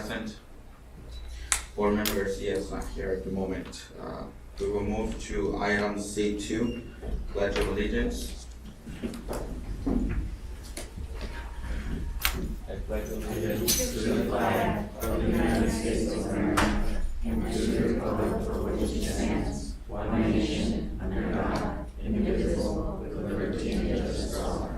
present. Board Member Garcia is not here at the moment. We will move to item C2, Pledge of Allegiance. I pledge allegiance to the flag of the United States of America and to the republic for which it stands, one nation, under God, indivisible, with liberty and justice for all.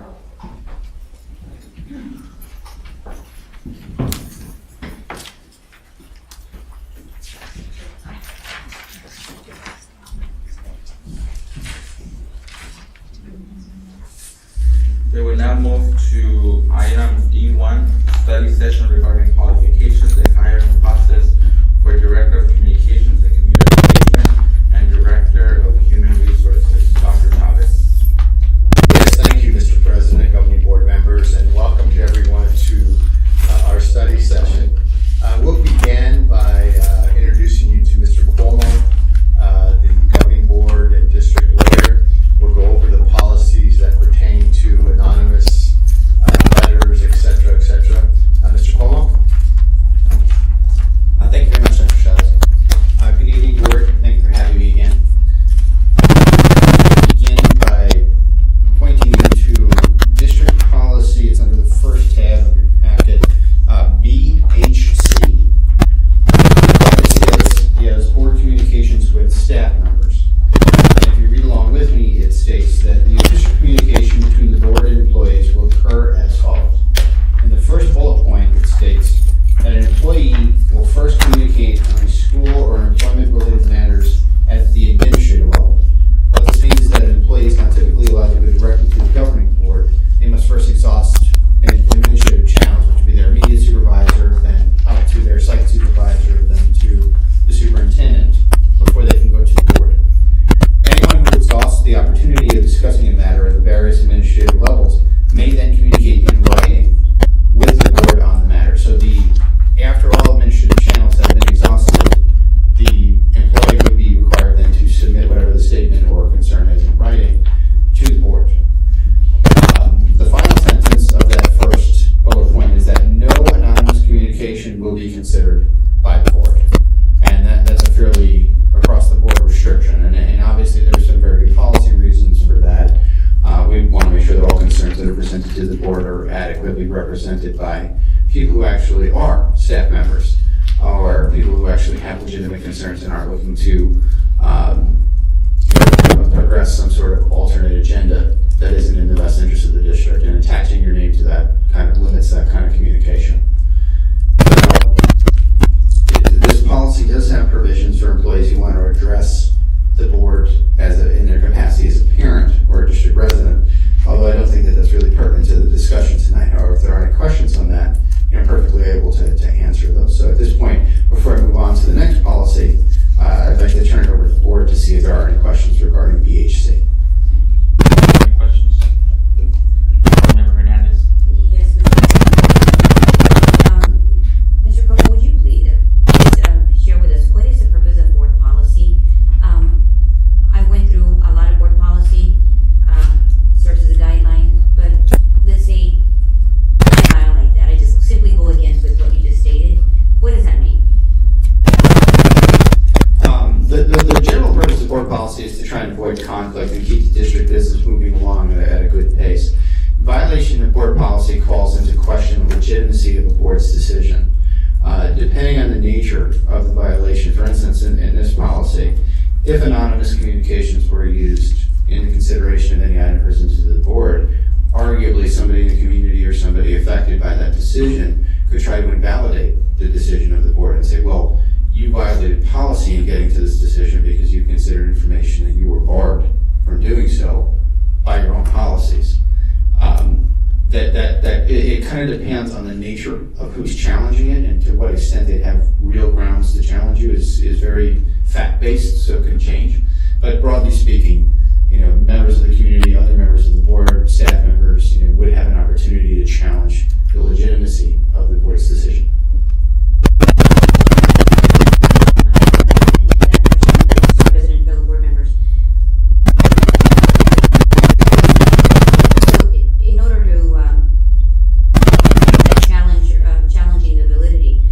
We will now move to item D1, study session regarding qualifications and hiring process for Director of Communications and Community Engagement and Director of Human Resources, Dr. Chavez. Yes, thank you, Mr. President, governing board members, and welcome to everyone to our study session. We'll begin by introducing you to Mr. Cuomo, the governing board and district lawyer. We'll go over the policies that pertain to anonymous letters, etc., etc. Mr. Cuomo? Thank you very much, Dr. Chavez. Good evening, board. Thank you for having me again. I'll begin by pointing you to district policy. It's under the first tab of your packet, BHC. This is board communications with staff members. And if you read along with me, it states that the official communication between the board and employees will occur as follows. In the first bullet point, it states that an employee will first communicate on school or employment-related matters at the administrative level. What this means is that an employee is not typically allowed to go directly to the governing board. They must first exhaust an administrative channels, which would be their immediate supervisor, then up to their site supervisor, then to the superintendent, before they can go to the board. Anyone who exhausts the opportunity of discussing a matter at the various administrative levels may then communicate in writing with the board on the matter. So after all administrative channels have been exhausted, the employee would be required then to submit whatever the statement or concern is in writing to the board. The final sentence of that first bullet point is that no anonymous communication will be considered by the board. And that's a fairly across-the-board restriction. And obviously there's some very good policy reasons for that. We want to make sure that all concerns that are presented to the board are adequately represented by people who actually are staff members or people who actually have legitimate concerns and aren't looking to progress some sort of alternate agenda that isn't in the best interest of the district, and attaching your name to that kind of limits that kind of communication. This policy does have provisions for employees who want to address the board in their capacity as a parent or a district resident, although I don't think that that's really pertinent to the discussion tonight. However, if there are any questions on that, I'm perfectly able to answer those. So at this point, before I move on to the next policy, I'd like to turn it over to the board to see if there are any questions regarding BHC. Any questions? Board Member Hernandez. Yes, Mr. Cuomo, would you please share with us what is the purpose of board policy? I went through a lot of board policy, serves as a guideline, but let's say I violate that. I just simply go against with what you just stated. What does that mean? The general purpose of board policy is to try and avoid conflict and keep the district business moving along at a good pace. Violation of board policy calls into question the legitimacy of a board's decision. Depending on the nature of the violation, for instance, in this policy, if anonymous communications were used in the consideration of any item presented to the board, arguably somebody in the community or somebody affected by that decision could try to invalidate the decision of the board and say, well, you violated policy in getting to this decision because you considered information that you were barred from doing so by your own policies. It kind of depends on the nature of who's challenging it, and to what extent they have real grounds to challenge you is very fact-based, so it can change. But broadly speaking, members of the community, other members of the board, staff members, would have an opportunity to challenge the legitimacy of the board's decision. President and fellow board members. So in order to challenging the validity,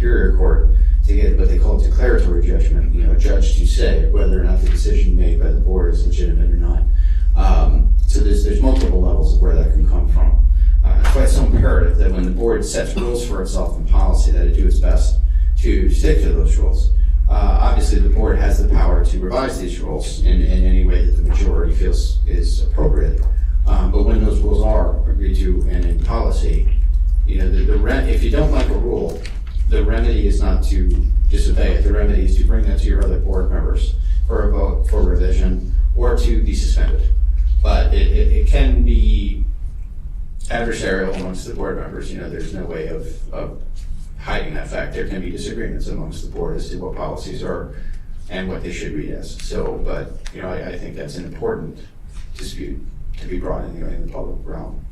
Superior Court to get what they call a declaratory judgment, a judge to say whether or not the decision made by the board is legitimate or not. So there's multiple levels of where that can come from. That's why it's so imperative that when the board sets rules for itself in policy, that it do its best to stick to those rules. Obviously, the board has the power to revise these rules in any way that the majority feels is appropriate. But when those rules are agreed to and in policy, if you don't like a rule, the remedy is not to disobey it. The remedy is to bring that to your other board members for a vote for revision or to be suspended. But it can be adversarial amongst the board members. There's no way of hiding that fact. There can be disagreements amongst the board as to what policies are and what they should read as. But I think that's an important dispute to be brought in the public realm.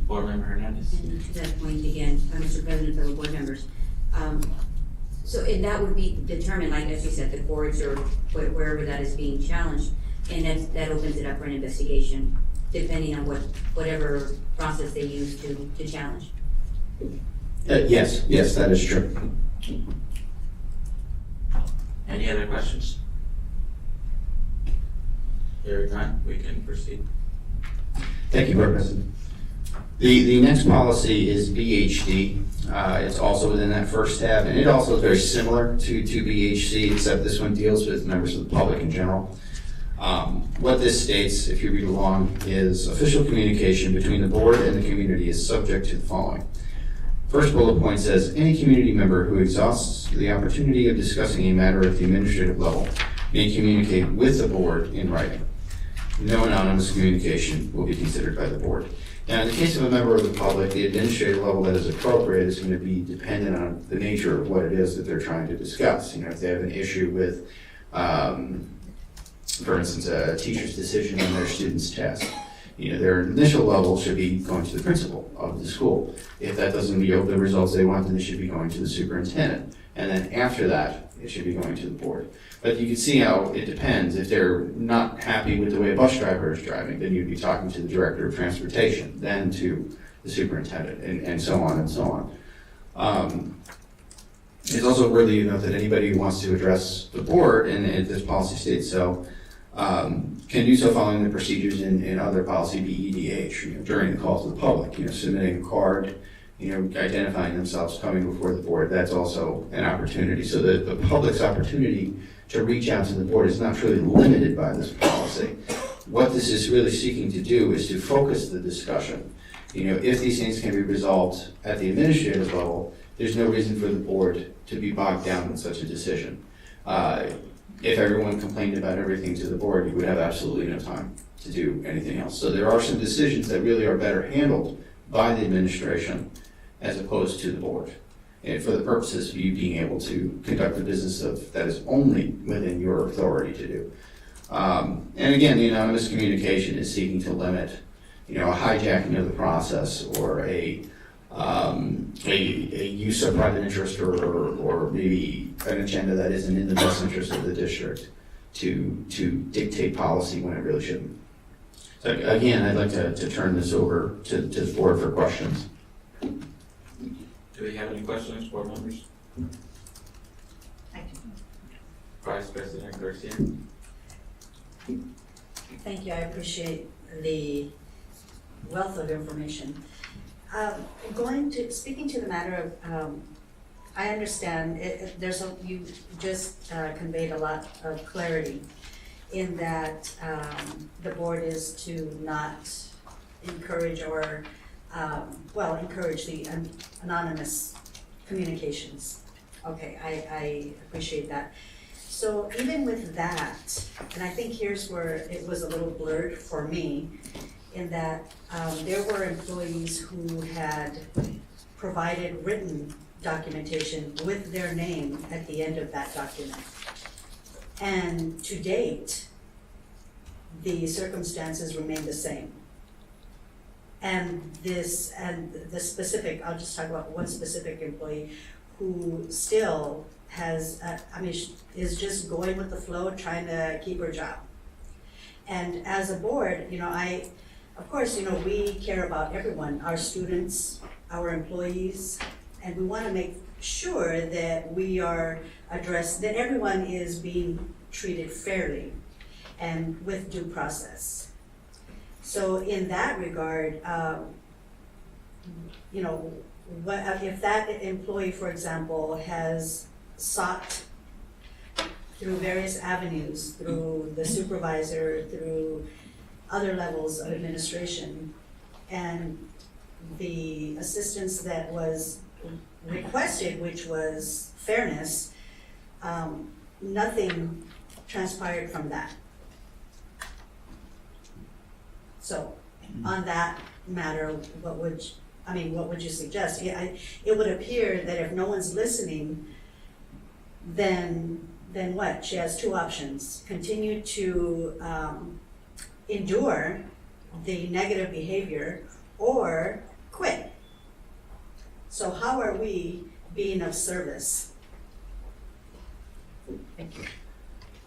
Board Member Hernandez. And to that point again, Mr. President, fellow board members, and that would be determined, like as you said, the boards or wherever that is being challenged, and that opens it up for an investigation, depending on whatever process they use to challenge. Yes, that is true. Any other questions? Hearing none, we can proceed. Thank you, Board President. The next policy is BHD. It's also within that first tab, and it also is very similar to BHC, except this one deals with members of the public in general. What this states, if you read along, is official communication between the board and the community is subject to the following. First bullet point says, any community member who exhausts the opportunity of discussing a matter at the administrative level may communicate with the board in writing. No anonymous communication will be considered by the board. Now, in the case of a member of the public, the administrative level that is appropriate is going to be dependent on the nature of what it is that they're trying to discuss. If they have an issue with, for instance, a teacher's decision on their student's test, their initial level should be going to the principal of the school. If that doesn't yield the results they want, then they should be going to the superintendent. And then after that, it should be going to the board. But you can see how it depends. If they're not happy with the way a bus driver is driving, then you'd be talking to the director of transportation, then to the superintendent, and so on and so on. It's also worthy to note that anybody who wants to address the board, and this policy states so, can do so following the procedures in other policy BEDH, during the call to the public, submitting a card, identifying themselves, coming before the board. That's also an opportunity. So the public's opportunity to reach out to the board is not truly limited by this policy. What this is really seeking to do is to focus the discussion. If these things can be resolved at the administrative level, there's no reason for the board to be bogged down in such a decision. If everyone complained about everything to the board, you would have absolutely no time to do anything else. So there are some decisions that really are better handled by the administration as opposed to the board, and for the purposes of you being able to conduct the business that is only within your authority to do. And again, the anonymous communication is seeking to limit, a hijacking of the process or a use of private interest or maybe an agenda that isn't in the best interest of the district to dictate policy when it really shouldn't. So again, I'd like to turn this over to the board for questions. Do we have any questions, board members? Vice President Garcia. Thank you. I appreciate the wealth of information. Speaking to the matter of, I understand you just conveyed a lot of clarity in that the board is to not encourage or encourage the anonymous communications. Okay, I appreciate that. So even with that, and I think here's where it was a little blurred for me, in that there were employees who had provided written documentation with their name at the end of that document. And to date, the circumstances remain the same. And the specific, I'll just talk about one specific employee who still has, is just going with the flow, trying to keep her job. And as a board, of course, we care about everyone, our students, our employees, And we want to make sure that we are that everyone is being treated fairly and with due process. So in that regard, you know, if that employee, for example, has sought through various avenues, through the supervisor, through other levels of administration, and the assistance that was requested, which was fairness, nothing transpired from that. So, on that matter, what would you suggest? Yeah, it would appear that if no one's listening, then what? She has two options: continue to endure the negative behavior, or quit. So how are we being of service? Thank you.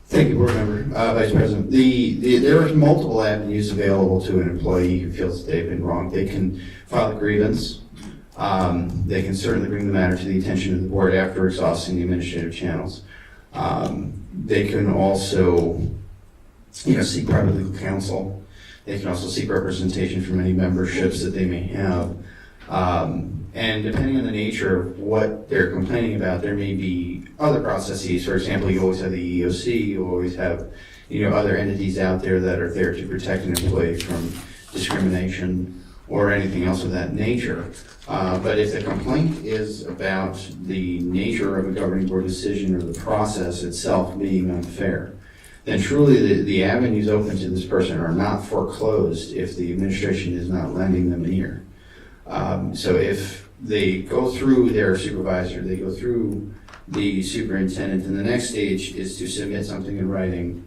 Thank you, Board Member, Vice President. There are multiple avenues available to an employee who feels that they've been wronged. They can file a grievance. They can certainly bring the matter to the attention of the board after exhausting the administrative channels. They can also, seek private legal counsel. They can also seek representation from any memberships that they may have. And depending on the nature of what they're complaining about, there may be other processes. For example, you always have the EEOC, you always have, other entities out there that are there to protect an employee from discrimination or anything else of that nature. But if the complaint is about the nature of a governing board decision or the process itself being unfair, then truly the avenues open to this person are not foreclosed if the administration is not lending them an ear. So if they go through their supervisor, they go through the superintendent, and the next stage is to submit something in writing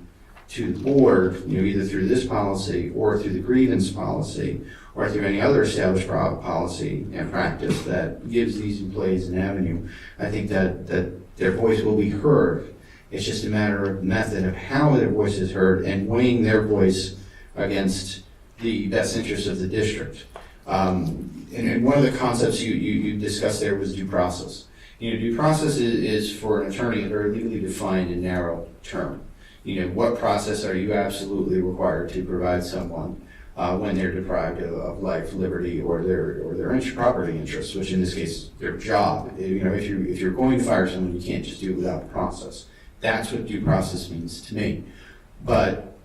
to the board, either through this policy or through the grievance policy or through any other established policy and practice that gives these employees an avenue. I think that their voice will be heard. It's just a matter of method of how their voice is heard and weighing their voice against the best interests of the district. And one of the concepts you discussed there was due process. Due process is for an attorney a very legally defined and narrow term. What process are you absolutely required to provide someone when they're deprived of life, liberty, or their property interests, which in this case, their job. If you're going to fire someone, you can't just do it without a process. That's what due process means to me. But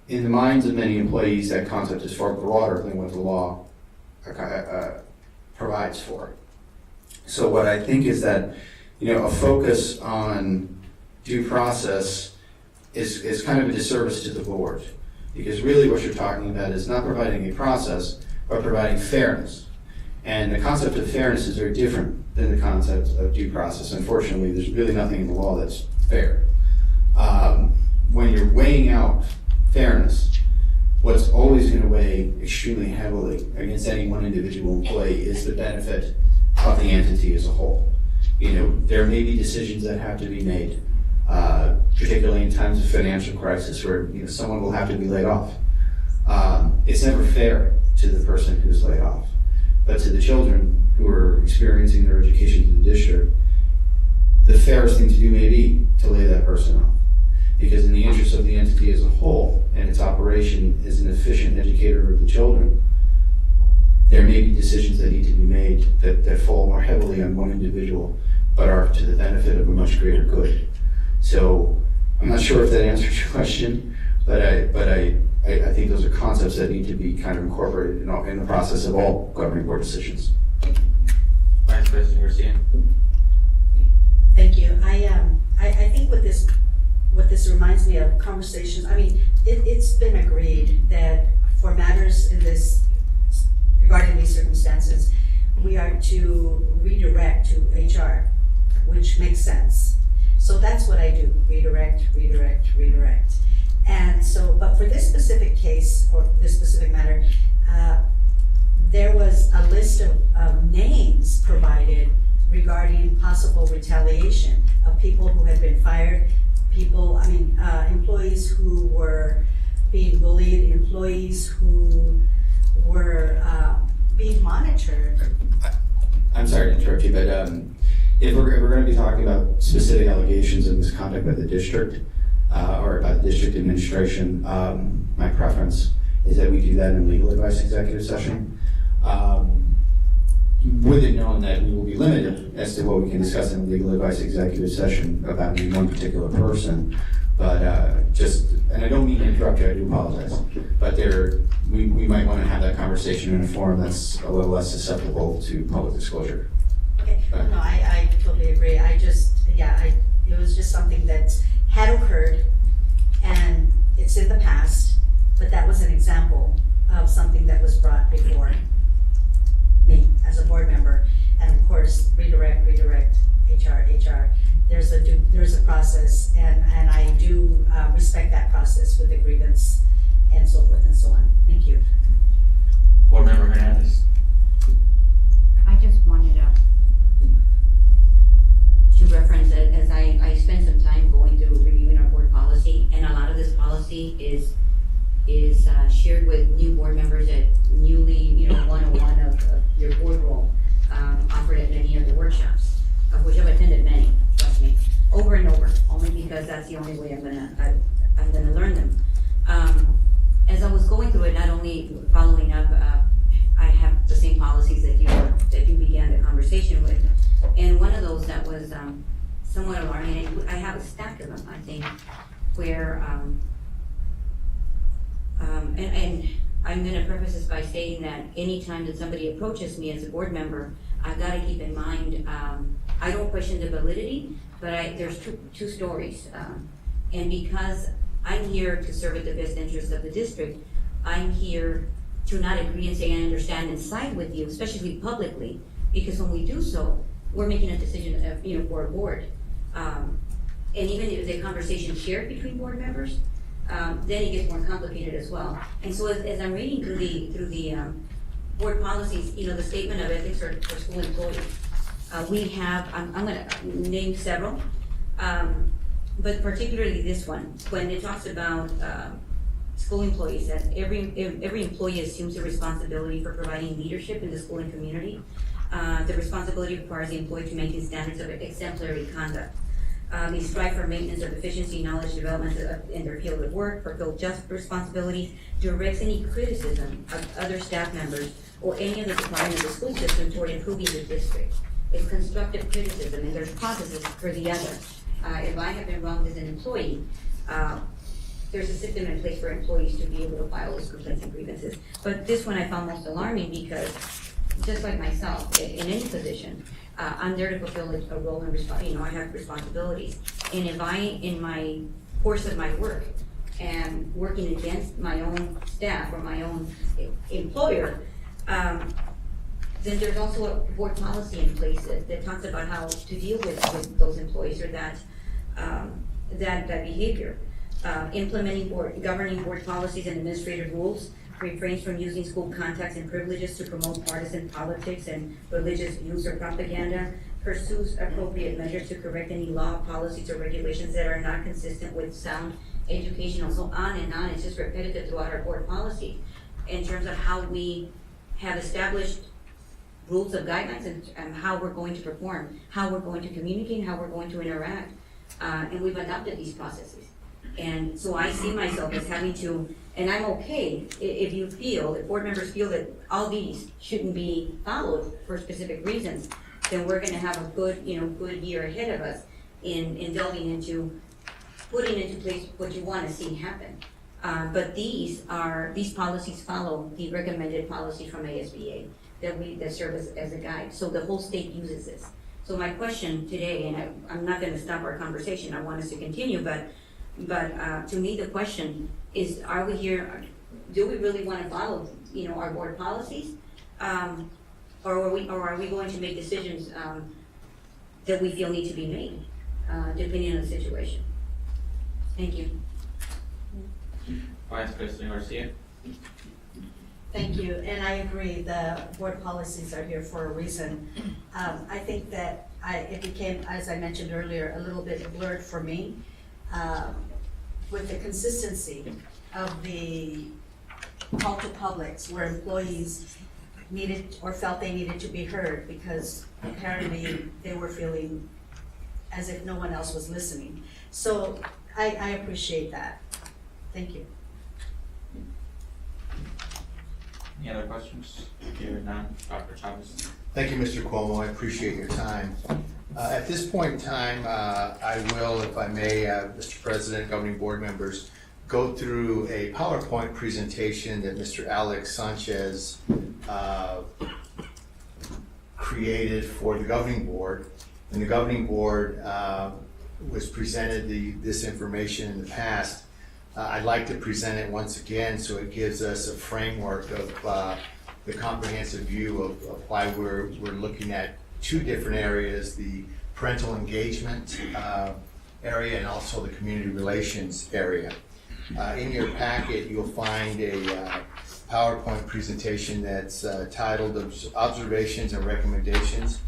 in the minds of many employees, that concept is far broader than what the law provides for. So what I think is that, a focus on due process is kind of a disservice to the board, because really what you're talking about is not providing a process, but providing fairness. And the concept of fairness is very different than the concept of due process. Unfortunately, there's really nothing in the law that's fair. When you're weighing out fairness, what's always going to weigh extremely heavily against any one individual employee is the benefit of the entity as a whole. There may be decisions that have to be made, particularly in times of financial crisis where someone will have to be laid off. It's never fair to the person who's laid off, but to the children who are experiencing their education in the district, the fairest thing to do may be to lay that person off. Because in the interest of the entity as a whole and its operation as an efficient educator of the children, there may be decisions that need to be made that fall more heavily on one individual, but are to the benefit of a much greater good. So I'm not sure if that answers your question, but I think those are concepts that need to be kind of incorporated in the process of all governing board decisions. Vice President Garcia. Thank you. I think what this reminds me of conversations, it's been agreed that for matters regarding these circumstances, we are to redirect to HR, which makes sense. So that's what I do, redirect. And so, but for this specific case, or this specific matter, there was a list of names provided regarding possible retaliation of people who had been fired, employees who were being bullied, employees who were being monitored. I'm I'm sorry to interrupt you, but if we're going to be talking about specific allegations of misconduct by the district or by the district administration, my preference is that we do that in legal advice executive session. With it known that we will be limited as to what we can discuss in legal advice executive session about any one particular person, but and I don't mean to interrupt you, I do apologize, but we might want to have that conversation in a forum that's a little less susceptible to public disclosure. Okay, no, I totally agree. It was just something that had occurred and it's in the past, but that was an example of something that was brought before me as a board member. And of course, redirect, HR. There's a process, and I do respect that process with the grievance and so forth and so on. Thank you. Board Member Hernandez. I just wanted to reference that as I spent some time going through reviewing our board policy, and a lot of this policy is shared with new board members at newly, 101 of your board role, offered at many of the workshops, of which I've attended many, trust me, over and over, only because that's the only way I'm gonna learn them. As I was going through it, not only following up, I have the same policies that you began the conversation with, and one of those that was somewhat alarming, and I have a stack of them, I think, where and I'm going to preface this by stating that anytime that somebody approaches me as a board member, I've got to keep in mind, I don't question the validity, but there's two stories. And because I'm here to serve at the best interest of the district, I'm here to not agree and say I understand and side with you, especially publicly, because when we do so, we're making a decision for a board. And even if the conversation is shared between board members, then it gets more complicated as well. And so as I'm reading through the board policies, the statement of ethics for school employees, we have, I'm going to name several, but particularly this one, when it talks about school employees, that every employee assumes the responsibility for providing leadership in the school and community. The responsibility requires the employee to maintain standards of exemplary conduct. They strive for maintenance of efficiency, knowledge development in their field of work, fulfill just responsibilities, directs any criticism of other staff members or any of the departments of the school system toward improving the district. It's constructive criticism, and there's processes for the other. If I have been wronged as an employee, there's a system in place for employees to be able to file those complaints and grievances. But this one I found most alarming because, just like myself, in any position, I'm there to fulfill a role and I have responsibilities. And if I, in my course of my work, am working against my own staff or my own employer, then there's also a board policy in place that talks about how to deal with those employees or that behavior. Implementing governing board policies and administrative rules, refrains from using school contacts and privileges to promote partisan politics and religious views or propaganda, pursues appropriate measures to correct any law, policies, or regulations that are not consistent with sound education, so on and on. It's just repetitive throughout our board policy in terms of how we have established rules of guidelines and how we're going to perform, how we're going to communicate, how we're going to interact, and we've adopted these processes. And so I see myself as having to, and I'm okay if board members feel that all these shouldn't be followed for specific reasons, then we're gonna have a good year ahead of us in delving into putting into place what you wanna see happen. But these policies follow the recommended policy from ASBA that serve as a guide. So the whole state uses this. So my question today, and I'm not gonna stop our conversation, I want us to continue, but to me, the question is, are we here, do we really want to follow, our board policies? Or are we going to make decisions that we feel need to be made, depending on the situation? Thank you. Vice President Garcia. Thank you, and I agree, the board policies are here for a reason. I think that it became, as I mentioned earlier, a little bit blurred for me. With the consistency of the call to publics where employees needed or felt they needed to be heard, because apparently they were feeling as if no one else was listening. So I appreciate that. Thank you. Any other questions? Here none, Dr. Chavez. Thank you, Mr. Cuomo. I appreciate your time. At this point in time, I will, if I may, Mr. President, governing board members, go through a PowerPoint presentation that Mr. Alex Sanchez created for the governing board. And the governing board was presented this information in the past. I'd like to present it once again so it gives us a framework of the comprehensive view of why we're looking at two different areas, the parental engagement area and also the community relations area. In your packet, you'll find a PowerPoint presentation that's titled Observations and Recommendations,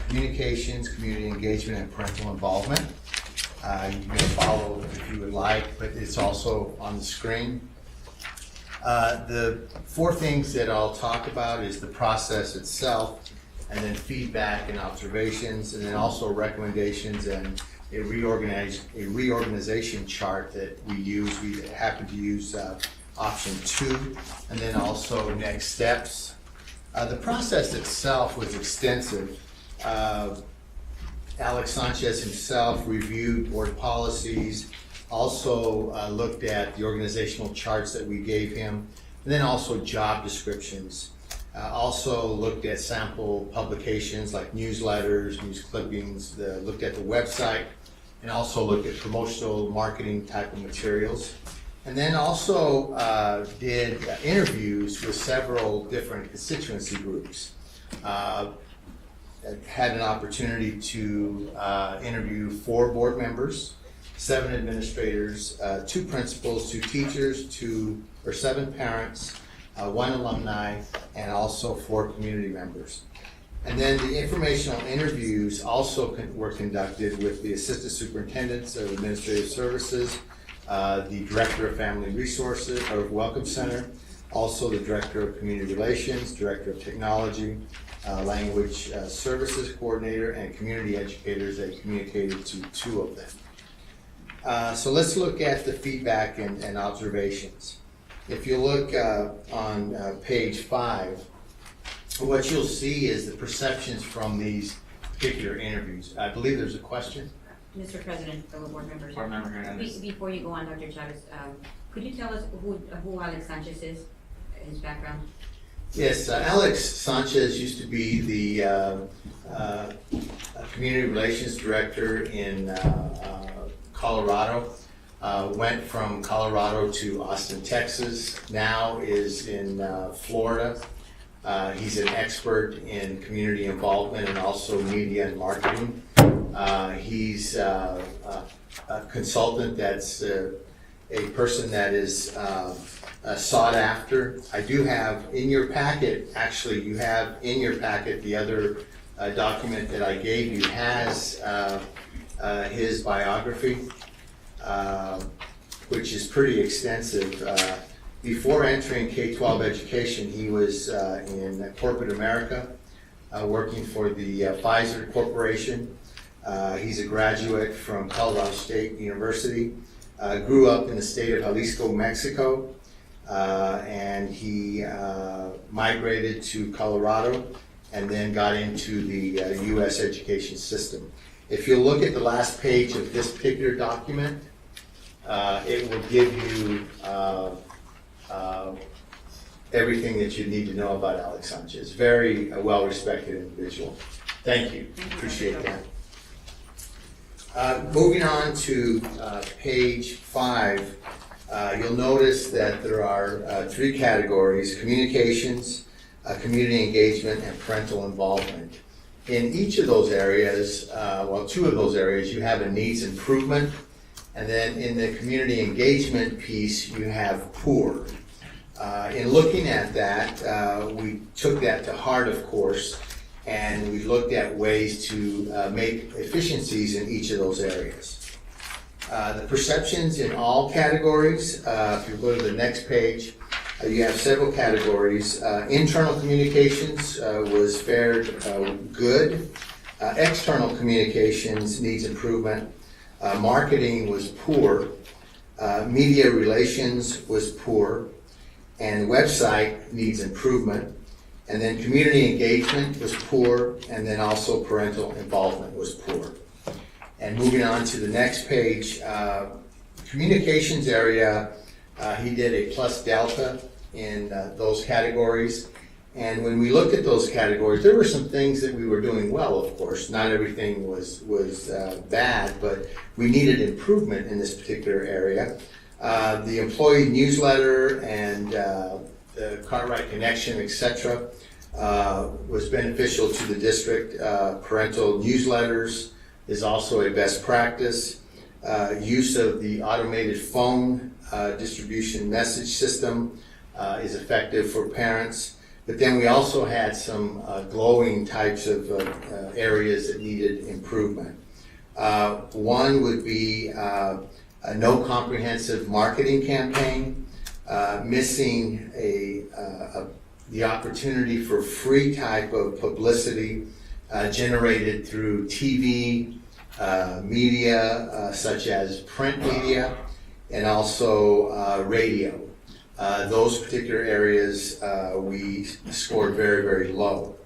Communications, Community Engagement, and Parental Involvement. You may follow if you would like, but it's also on the screen. The four things that I'll talk about is the process itself, and then feedback and observations, and then also recommendations and a reorganization chart that we use. We happen to use option 2, and then also next steps. The process itself was extensive. Alex Sanchez himself reviewed board policies, also looked at the organizational charts that we gave him, and then also job descriptions. Also looked at sample publications like newsletters, news clippings, looked at the website, and also looked at promotional marketing type of materials. And then also did interviews with several different constituency groups. Had an opportunity to interview 4 board members, 7 administrators, 2 principals, 2 teachers, 7 parents, 1 alumni, and also 4 community members. And then the informational interviews also were conducted with the Assistant Superintendents of Administrative Services, the Director of Family Resources or Welcome Center, also the Director of Community Relations, Director of Technology, Language Services Coordinator, and community educators. They communicated to 2 of them. So let's look at the feedback and observations. If you look on page 5, what you'll see is the perceptions from these particular interviews. I believe there's a question. Mr. President, fellow board members. Board member Hernandez. Before you go on, Dr. Chavez, could you tell us who Alex Sanchez is, his background? Yes, Alex Sanchez used to be the Community Relations Director in Colorado. Went from Colorado to Austin, Texas, now is in Florida. He's an expert in community involvement and also media and marketing. He's a consultant that's a person that is sought after. I do have in your packet, actually you have in your packet the other document that I gave you has his biography, which is pretty extensive. Before entering K-12 education, he was in corporate America, working for the Pfizer Corporation. He's a graduate from Colorado State University, grew up in the state of Jalisco, Mexico, and he migrated to Colorado and then got into the U.S. education system. If you look at the last page of this particular document, it will give you everything that you need to know about Alex Sanchez. Very well-respected individual. Thank you. Appreciate that. Moving on to page 5, you'll notice that there are 3 categories: communications, community engagement, and parental involvement. In each of those areas, 2 of those areas, you have a needs improvement, and then in the community engagement piece, you have poor. In looking at that, we took that to heart, of course, and we looked at ways to make efficiencies in each of those areas. The perceptions in all categories, if you go to the next page, You have several categories. Internal communications was fared good. External communications needs improvement. Marketing was poor. Media relations was poor. And website needs improvement. And then community engagement was poor. And then also parental involvement was poor. And moving on to the next page, communications area, he did a plus delta in those categories. And when we looked at those categories, there were some things that we were doing well, of course. Not everything was bad, but we needed improvement in this particular area. The employee newsletter and the Cartwright Connection, etc., was beneficial to the district. Parental newsletters is also a best practice. Use of the automated phone distribution message system is effective for parents. But then we also had some glowing types of areas that needed improvement. One would be a no comprehensive marketing campaign, missing the opportunity for free type of publicity generated through TV, media such as print media, and also radio. Those particular areas we scored very, very low.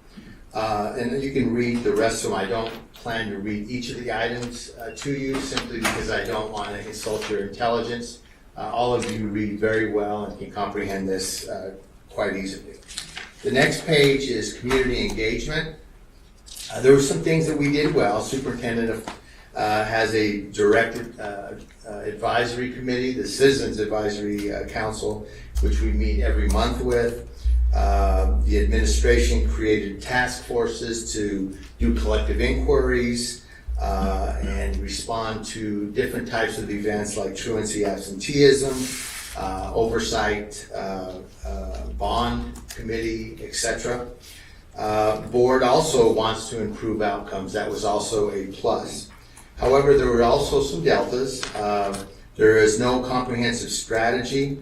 And you can read the rest of them. I don't plan to read each of the items to you simply because I don't want to insult your intelligence. All of you read very well and can comprehend this quite easily. The next page is community engagement. There were some things that we did well. Superintendent has a directed advisory committee, the Citizens Advisory Council, which we meet every month with. The administration created task forces to do collective inquiries and respond to different types of events like truancy, absenteeism, oversight, bond committee, etc. Board also wants to improve outcomes. That was also a plus. However, there were also some deltas. There is no comprehensive strategy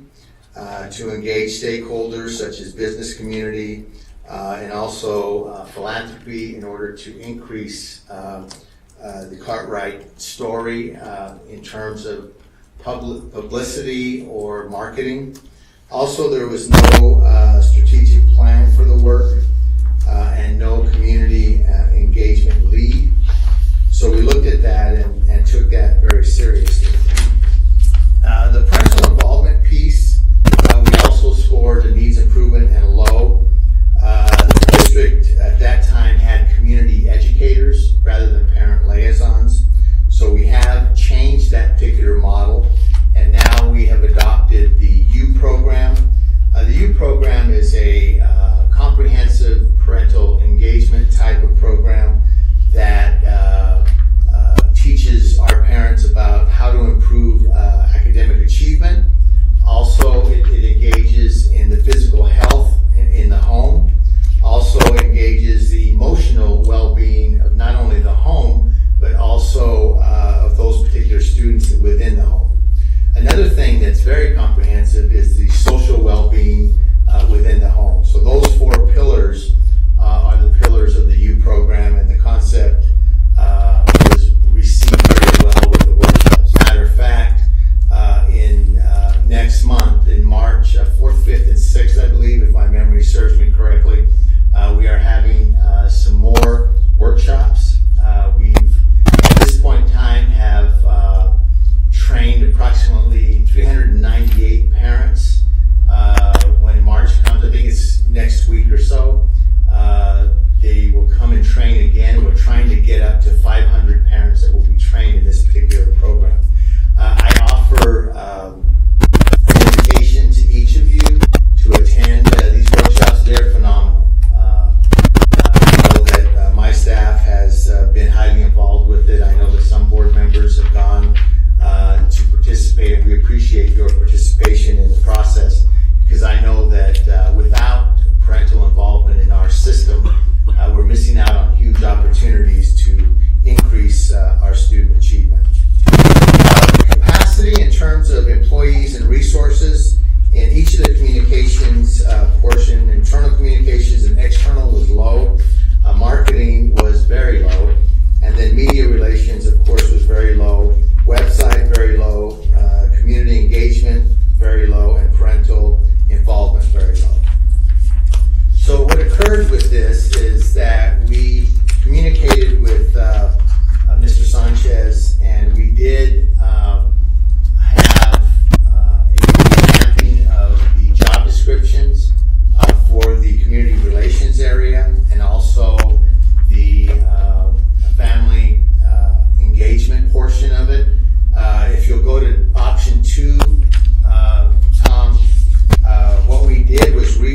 to engage stakeholders such as business community and also philanthropy in order to increase the Cartwright story in terms of publicity or marketing. Also, there was no strategic plan for the work and no community engagement lead. So we looked at that and took that very seriously. The parental involvement piece, we also scored a needs improvement and low. The district at that time had community educators rather than parent liaisons. So we have changed that particular model, and now we have adopted the U program. The U program is a comprehensive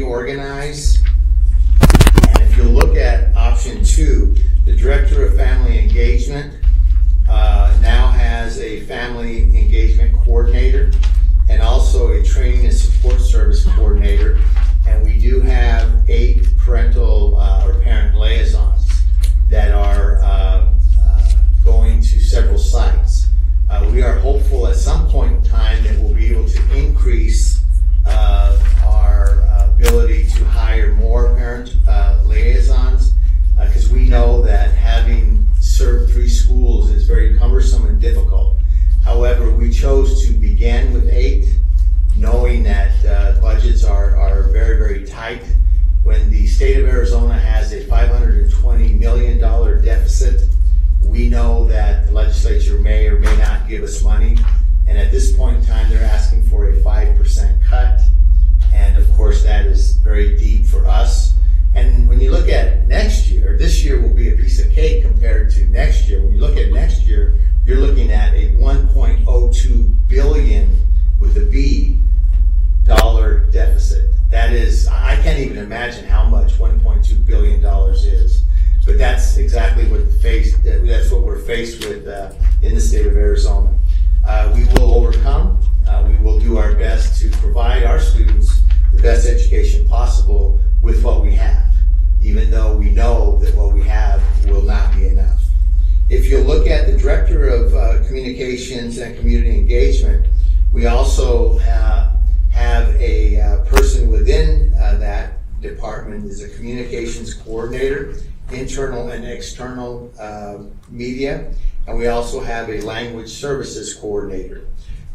reorganize. And if you look at option 2, the Director of Family Engagement now has a Family Engagement Coordinator and also a Training and Support Service Coordinator. And we do have 8 parental or parent liaisons that are going to several sites. We are hopeful at some point in time that we'll be able to increase our ability to hire more parent liaisons, because we know that having served 3 schools is very cumbersome and difficult. However, we chose to begin with 8, knowing that budgets are very, very tight. When the state of Arizona has a $520 million deficit, we know that the legislature may or may not give us money. And at this point in time, they're asking for a 5% cut. And of course, that is very deep for us. And when you look at next year, this year will be a piece of cake compared to next year. When you look at next year, you're looking at a $1.02 billion with a B dollar deficit. That is, I can't even imagine how much $1.2 billion is. But that's exactly what that's what we're faced with in the state of Arizona. We will overcome. We will do our best to provide our students the best education possible with what we have, even though we know that what we have will not be enough. If you look at the Director of Communications and Community Engagement, we also have a person within that department is a communications coordinator, internal and external media, and we also have a language services coordinator.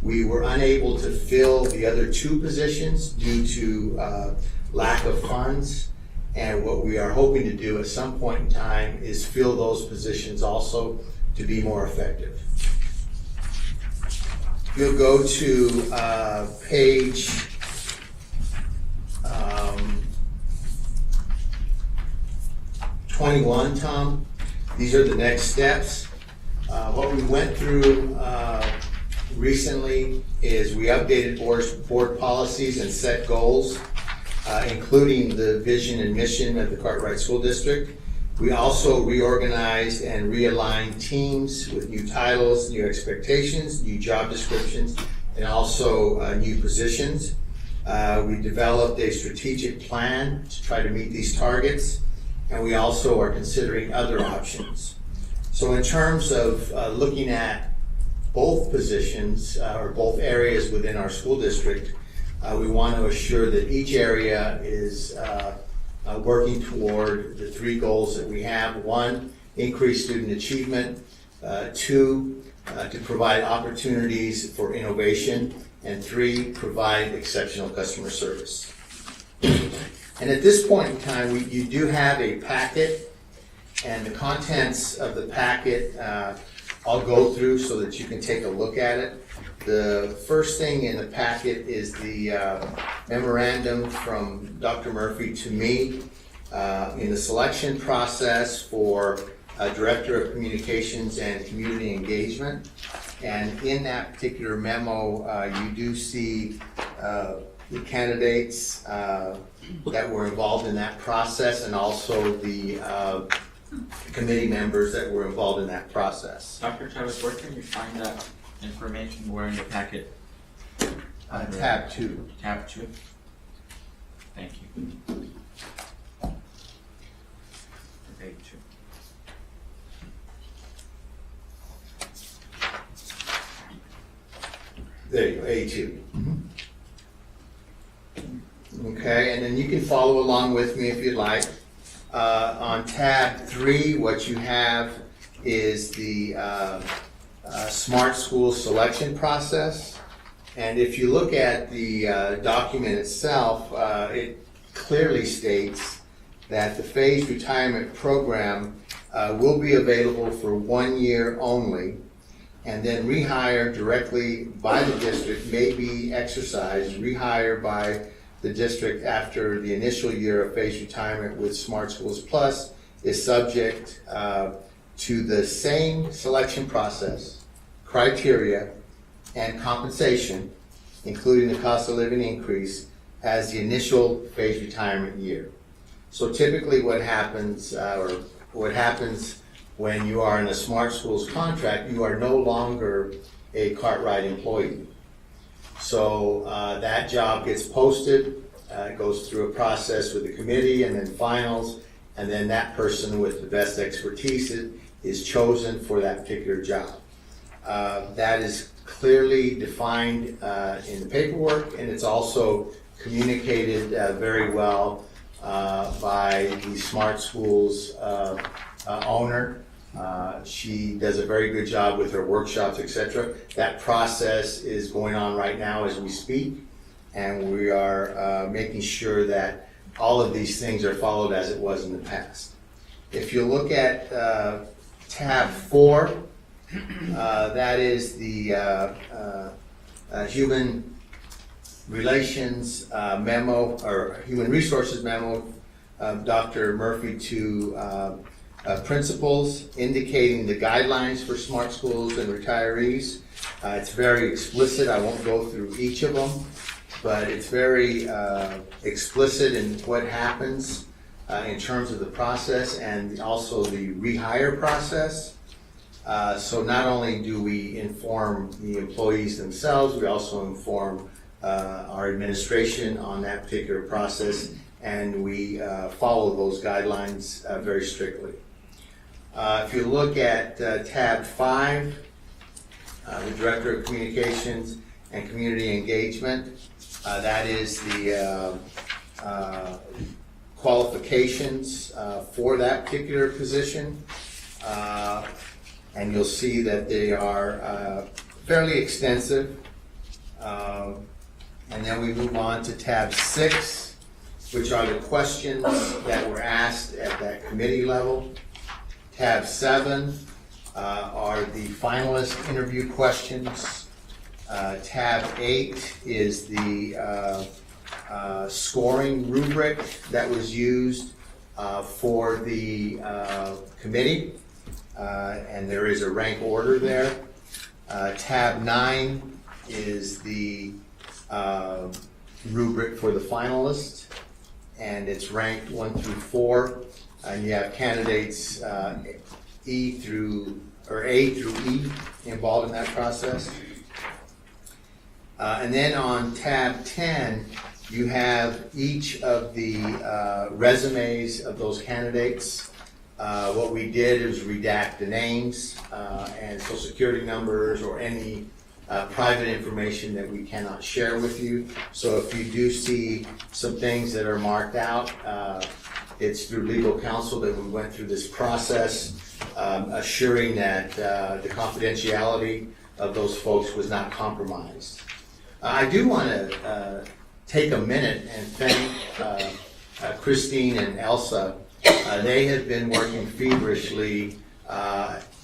We were unable to fill the other 2 positions due to lack of funds, and what we are hoping to do at some point in time is fill those positions also to be more effective. You'll go to page 21, Tom. These are the next steps. What we went through recently is we updated board policies and set goals, including the vision and mission of the Cartwright School District. We also reorganized and realigned teams with new titles, new expectations, new job descriptions, and also new positions. We developed a strategic plan to try to meet these targets, and we also are considering other options. So in terms of looking at both positions or both areas within our school district, we want to assure that each area is working toward the 3 goals that we have. 1, increase student achievement. 2, to provide opportunities for innovation. And 3, provide exceptional customer service. And at this point in time, you do have a packet, and the contents of the packet I'll go through so that you can take a look at it. The first thing in the packet is the memorandum from Dr. Murphy to me in the selection process for Director of Communications and Community Engagement. And in that particular memo, you do see the candidates that were involved in that process, and also the committee members that were involved in that process. Dr. Chavez, where can you find that information? Where in the packet? Tab 2. Tab 2. Thank you. Page 2. There you go, A2. Okay, and then you can follow along with me if you'd like. On tab 3, what you have is the Smart School selection process. And if you look at the document itself, it clearly states that the phased retirement program will be available for 1 year only, and then rehire directly by the district may be exercised, rehire by the district after the initial year of phased retirement with Smart Schools Plus is subject to the same selection process, criteria, and compensation, including the cost of living increase, as the initial phase retirement year. So typically what happens, when you are in a Smart Schools contract, you are no longer a Cartwright employee. So that job gets posted, goes through a process with the committee and then finals, and then that person with the best expertise is chosen for that particular job. That is clearly defined in the paperwork, and it's also communicated very well by the Smart Schools owner. She does a very good job with her workshops, etc. That process is going on right now as we speak, and we are making sure that all of these things are followed as it was in the past. If you look at tab 4, that is the Human Relations memo, or Human Resources memo, Dr. Murphy to principals indicating the guidelines for Smart Schools and retirees. It's very explicit. I won't go through each of them, but it's very explicit in what happens in terms of the process and also the rehire process. So not only do we inform the employees themselves, we also inform our administration on that particular process, and we follow those guidelines very strictly. If you look at tab 5, the Director of Communications and Community Engagement, that is the qualifications for that particular position. And you'll see that they are fairly extensive. And then we move on to tab 6, which are the questions that were asked at that committee level. Tab 7 are the finalist interview questions. Tab 8 is the scoring rubric that was used for the committee, and there is a rank order there. Tab 9 is the rubric for the finalists, and it's ranked 1 through 4. And you have candidates A through E involved in that process. And then on tab 10, you have each of the resumes of those candidates. What we did is redact the names and social security numbers or any private information that we cannot share with you. So if you do see some things that are marked out, it's through legal counsel that we went through this process, assuring that the confidentiality of those folks was not compromised. I do want to take a minute and thank Christine and Elsa. They have been working feverishly.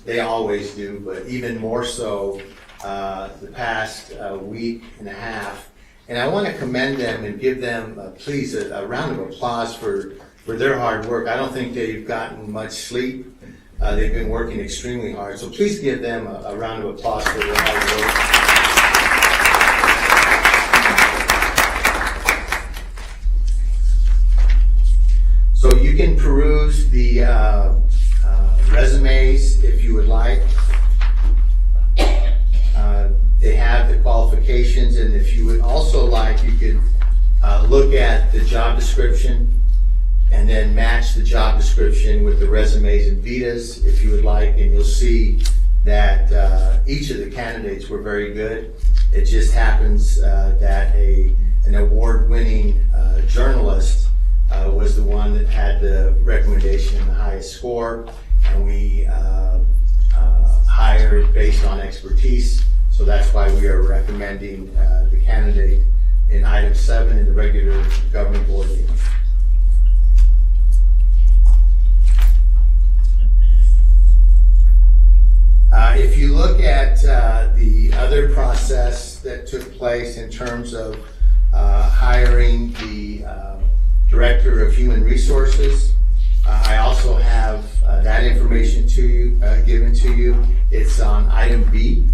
They always do, but even more so the past week and a half. And I want to commend them and give them, please, a round of applause for their hard work. I don't think they've gotten much sleep. They've been working extremely hard. So please give them a round of applause for their hard work. So you can peruse the resumes if you would like. They have the qualifications, and if you would also like, you could look at the job description and then match the job description with the resumes and vitas if you would like, and you'll see that each of the candidates were very good. It just happens that an award-winning journalist was the one that had the recommendation and the highest score, and we hired based on expertise. So that's why we are recommending the candidate in item 7 in the regular governing board meeting. If you look at the other process that took place in terms of hiring the Director of Human Resources, I also have that information to you, given to you. It's on item B.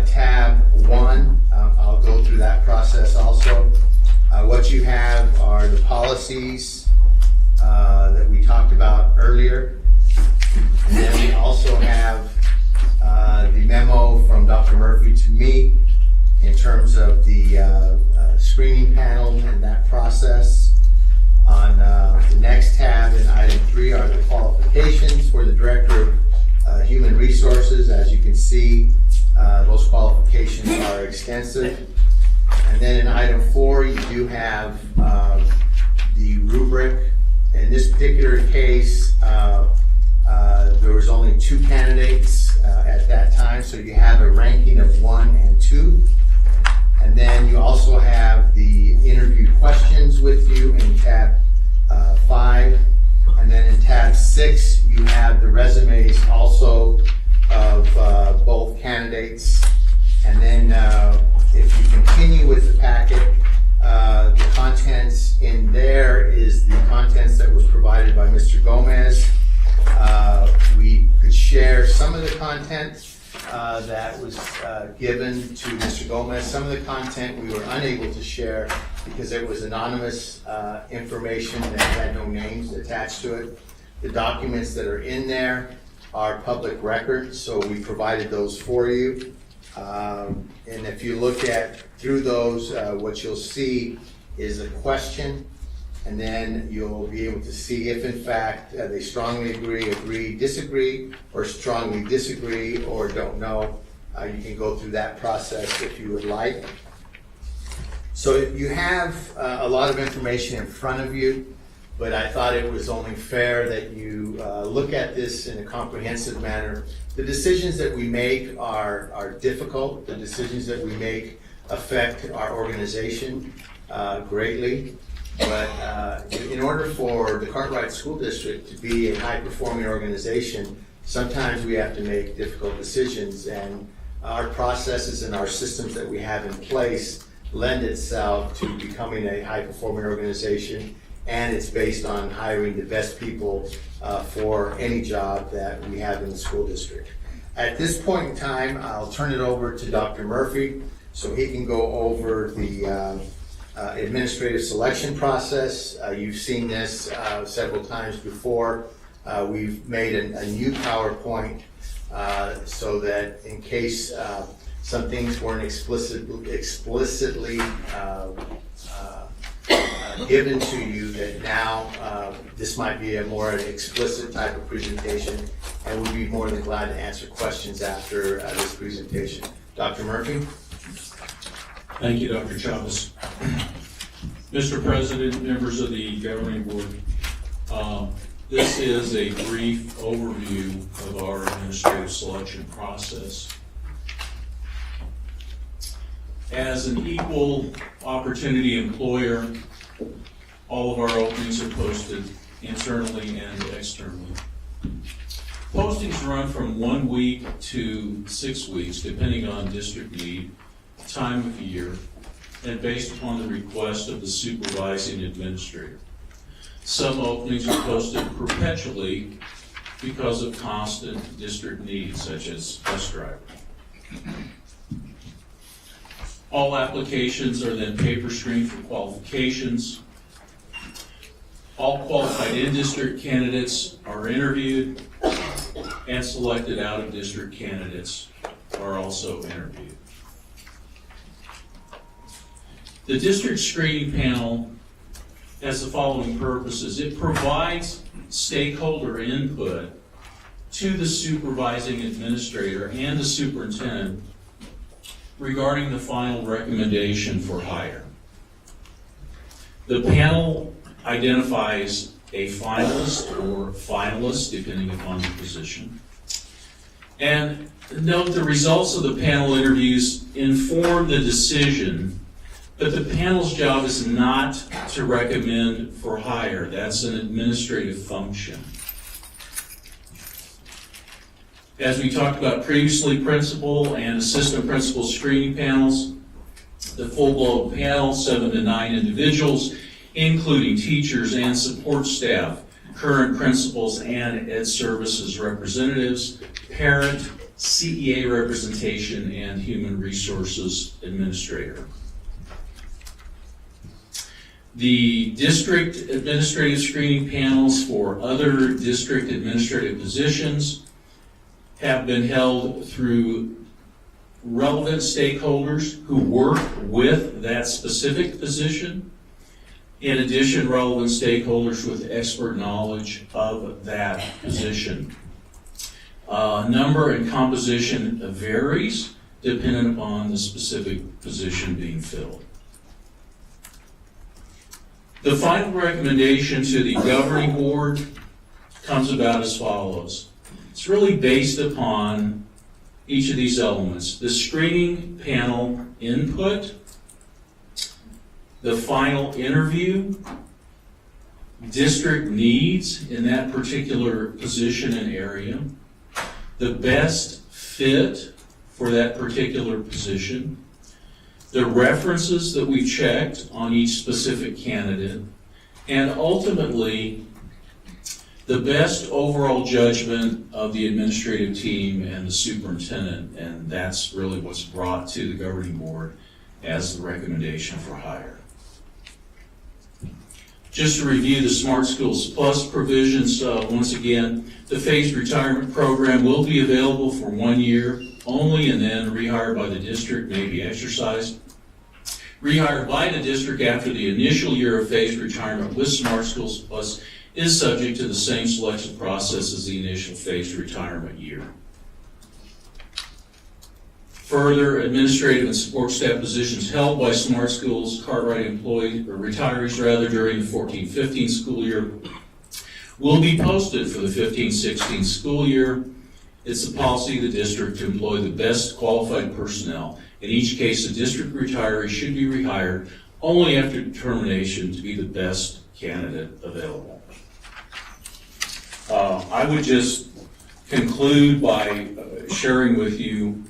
Tab 1, I'll go through that process also. What you have are the policies that we talked about earlier. And then we also have the memo from Dr. Murphy to me in terms of the screening panel and that process. On the next tab in item 3 are the qualifications for the Director of Human Resources. As you can see, those qualifications are extensive. And then in item 4, you do have the rubric. In this particular case, there was only 2 candidates at that time, so you have a ranking of 1 and 2. And then you also have the interview questions with you in tab 5. And then in tab 6, you have the resumes also of both candidates. And then if you continue with the packet, the contents in there is the contents that was provided by Mr. Gomez. We could share some of the content that was given to Mr. Gomez. Some of the content we were unable to share because it was anonymous information that had no names attached to it. The documents that are in there are public records, so we provided those for you. And if you look through those, what you'll see is a question, and then you'll be able to see if in fact they strongly agree, disagree, or strongly disagree, or don't know. You can go through that process if you would like. So you have a lot of information in front of you, but I thought it was only fair that you look at this in a comprehensive manner. The decisions that we make are difficult. The decisions that we make affect our organization greatly. But in order for the Cartwright School District to be a high-performing organization, sometimes we have to make difficult decisions, and our processes and our systems that we have in place lend itself to becoming a high-performing organization, and it's based on hiring the best people for any job that we have in the school district. At this point in time, I'll turn it over to Dr. Murphy so he can go over the administrative selection process. You've seen this several times before. We've made a new PowerPoint so that in case some things weren't explicitly given to you, that now this might be a more explicit type of presentation, and we'd be more than glad to answer questions after this presentation. Dr. Murphy? Thank you, Dr. Chavez. Mr. President, members of the governing board, this is a brief overview of our administrative selection process. As an equal opportunity employer, all of our openings are posted internally and externally. Postings run from 1 week to 6 weeks, depending on district need, time of year, and based upon the request of the supervising administrator. Some openings are posted perpetually because of constant district needs, such as bus driver. All applications are then paper screened for qualifications. All qualified in-district candidates are interviewed, and selected out-of-district candidates are also interviewed. The district screening panel has the following purposes. It provides stakeholder input to the supervising administrator and the superintendent regarding the final recommendation for hire. The panel identifies a finalist or finalists, depending upon the position. And note the results of the panel interviews inform the decision, but the panel's job is not to recommend for hire. That's an administrative function. As we talked about previously, principal and assistant principal screening panels, the full-blown panel, 7 to 9 individuals, including teachers and support staff, current principals and ed services representatives, parent, CEA representation, and human resources administrator. The district administrative screening panels for other district administrative positions have been held through relevant stakeholders who work with that specific position. In addition, relevant stakeholders with expert knowledge of that position. Number and composition varies dependent upon the specific position being filled. The final recommendation to the governing board comes about as follows. It's really based upon each of these elements. The screening panel input, the final interview, district needs in that particular position and area, the best fit for that particular position, the references that we checked on each specific candidate, and ultimately, the best overall judgment of the administrative team and the superintendent, and that's really what's brought to the governing board as the recommendation for hire. Just to review the Smart Schools Plus provisions, once again, the phased retirement program will be available for 1 year only, and then rehire by the district may be exercised. Rehire by the district after the initial year of phased retirement with Smart Schools Plus is subject to the same selection process as the initial phased retirement year. Further, administrative and support staff positions held by Smart Schools Cartwright employees, or retirees rather, during the 14-15 school year will be posted for the 15-16 school year. It's the policy of the district to employ the best qualified personnel. In each case, the district retiree should be rehired only after determination to be the best candidate available. I would just conclude by sharing with you,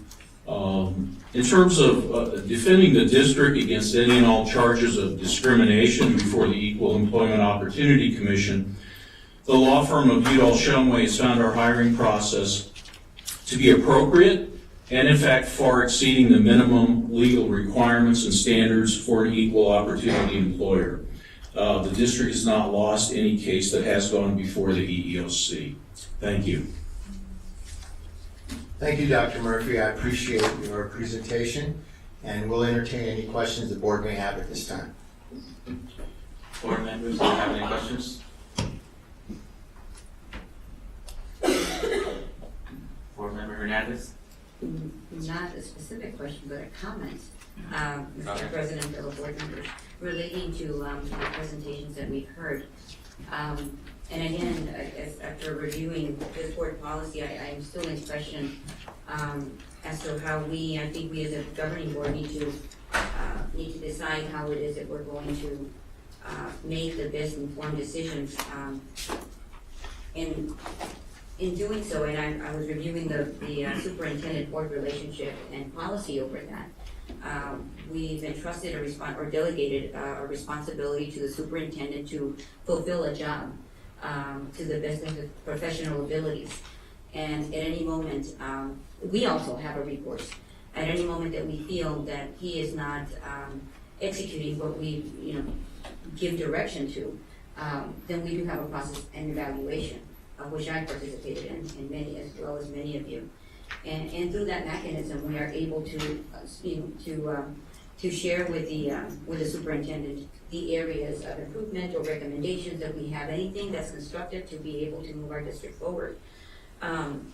in terms of defending the district against any and all charges of discrimination before the Equal Employment Opportunity Commission, the law firm of Udall-Shumway has found our hiring process to be appropriate and in fact far exceeding the minimum legal requirements and standards for an equal opportunity employer. The district has not lost any case that has gone before the EEOC. Thank you. Thank you, Dr. Murphy. I appreciate your presentation, and we'll entertain any questions the board may have at this time. Board members, do you have any questions? Board member Hernandez? Not a specific question, but a comment, Okay. Mr. President, fellow board members, relating to the presentations that we've heard. And again, after reviewing this board policy, I am still in question as to how I think we as a governing board need to decide how it is that we're going to make the best informed decisions. In doing so, and I was reviewing the superintendent-board relationship and policy over that, we've entrusted or delegated a responsibility to the superintendent to fulfill a job to the best of his professional abilities. And at any moment, we also have a recourse. At any moment that we feel that he is not executing what we give direction to, then we do have a process and evaluation, which I participated in many, as well as many of you. And through that mechanism, we are able to share with the superintendent the areas of improvement or recommendations that we have, anything that's constructive to be able to move our district forward. And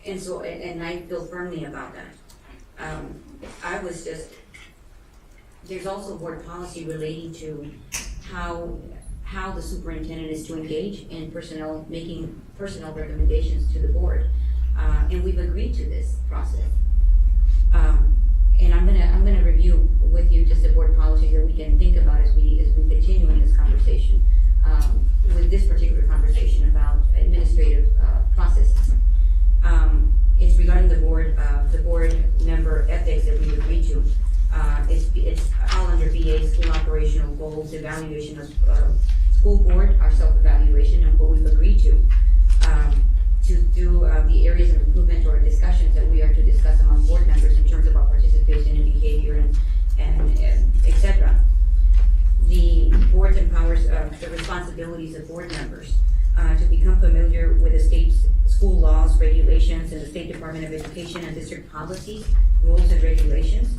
I feel firmly about that. There's also board policy relating to how the superintendent is to engage in making personnel recommendations to the board. And we've agreed to this process. And I'm gonna review with you just the board policy that we can think about as we continue in this conversation, with this particular conversation about administrative processes. It's regarding the board member ethics that we've agreed to. It's all under BA, school operational goals, evaluation of school board, our self-evaluation, and what we've agreed to do the areas of improvement or discussions that we are to discuss among board members in terms of our participation and behavior and et cetera. The board empowers the responsibilities of board members to become familiar with the state's school laws, regulations, and the State Department of Education and district policies, rules, and regulations,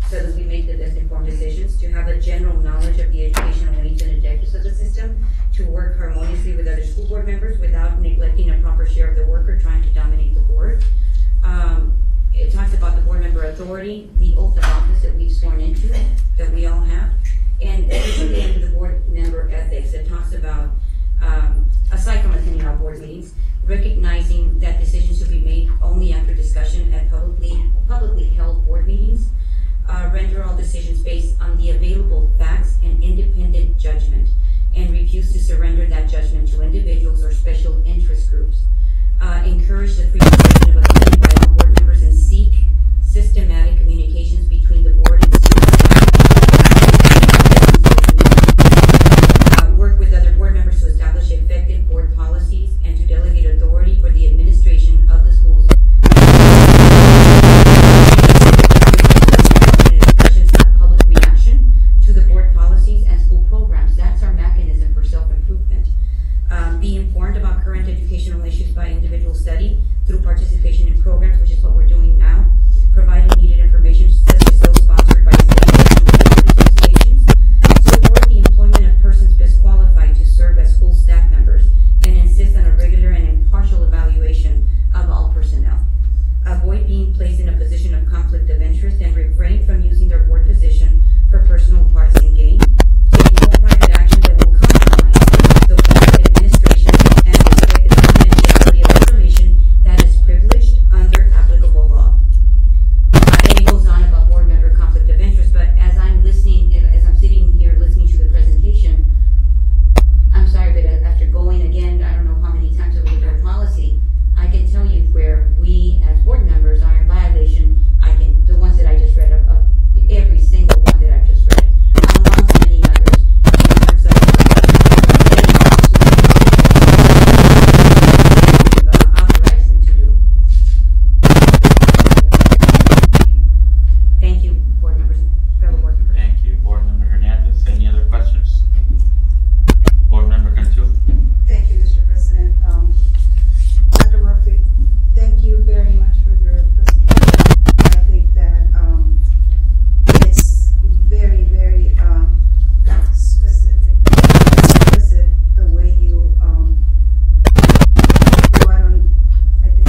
so that we make the best informed decisions, to have a general knowledge of the educational needs and objectives of the system, to work harmoniously with other school board members without neglecting a proper share of the work or trying to dominate the board. It talks about the board member authority, the oath of office that we've sworn into, that we all have, and especially under the board member ethics, it talks about, aside from attending our board meetings, recognizing that decisions should be made only after discussion at publicly held board meetings, render all decisions based on the available facts and independent judgment, and refuse to surrender that judgment to individuals or special interest groups. Encourage the free expression of opinion by all board members and seek systematic communications between the board and work with other board members to establish effective board policies and to delegate authority for the administration of the schools. Expressions of public reaction to the board policies and school programs. That's our mechanism for self-improvement. Be informed about current educational issues by individual study through participation in programs, which is what we're doing now. Providing needed information such as those sponsored by state and national associations. Support the employment of persons best qualified to serve as school staff members and insist on a regular and impartial evaluation of all personnel. Avoid being placed in a position of conflict of interest and refrain from using their board position for personal partisan gain. Take no private action that will compromise the board administration and respect the confidentiality of information that is privileged under applicable law. And it goes on about board member conflict of interest, but as I'm listening, as I'm sitting here listening to the presentation, I'm sorry, but after going again, I don't know how many times over the board policy, I can tell you where we as board members are in violation. The ones that I just read of every single one that I've just read, amongst many others, in terms of authorized them to do. Thank you, board members, fellow board members. Thank you, Board Member Hernandez. Any other questions? Board Member Cantu? Thank you, Mr. President. Dr. Murphy, thank you very much for your presentation. I think that it's very, very specific, explicit, the way you go out on, I think,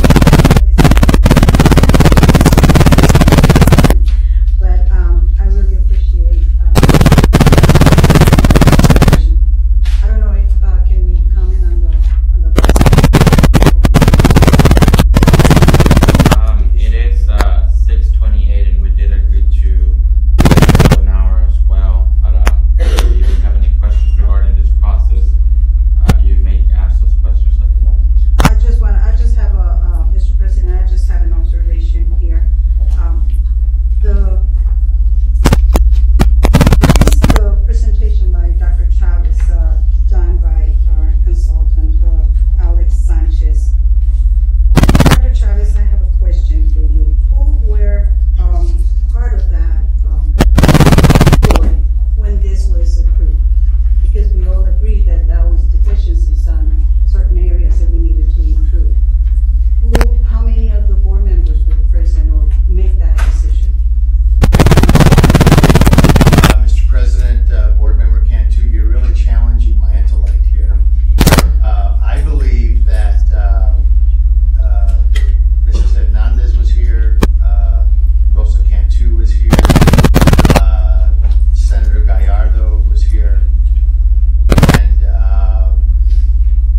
but I really appreciate I don't know if can we comment on the It is 6:28, and we did agree to an hour as well. But if you have any questions regarding this process, you may ask those questions at the moment. I just have Mr. President, I just have an observation here. The presentation by Dr. Chavez, done by our consultant, Alex Sanchez. Dr. Chavez, I have a question for you. Who were part of that board when this was approved? Because we all agreed that that was deficiencies on certain areas that we needed to improve. How many of the board members were present or make that decision? Mr. President, Board Member Cantu, you're really challenging my intellect here. I believe that Mrs. Hernandez was here, Rosa Cantu was here, Senator Gallardo was here, and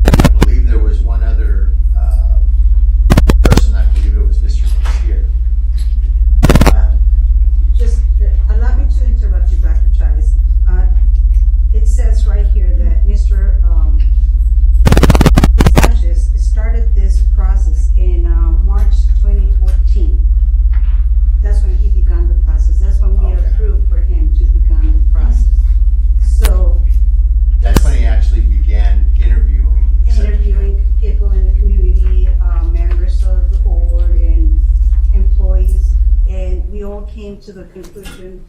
I believe there was one other person, I believe it was Mr. Messier. Just allow me to interrupt you, Dr. Chavez. It says right here that Mr. Sanchez started this process in March 2014. That's when he began the process. That's when we Okay. approved for him to begin the process. So That's when he actually began interviewing. interviewing people in the community, members of the board and employees, and we all came to the conclusion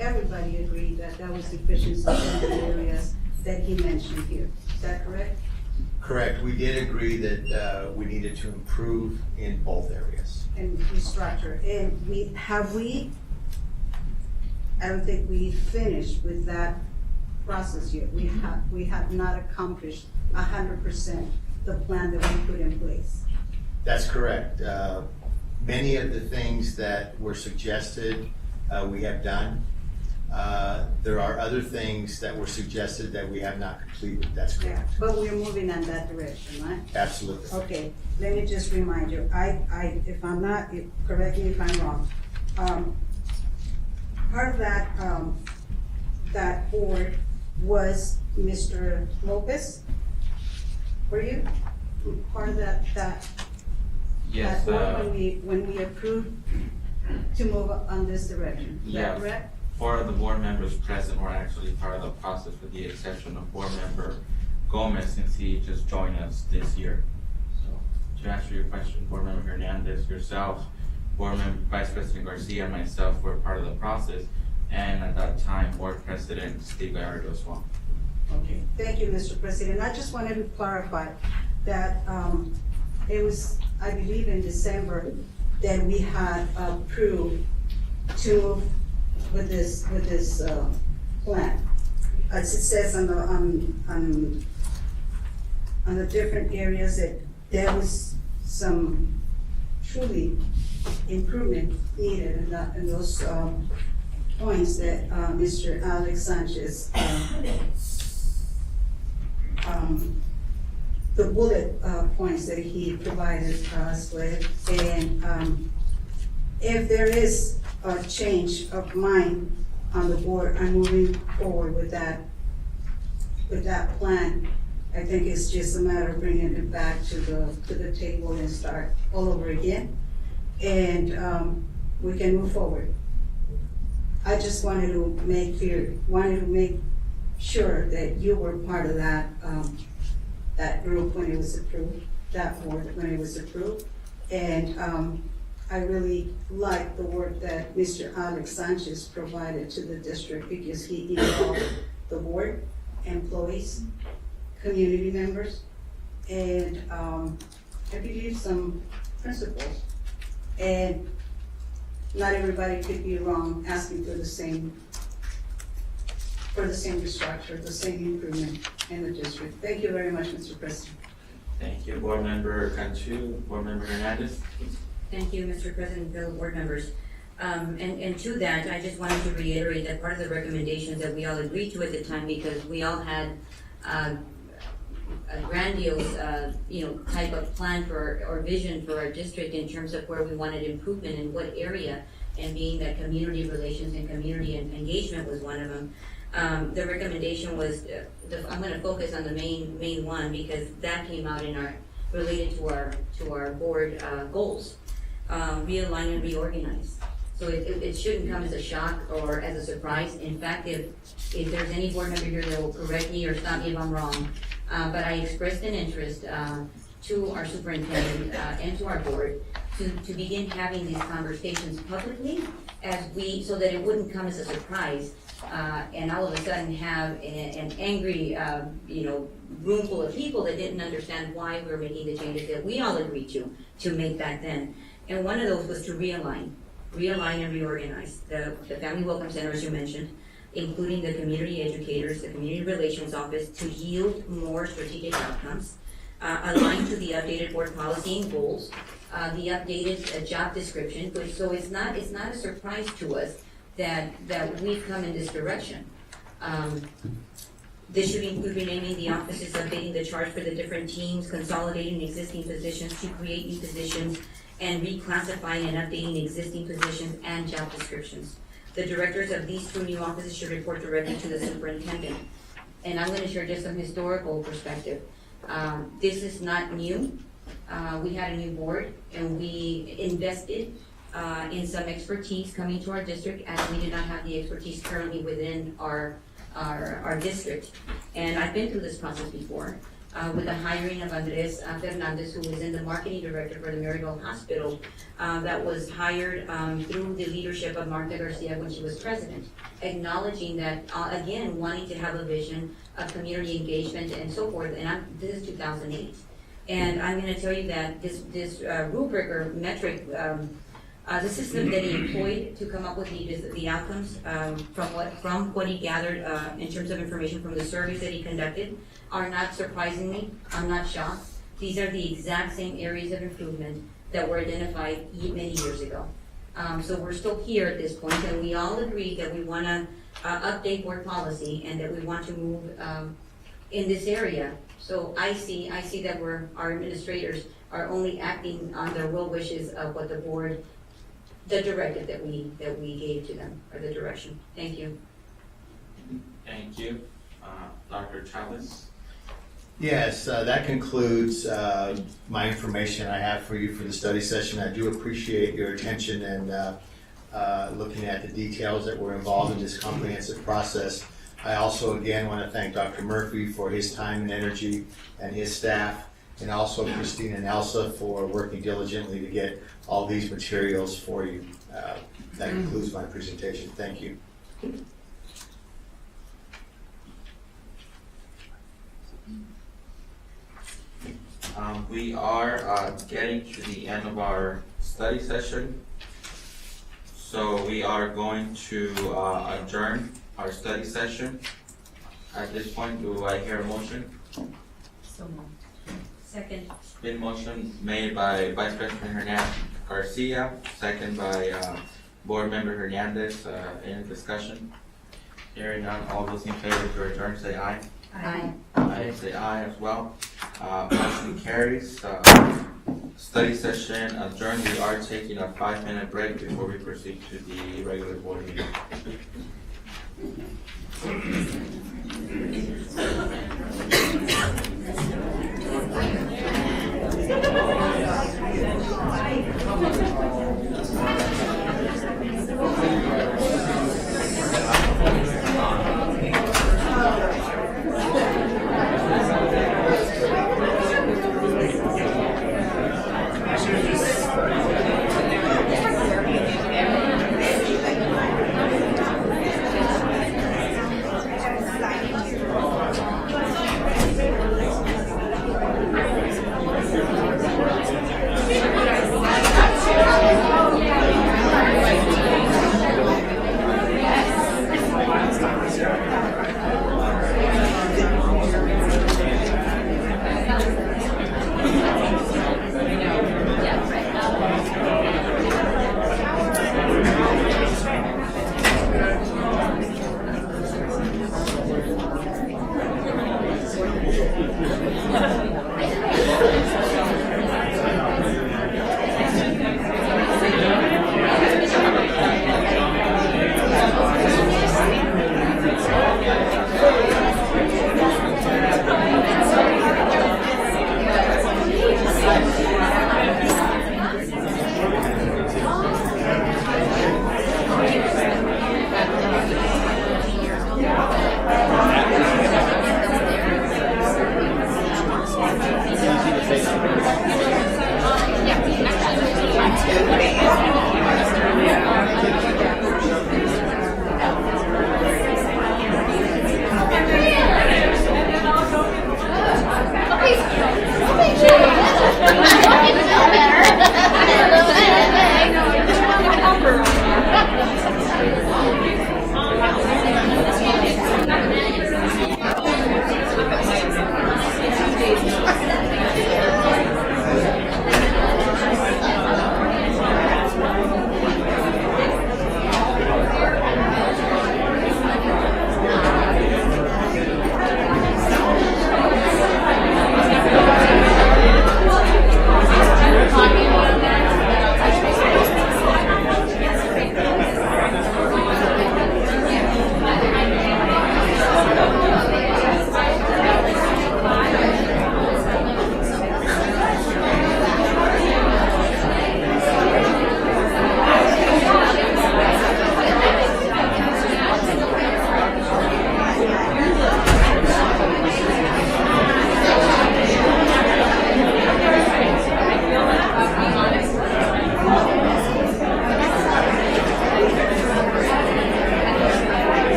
everybody agreed that that was deficiencies in the areas that he mentioned here. Is that correct? Correct, we did agree that we needed to improve in both areas. And restructure. And I don't think we finished with that process yet. We have not accomplished 100% the plan that we put in place. That's correct. Many of the things that were suggested, we have done. There are other things that were suggested that we have not completed. That's Yeah, correct. but we're moving in that direction, right? Absolutely. Okay, let me just remind you, if I'm not, correct me if I'm wrong. Part of that board was Mr. Lopez. Were you part of that Yes, board when we approved to move on this direction? Is that Yes. correct? 4 of the board members present were actually part of the process, with the exception of board member Gomez, since he just joined us this year. So, to answer your question, board member Hernandez, yourself, board member Vice President Garcia, and myself were part of the process, and at that time, board president Steve Gallardo as well. Okay, thank you, Mr. President. I just wanted to clarify that it was, I believe in December, that we had approved to move with this plan. As it says on the different areas, that there was some truly improvement needed in those points that Mr. Alex Sanchez, the bullet points that he provided us with. And if there is a change of mind on the board, I'm moving forward with that plan. I think it's just a matter of bringing it back to the table and start all over again. And we can move forward. I just wanted to make sure that you were part of that group when it was approved, that board when it was approved. And I really like the work that Mr. Alex Sanchez provided to the district, because he involved the board, employees, community members, and I believe some principals. And not everybody could be wrong asking for the same restructure, the same improvement in the district. Thank you very much, Mr. President. Thank you, board member Cantu, board member Hernandez. Thank you, Mr. President, fellow board members. And to that, I just wanted to reiterate that part of the recommendations that we all agreed to at the time, because we all had a grandiose, type of plan or vision for our district in terms of where we wanted improvement in what area, and being that community relations and community engagement was one of them. The recommendation was, I'm gonna focus on the main one, because that came out related to our board goals. Realign and reorganize. So it shouldn't come as a shock or as a surprise. In fact, if there's any board member here that will correct me or stop me if I'm wrong, but I expressed an interest to our superintendent and to our board to begin having these conversations publicly, so that it wouldn't come as a surprise, and all of a sudden have an angry, room full of people that didn't understand why we were making the changes that we all agreed to make back then. And one of those was to realign and reorganize the family welcome centers you mentioned, including the community educators, the community relations office, to yield more strategic outcomes, align to the updated board policy and goals, the updated job description, so it's not a surprise to us that we've come in this direction. This should include renaming the offices, updating the charge for the different teams, consolidating existing positions to create new positions, and reclassifying and updating existing positions and job descriptions. The directors of these 2 new offices should report directly to the superintendent. And I'm going to share just some historical perspective. This is not new. We had a new board, and we invested in some expertise coming to our district, as we did not have the expertise currently within our district. And I've been through this process before. with the hiring of Andres Fernandez, who was in the marketing director for the Maryville Hospital, that was hired through the leadership of Martha Garcia when she was president, acknowledging that, again, wanting to have a vision of community engagement and so forth, and this is 2008. And I'm gonna tell you that this rubric or metric, the system that he employed to come up with the outcomes from what he gathered in terms of information from the surveys that he conducted are not surprisingly, I'm not shocked. These are the exact same areas of improvement that were identified many years ago. So we're still here at this point, and we all agree that we want to update board policy and that we want to move in this area. So I see that our administrators are only acting on the will wishes of what the board, the directive that we gave to them, or the direction. Thank you. Thank you. Dr. Chavez? Yes, that concludes my information I have for you for the study session. I do appreciate your attention and looking at the details that were involved in this comprehensive process. I also, again, want to thank Dr. Murphy for his time and energy and his staff, and also Christine and Elsa for working diligently to get all these materials for you. That concludes my presentation. Thank you. We are getting to the end of our study session. So we are going to adjourn our study session. At this point, do I hear a motion? So moved. Second. Been motion made by Vice President Hernandez Garcia, second by Board Member Hernandez. Any discussion? Hearing none, all those in favor to adjourn say aye. Aye. I say aye as well. Motion carries. Study session adjourned. We are taking a 5-minute break before we proceed to the regular board meeting.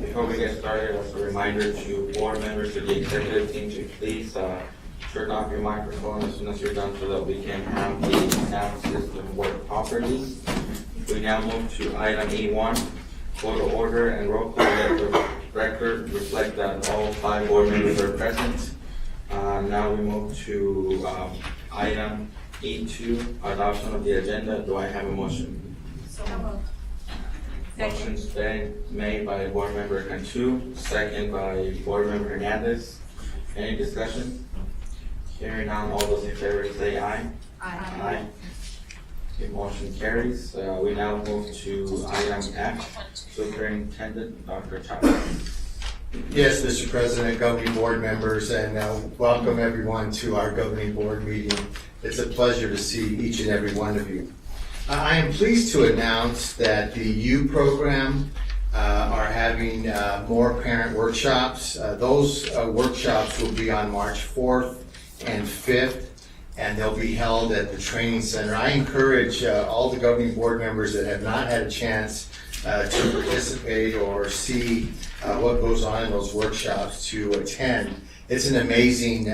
Before we get started, as a reminder to board members of the executive team to please turn off your microphone as soon as you're done so that we can have the sound system work properly. We now move to item E1, photo order and roll call. Let the record reflect that all 5 board members are present. Now we move to item E2, adoption of the agenda. Do I have a motion? So moved. Motion's been made by board member Cantu, second by board member Hernandez. Any discussion? Hearing none, all those in favor say aye. Aye. Okay, motion carries. We now move to item F, Superintendent Dr. Chavez. Yes, Mr. President, governing board members, and welcome everyone to our governing board meeting. It's a pleasure to see each and every one of you. I am pleased to announce that the U program are having more parent workshops. Those workshops will be on March 4th and 5th, and they'll be held at the training center. I encourage all the governing board members that have not had a chance to participate or see what goes on in those workshops to attend. It's an amazing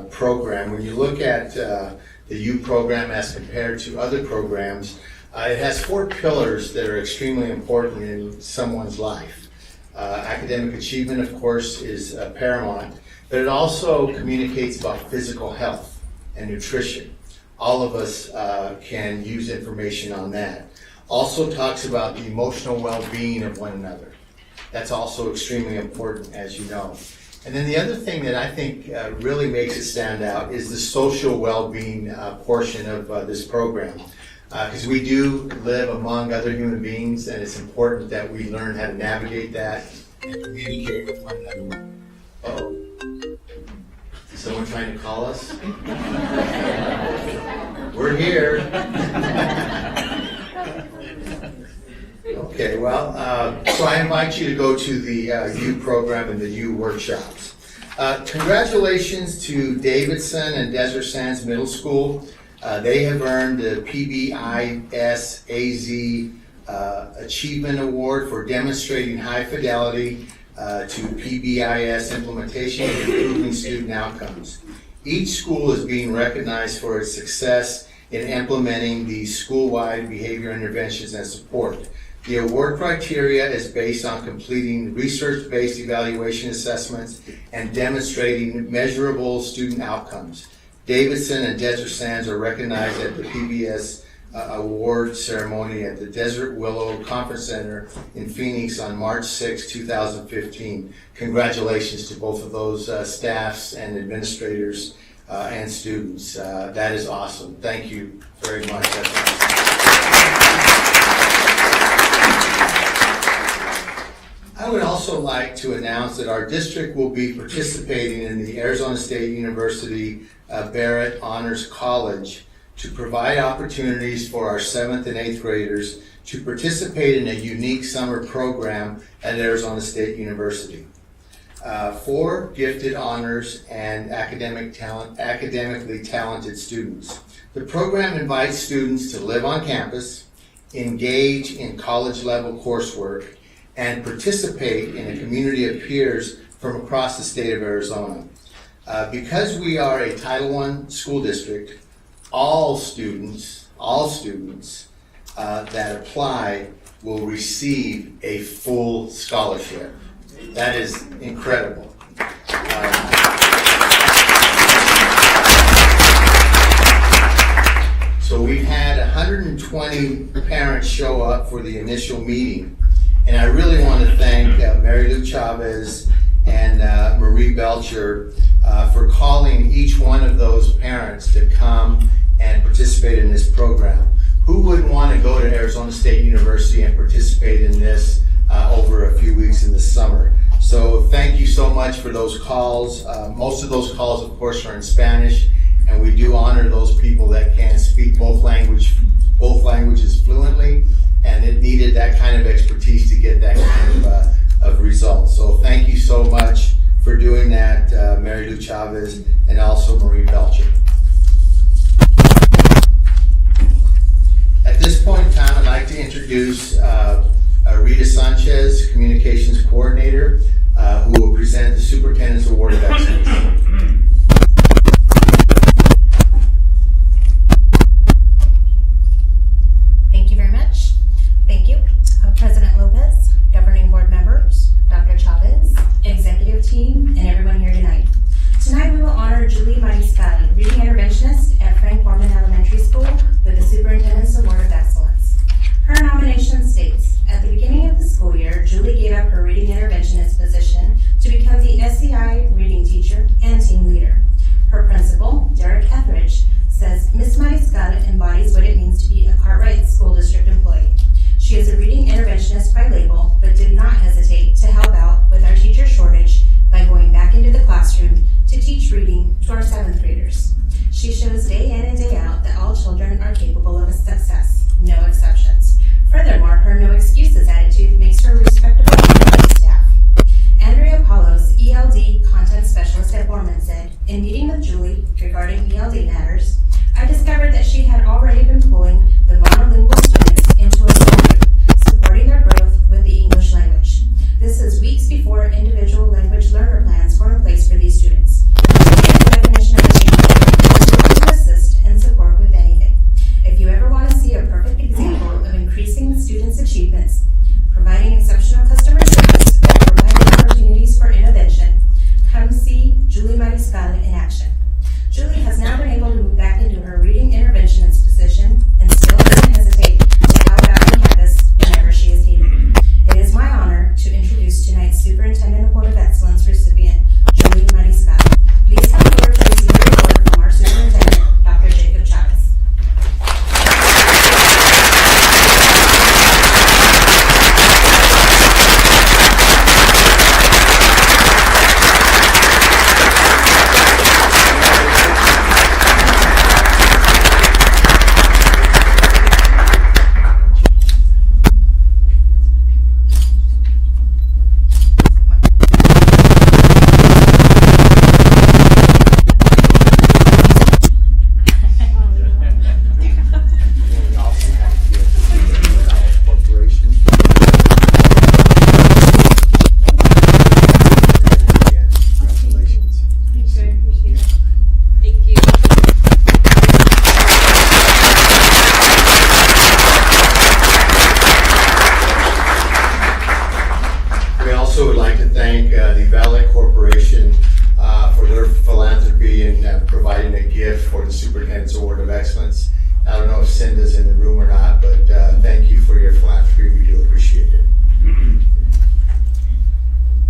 program. When you look at the U program as compared to other programs, it has 4 pillars that are extremely important in someone's life. Academic achievement, of course, is paramount, but it also communicates about physical health and nutrition. All of us can use information on that. Also talks about the emotional well-being of one another. That's also extremely important, as you know. And then the other thing that I think really makes it stand out is the social well-being portion of this program. Because we do live among other human beings, and it's important that we learn how to navigate that and communicate with one another. Uh-oh. Is someone trying to call us? We're here. Okay, well, so I invite you to go to the U program and the U workshops. Congratulations to Davidson and Desert Sands Middle School. They have earned the PBIS-AZ Achievement Award for demonstrating high fidelity to PBIS implementation and improving student outcomes. Each school is being recognized for its success in implementing the school-wide behavior interventions and support. The award criteria is based on completing research-based evaluation assessments and demonstrating measurable student outcomes. Davidson and Desert Sands are recognized at the PBS award ceremony at the Desert Willow Conference Center in Phoenix on March 6, 2015. Congratulations to both of those staffs and administrators and students. That is awesome. Thank you very much. That's awesome. I would also like to announce that our district will be participating in the Arizona State University Barrett Honors College to provide opportunities for our 7th and 8th graders to participate in a unique summer program at Arizona State University. For gifted honors and academically talented students. The program invites students to live on campus, engage in college-level coursework, and participate in a community of peers from across the state of Arizona. Because we are a Title I school district, all students that apply will receive a full scholarship. That is incredible. So we've had 120 parents show up for the initial meeting. And I really want to thank Mary Lou Chavez and Marie Belcher for calling each one of those parents to come and participate in this program. Who wouldn't want to go to Arizona State University and participate in this over a few weeks in the summer? So thank you so much for those calls. Most of those calls, of course, are in Spanish, and we do honor those people that can speak both languages fluently. And it needed that kind of expertise to get that kind of results. So thank you so much for doing that, Mary Lou Chavez and also Marie Belcher. At this point in time, I'd like to introduce Rita Sanchez, Communications Coordinator, who will present the Superintendent's Award of Excellence. President Lopez, governing board members, Dr. Chavez, executive team, and everyone here tonight. Tonight we will honor Julie Mariscal, reading interventionist at Frank Borman Elementary School, with the Superintendent's Award of Excellence. Her nomination states, at the beginning of the school year, Julie gave up her reading interventionist position to become the SEI reading teacher and team leader. Her principal, Derek Etheridge, says Ms. Mariscal embodies what it means to be a Cartwright School District employee. She is a reading interventionist by label, but did not hesitate to help out with our teacher shortage by going back into the classroom to teach reading to our 7th graders. She shows day in and day out that all children are capable of success, no exceptions. Furthermore, her no excuses attitude makes her a respectable individual language learner plans were in place for these students. The definition of a teacher is working to assist and support with anything. If you ever want to see a perfect example of increasing students' achievements, providing exceptional customer service, or providing opportunities for intervention, come see Julie Mariscal in action. Julie has now been able to move back into her reading interventionist position and still doesn't hesitate to help out on campus whenever she is needed. It is my honor to introduce tonight's Superintendent Award of Excellence recipient, Julie Mariscal. Please come forward to receive the award from our superintendent, Dr. Jacob Chavez. We also have here the corporation. Again, congratulations. Thank you. We also would like to thank the Valley Corporation for their philanthropy in providing a gift for the Superintendent's Award of Excellence. I don't know if Cinda's in the room or not, but thank you for your philanthropy. We do appreciate it.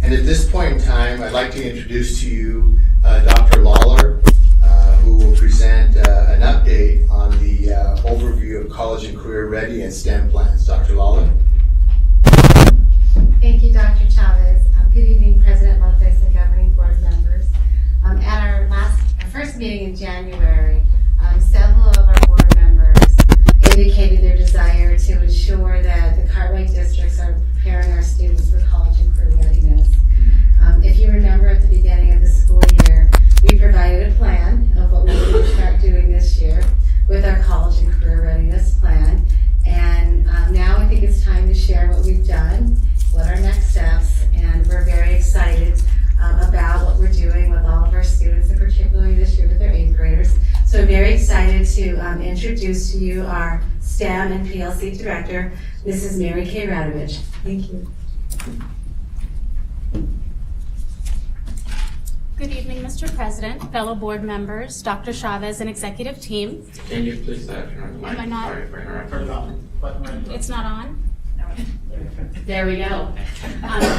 And at this point in time, I'd like to introduce to you Dr. Lawler, who will present an update on the overview of college and career ready and STEM plans. Dr. Lawler? Thank you, Dr. Chavez. Good evening, President Lopez and governing board members. At our first meeting in January, several of our board members indicated their desire to ensure that the Cartwright districts are preparing our students for college and career readiness. If you remember at the beginning of the school year, we provided a plan of what we were going to start doing this year with our college and career readiness plan. And now I think it's time to share what we've done, what our next steps, and we're very excited about what we're doing with all of our students, and particularly this year with our 8th graders. So I'm very excited to introduce to you our STEM and PLC Director, Mrs. Mary Kay Radovich. Thank you. Good evening, Mr. President, fellow board members, Dr. Chavez, and executive team. Can you please turn on the mic? Am I not? Sorry for interrupting. It's not on? There we go.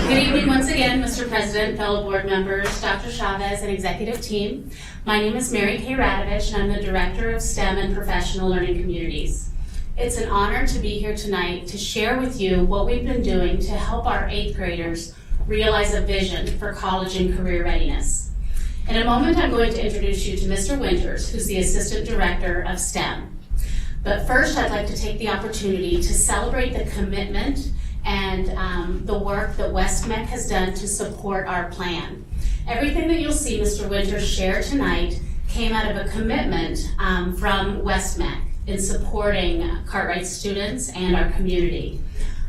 Good evening once again, Mr. President, fellow board members, Dr. Chavez, and executive team. My name is Mary Kay Radovich, and I'm the Director of STEM and Professional Learning Communities. It's an honor to be here tonight to share with you what we've been doing to help our 8th graders realize a vision for college and career readiness. In a moment, I'm going to introduce you to Mr. Winters, who's the Assistant Director of STEM. But first, I'd like to take the opportunity to celebrate the commitment and the work that WestMec has done to support our plan. Everything that you'll see Mr. Winters share tonight came out of a commitment from WestMec in supporting Cartwright students and our community.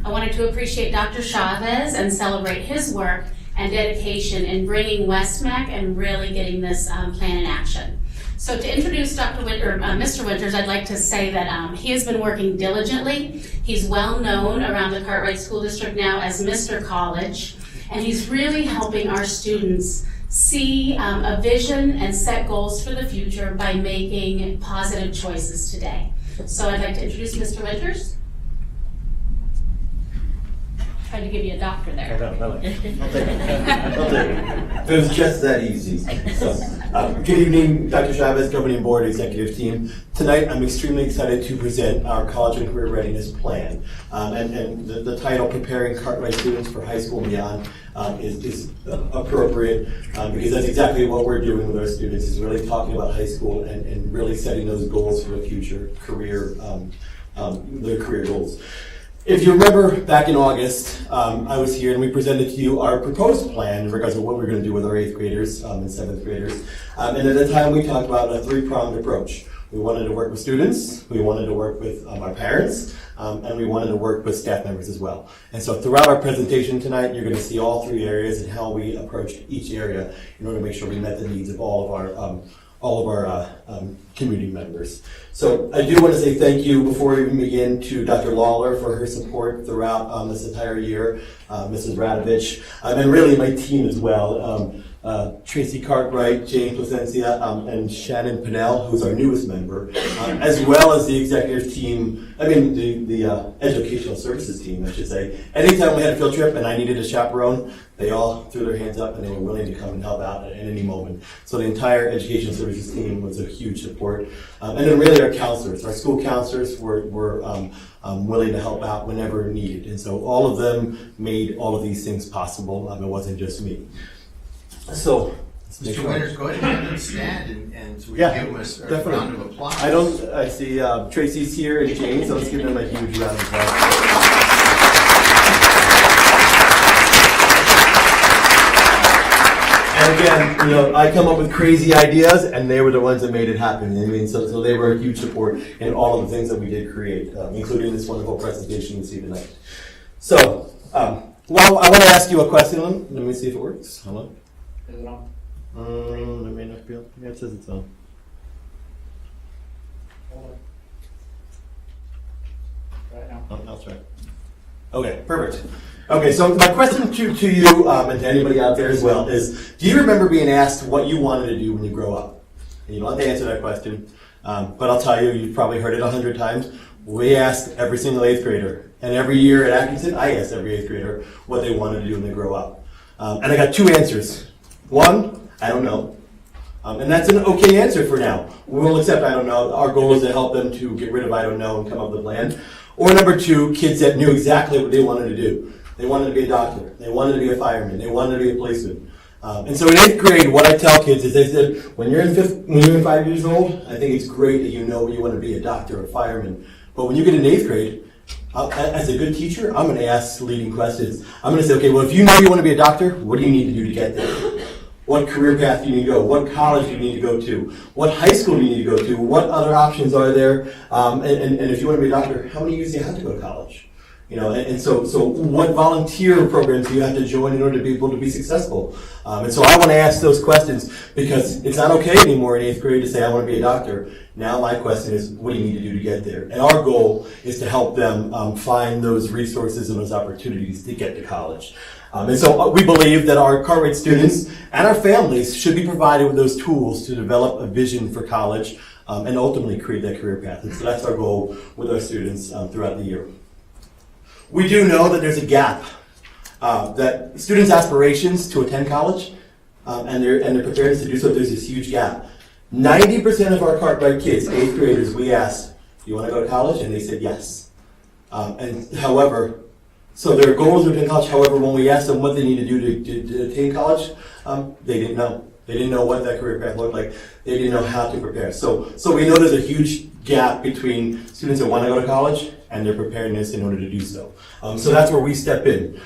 I wanted to appreciate Dr. Chavez and celebrate his work and dedication in bringing WestMec and really getting this plan in action. So to introduce Mr. Winters, I'd like to say that he has been working diligently. He's well known around the Cartwright School District now as Mr. College, and he's really helping our students see a vision and set goals for the future by making positive choices today. So I'd like to introduce Mr. Winters. Tried to give you a doctor there. I'll take it. It was just that easy. So, good evening, Dr. Chavez, Governing Board, Executive Team. Tonight, I'm extremely excited to present our College and Career Readiness Plan. And the title, Preparing Cartwright Students for High School and Beyond, is appropriate because that's exactly what we're doing with our students, is really talking about high school and really setting those goals for the future career, their career goals. If you remember back in August, I was here and we presented to you our proposed plan in regards to what we're going to do with our 8th graders and 7th graders. And at the time we talked about a 3-pronged approach. We wanted to work with students, we wanted to work with our parents, and we wanted to work with staff members as well. And so throughout our presentation tonight, you're going to see all 3 areas and how we approached each area in order to make sure we met the needs of all of our community members. So I do want to say thank you before we even begin to Dr. Lawler for her support throughout this entire year, Mrs. Radovich, and really my team as well. Tracy Cartwright, James Placencia, and Shannon Pinnell, who's our newest member, as well as the executive team, the educational services team, I should say. Anytime we had a field trip and I needed a chaperone, they all threw their hands up and they were willing to come and help out at any moment. So the entire educational services team was a huge support. And then really our counselors, our school counselors were willing to help out whenever needed. And so all of them made all of these things possible. It wasn't just me. So, Mr. Winters, go ahead and stand and so we Yeah, can give them a definitely. round of applause. I see Tracy's here and James, so let's give them a huge round of applause. And again, I come up with crazy ideas and they were the ones that made it happen. So they were a huge support in all of the things that we did create, including this wonderful presentation you see tonight. So, well, I want to ask you a question. Let me see if it works. Hold on. Is it on? It may not be on. Yeah, it says it's on. Right now. Oh, that's right. Okay, perfect. Okay, so my question to you and to anybody out there as well is, do you remember being asked what you wanted to do when you grow up? And you don't have to answer that question, but I'll tell you, you've probably heard it 100 times. We asked every single 8th grader, and every year at Atkinson, I asked every 8th grader what they wanted to do when they grow up. And I got 2 answers. 1, I don't know. And that's an okay answer for now. We'll accept I don't know. Our goal is to help them to get rid of I don't know and come up with a plan. Or number 2, kids that knew exactly what they wanted to do. They wanted to be a doctor. They wanted to be a fireman. They wanted to be a policeman. And so in 8th grade, what I tell kids is they said, when you're in 5 years old, I think it's great that you know you want to be a doctor or a fireman. But when you get in 8th grade, as a good teacher, I'm going to ask leading questions. I'm going to say, okay, well, if you know you want to be a doctor, what do you need to do to get there? What career path do you need to go? What college do you need to go to? What high school do you need to go to? What other options are there? And if you want to be a doctor, how many years do you have to go to college? And so what volunteer programs do you have to join in order to be able to be successful? And so I want to ask those questions because it's not okay anymore in 8th grade to say, I want to be a doctor. Now my question is, what do you need to do to get there? And our goal is to help them find those resources and those opportunities to get to college. And so we believe that our Cartwright students and our families should be provided with those tools to develop a vision for college and ultimately create that career path. And so that's our goal with our students throughout the year. We do know that there's a gap, that students' aspirations to attend college and their preparedness to do so, there's this huge gap. 90% of our Cartwright kids, 8th graders, we asked, do you want to go to college? And they said yes. So their goals were to attend college. However, when we asked them what they need to do to attain college, they didn't know. They didn't know what that career path looked like. They didn't know how to prepare. So we know there's a huge gap between students that want to go to college and their preparedness in order to do so. So that's where we step in.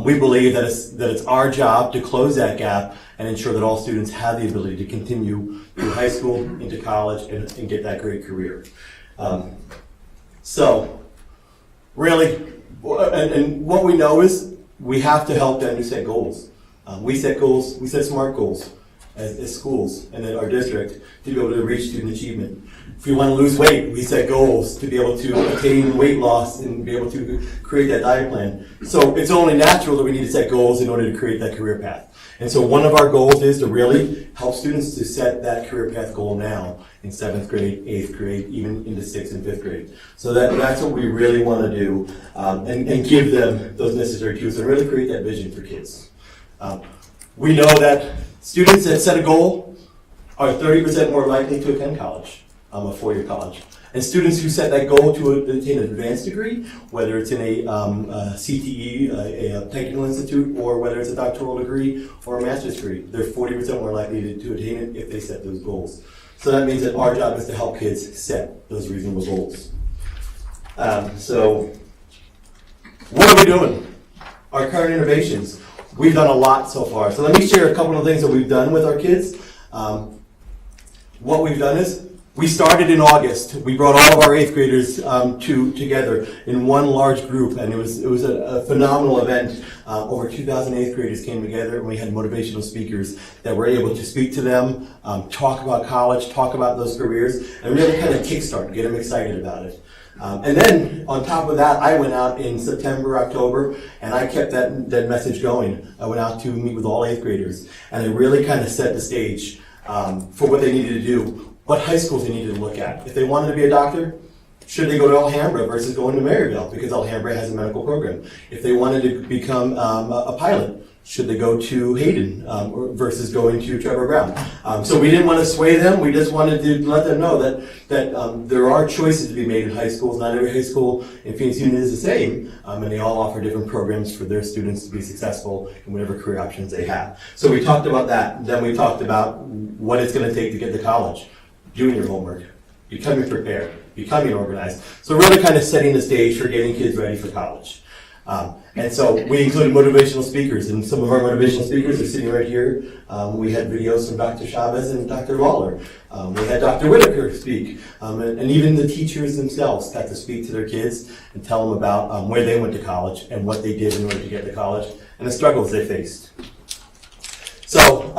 We believe that it's our job to close that gap and ensure that all students have the ability to continue through high school, into college, and get that great career. So really, and what we know is we have to help them to set goals. We set goals, we set SMART goals as schools and in our district to be able to reach student achievement. If we want to lose weight, we set goals to be able to attain weight loss and be able to create that diet plan. So it's only natural that we need to set goals in order to create that career path. And so one of our goals is to really help students to set that career path goal now in 7th grade, 8th grade, even into 6th and 5th grade. So that's what we really want to do and give them those necessary tools and really create that vision for kids. We know that students that set a goal are 30% more likely to attend college, a 4-year college. And students who set that goal to attain an advanced degree, whether it's in a CTE, a technical institute, or whether it's a doctoral degree or a master's degree, they're 40% more likely to attain it if they set those goals. So that means that our job is to help kids set those reasonable goals. So What are we doing? Our current innovations. We've done a lot so far. So let me share a couple of things that we've done with our kids. What we've done is, we started in August. We brought all of our 8th graders together in one large group, and it was a phenomenal event. Over 2,000 8th graders came together, and we had motivational speakers that were able to speak to them, talk about college, talk about those careers, and really kind of kickstart, get them excited about it. And then, on top of that, I went out in September, October, and I kept that message going. I went out to meet with all 8th graders, and I really kind of set the stage for what they needed to do, what high schools they needed to look at. If they wanted to be a doctor, should they go to Alhambra versus going to Maryville, because Alhambra has a medical program? If they wanted to become a pilot, should they go to Hayden versus going to Trevor Brown? So we didn't want to sway them. We just wanted to let them know that there are choices to be made in high schools. Not every high school in Phoenix Union is the same, and they all offer different programs for their students to be successful in whatever career options they have. So we talked about that. Then we talked about what it's going to take to get to college, doing your homework, becoming prepared, becoming organized. So really kind of setting the stage for getting kids ready for college. And so we included motivational speakers, and some of our motivational speakers are sitting right here. We had videos from Dr. Chavez and Dr. Lawler. We had Dr. Whitaker speak, and even the teachers themselves got to speak to their kids and tell them about where they went to college and what they did in order to get to college and the struggles they faced. So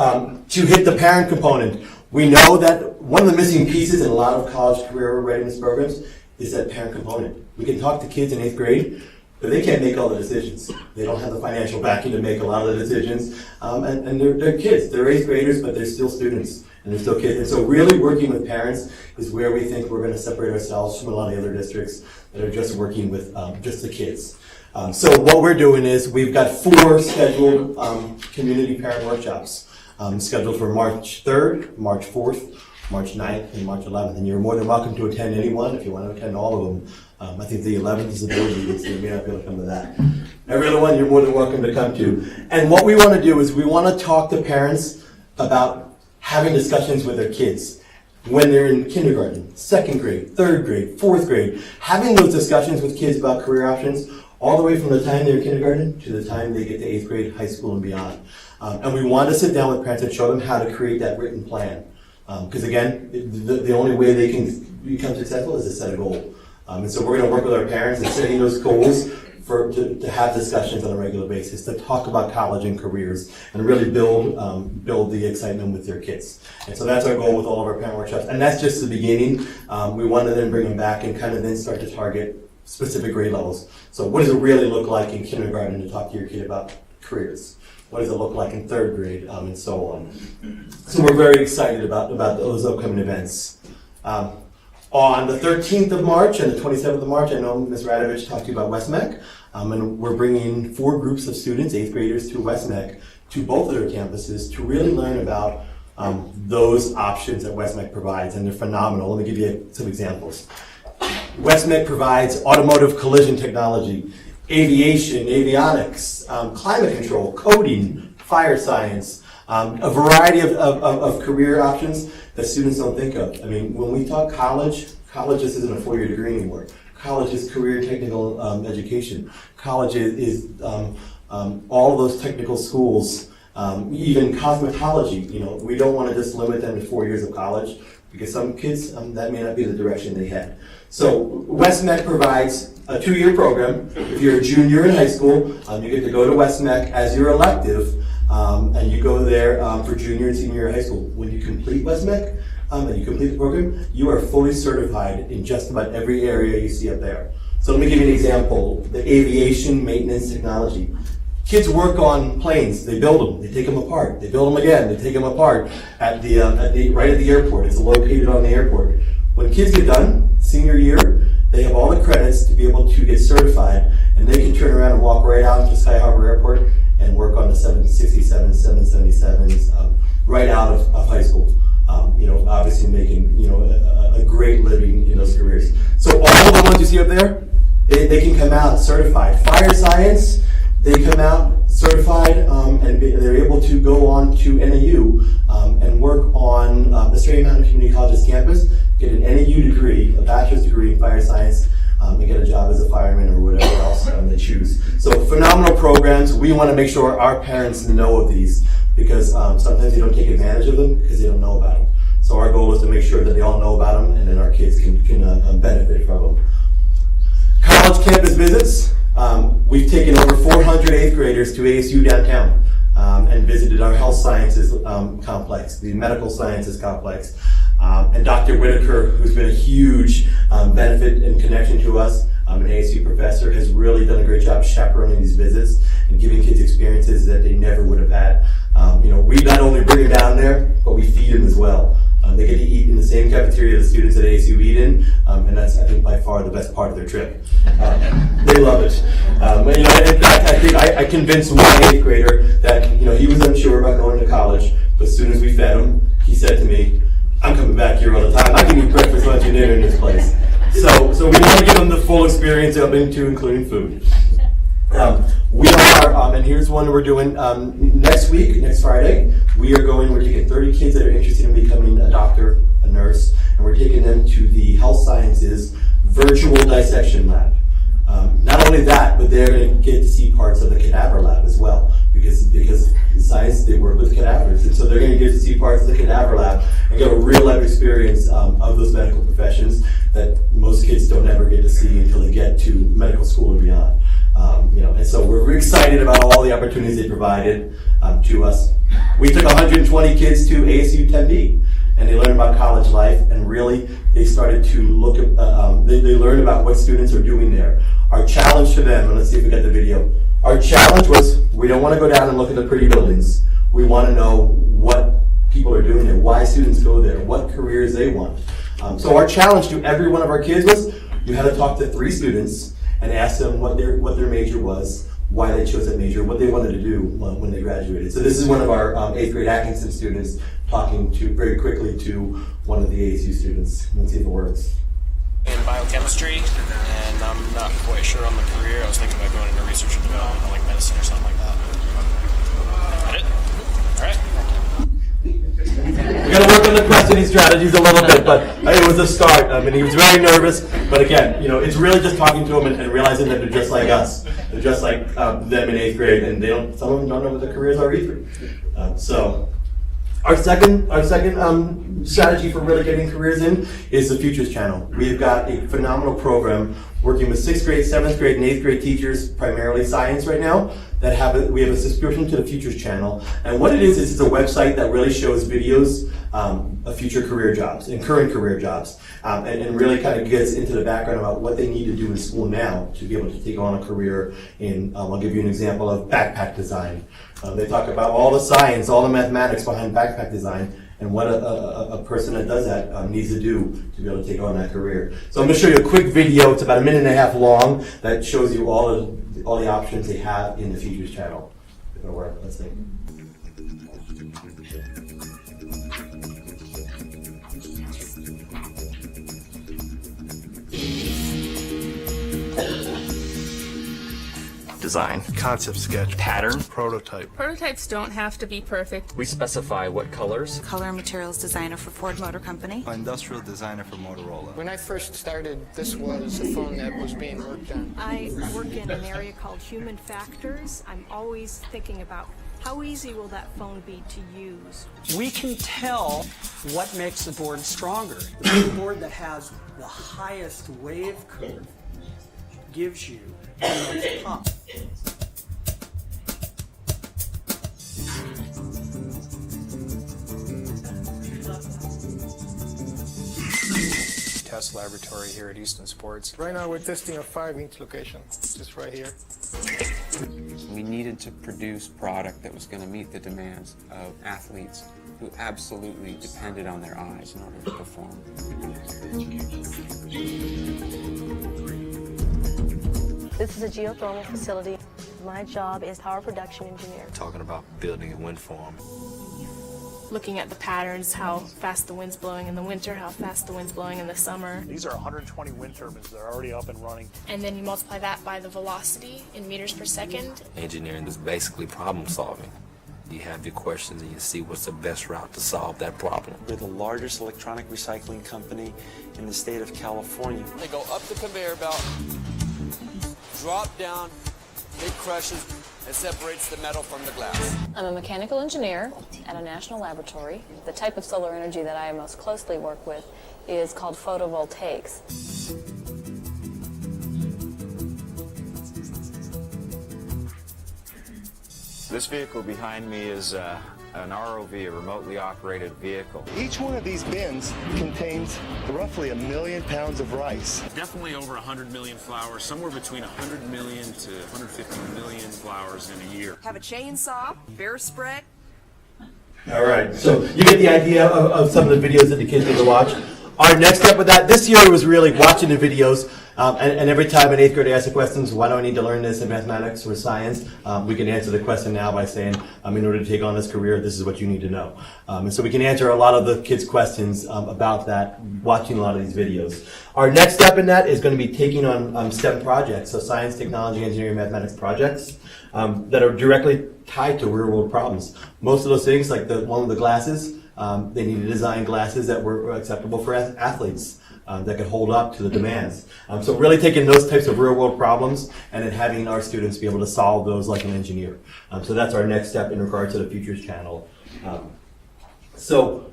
to hit the parent component, we know that one of the missing pieces in a lot of college career readiness programs is that parent component. We can talk to kids in 8th grade, but they can't make all the decisions. They don't have the financial backing to make a lot of the decisions. And they're kids. They're 8th graders, but they're still students, and they're still kids. And so really working with parents is where we think we're going to separate ourselves from a lot of the other districts that are just working with just the kids. So what we're doing is we've got 4 scheduled community parent workshops scheduled for March 3rd, March 4th, March 9th, and March 11th. And you're more than welcome to attend any one if you want to attend all of them. I think the 11th is the board meeting, so you may not be able to come to that. Every other one you're more than welcome to come to. And what we want to do is we want to talk to parents about having discussions with their kids when they're in kindergarten, 2nd grade, 3rd grade, 4th grade. Having those discussions with kids about career options all the way from the time they're in kindergarten to the time they get to 8th grade, high school, and beyond. And we want to sit down with parents and show them how to create that written plan. Because again, the only way they can become successful is to set a goal. And so we're going to work with our parents in setting those goals to have discussions on a regular basis, to talk about college and careers, and really build the excitement with their kids. And so that's our goal with all of our parent workshops. And that's just the beginning. We want to then bring them back and kind of then start to target specific grade levels. So what does it really look like in kindergarten to talk to your kid about careers? What does it look like in 3rd grade, and so on. So we're very excited about those upcoming events. On the 13th of March and the 27th of March, I know Ms. Radovich talked to you about WestMech, and we're bringing 4 groups of students, 8th graders, to WestMech, to both of their campuses, to really learn about those options that WestMech provides, and they're phenomenal. Let me give you some examples. WestMech provides automotive collision technology, aviation, avionics, climate control, coding, fire science, a variety of career options that students don't think of. I mean, when we talk college just isn't a 4-year degree anymore. College is career and technical education. College is all of those technical schools, even cosmetology. You know, we don't want to just limit them to 4 years of college, because some kids, that may not be the direction they head. So WestMech provides a 2-year program. If you're a junior in high school, you get to go to WestMech as your elective, and you go there for junior and senior year of high school. When you complete WestMech and you complete the program, you are fully certified in just about every area you see up there. So let me give you an example. The aviation maintenance technology. Kids work on planes. They build them. They take them apart. They build them again. They take them apart right at the airport. It's located on the airport. When kids get done, senior year, they have all the credits to be able to get certified, and they can turn around and walk right out to Sky Harbor Airport and work on the 767s, 777s right out of high school. Obviously making a great living in those careers. So all the ones you see up there, they can come out certified. Fire science, they come out certified, and they're able to go on to NAU and work on the Australian Mountain Community College's campus, get an NAU degree, a bachelor's degree in fire science, and get a job as a fireman or whatever else they choose. So phenomenal programs. We want to make sure our parents know of these, because sometimes they don't take advantage of them because they don't know about them. So our goal is to make sure that they all know about them, and then our kids can benefit from them. College campus visits. We've taken over 400 8th graders to ASU downtown and visited our health sciences complex, the medical sciences complex. And Dr. Whitaker, who's been a huge benefit and connection to us, an ASU professor, has really done a great job chaperoning these visits and giving kids experiences that they never would have had. We not only bring them down there, but we feed them as well. They get to eat in the same cafeteria the students at ASU eat in, and that's, I think, by far the best part of their trip. They love it. In fact, I think I convinced one 8th grader that he was unsure about going to college, but as soon as we fed him, he said to me, "I'm coming back here all the time. I can eat breakfast, lunch, and dinner in this place." So we want to give them the full experience up into including food. We are, and here's one we're doing next week, next Friday. We're taking 30 kids that are interested in becoming a doctor, a nurse, and we're taking them to the health sciences virtual dissection lab. Not only that, but they're going to get to see parts of the cadaver lab as well, because in science they work with cadavers, and so they're going to get to see parts of the cadaver lab and get a real life experience of those medical professions that most kids don't ever get to see until they get to medical school and beyond. And so we're excited about all the opportunities they provided to us. We took 120 kids to ASU 10B, and they learned about college life, and really they started to look at, they learned about what students are doing there. Our challenge to them, and let's see if we got the video. Our challenge was, we don't want to go down and look at the pretty buildings. We want to know what people are doing there, why students go there, what careers they want. So our challenge to every one of our kids was, you had to talk to 3 students and ask them what their major was, why they chose that major, what they wanted to do when they graduated. So this is one of our 8th grade Atkinson students talking very quickly to one of the ASU students. Let's see if it works. In biochemistry, and I'm not quite sure on the career. I was thinking about going into research and development, like medicine or something like that. That it? All right. We're going to work on the questioning strategies a little bit, but it was a start. He was very nervous, but again, it's really just talking to them and realizing that they're just like us. They're just like them in 8th grade, and some of them don't know what their careers are either. So our second strategy for really getting careers in is the Futures Channel. We've got a phenomenal program working with 6th grade, 7th grade, and 8th grade teachers, primarily science right now, we have a subscription to the Futures Channel. And what it is it's a website that really shows videos of future career jobs and current career jobs, and really kind of gets into the background about what they need to do in school now to be able to take on a career in, I'll give you an example of backpack design. They talk about all the science, all the mathematics behind backpack design, and what a person that does that needs to do to be able to take on that career. So I'm going to show you a quick video. It's about 1.5 minutes long that shows you all the options they have in the Futures Channel. It's going to work. Let's see. Design, concept sketch, pattern, prototype. Prototypes don't have to be perfect. We specify what colors. Color and materials designer for Ford Motor Company. Industrial designer for Motorola. When I first started, this was a phone that was being worked on. I work in an area called human factors. I'm always thinking about how easy will that phone be to use. We can tell what makes a board stronger. The board that has the highest wave curve gives you the most pump. Test laboratory here at Easton Sports. Right now we're testing a 5-inch location, just right here. We needed to produce product that was going to meet the demands of athletes who absolutely depended on their eyes in order to perform. This is a geothermal facility. My job is power production engineer. Talking about building a wind farm. Looking at the patterns, how fast the wind's blowing in the winter, how fast the wind's blowing in the summer. These are 120 wind turbines that are already up and running. And then you multiply that by the velocity in meters per second. Engineering is basically problem solving. You have your questions and you see what's the best route to solve that problem. We're the largest electronic recycling company in the state of California. They go up the conveyor belt, drop down, it crushes and separates the metal from the glass. I'm a mechanical engineer at a national laboratory. The type of solar energy that I most closely work with is called photovoltaics. This vehicle behind me is an ROV, a remotely operated vehicle. Each one of these bins contains roughly 1 million pounds of rice. Definitely over 100 million flowers, somewhere between 100 million to 150 million flowers in a year. Have a chainsaw, bear spray. All right, so you get the idea of some of the videos that the kids get to watch. Our next step with that, this year was really watching the videos, and every time an 8th grader asks the questions, why do I need to learn this in mathematics or science, we can answer the question now by saying, in order to take on this career, this is what you need to know. And so we can answer a lot of the kids' questions about that, watching a lot of these videos. Our next step in that is going to be taking on STEM projects, so science, technology, engineering, mathematics projects that are directly tied to real-world problems. Most of those things, like the one with the glasses, they need to design glasses that were acceptable for athletes, that could hold up to the demands. So really taking those types of real-world problems and then having our students be able to solve those like an engineer. So that's our next step in regard to the Futures Channel. So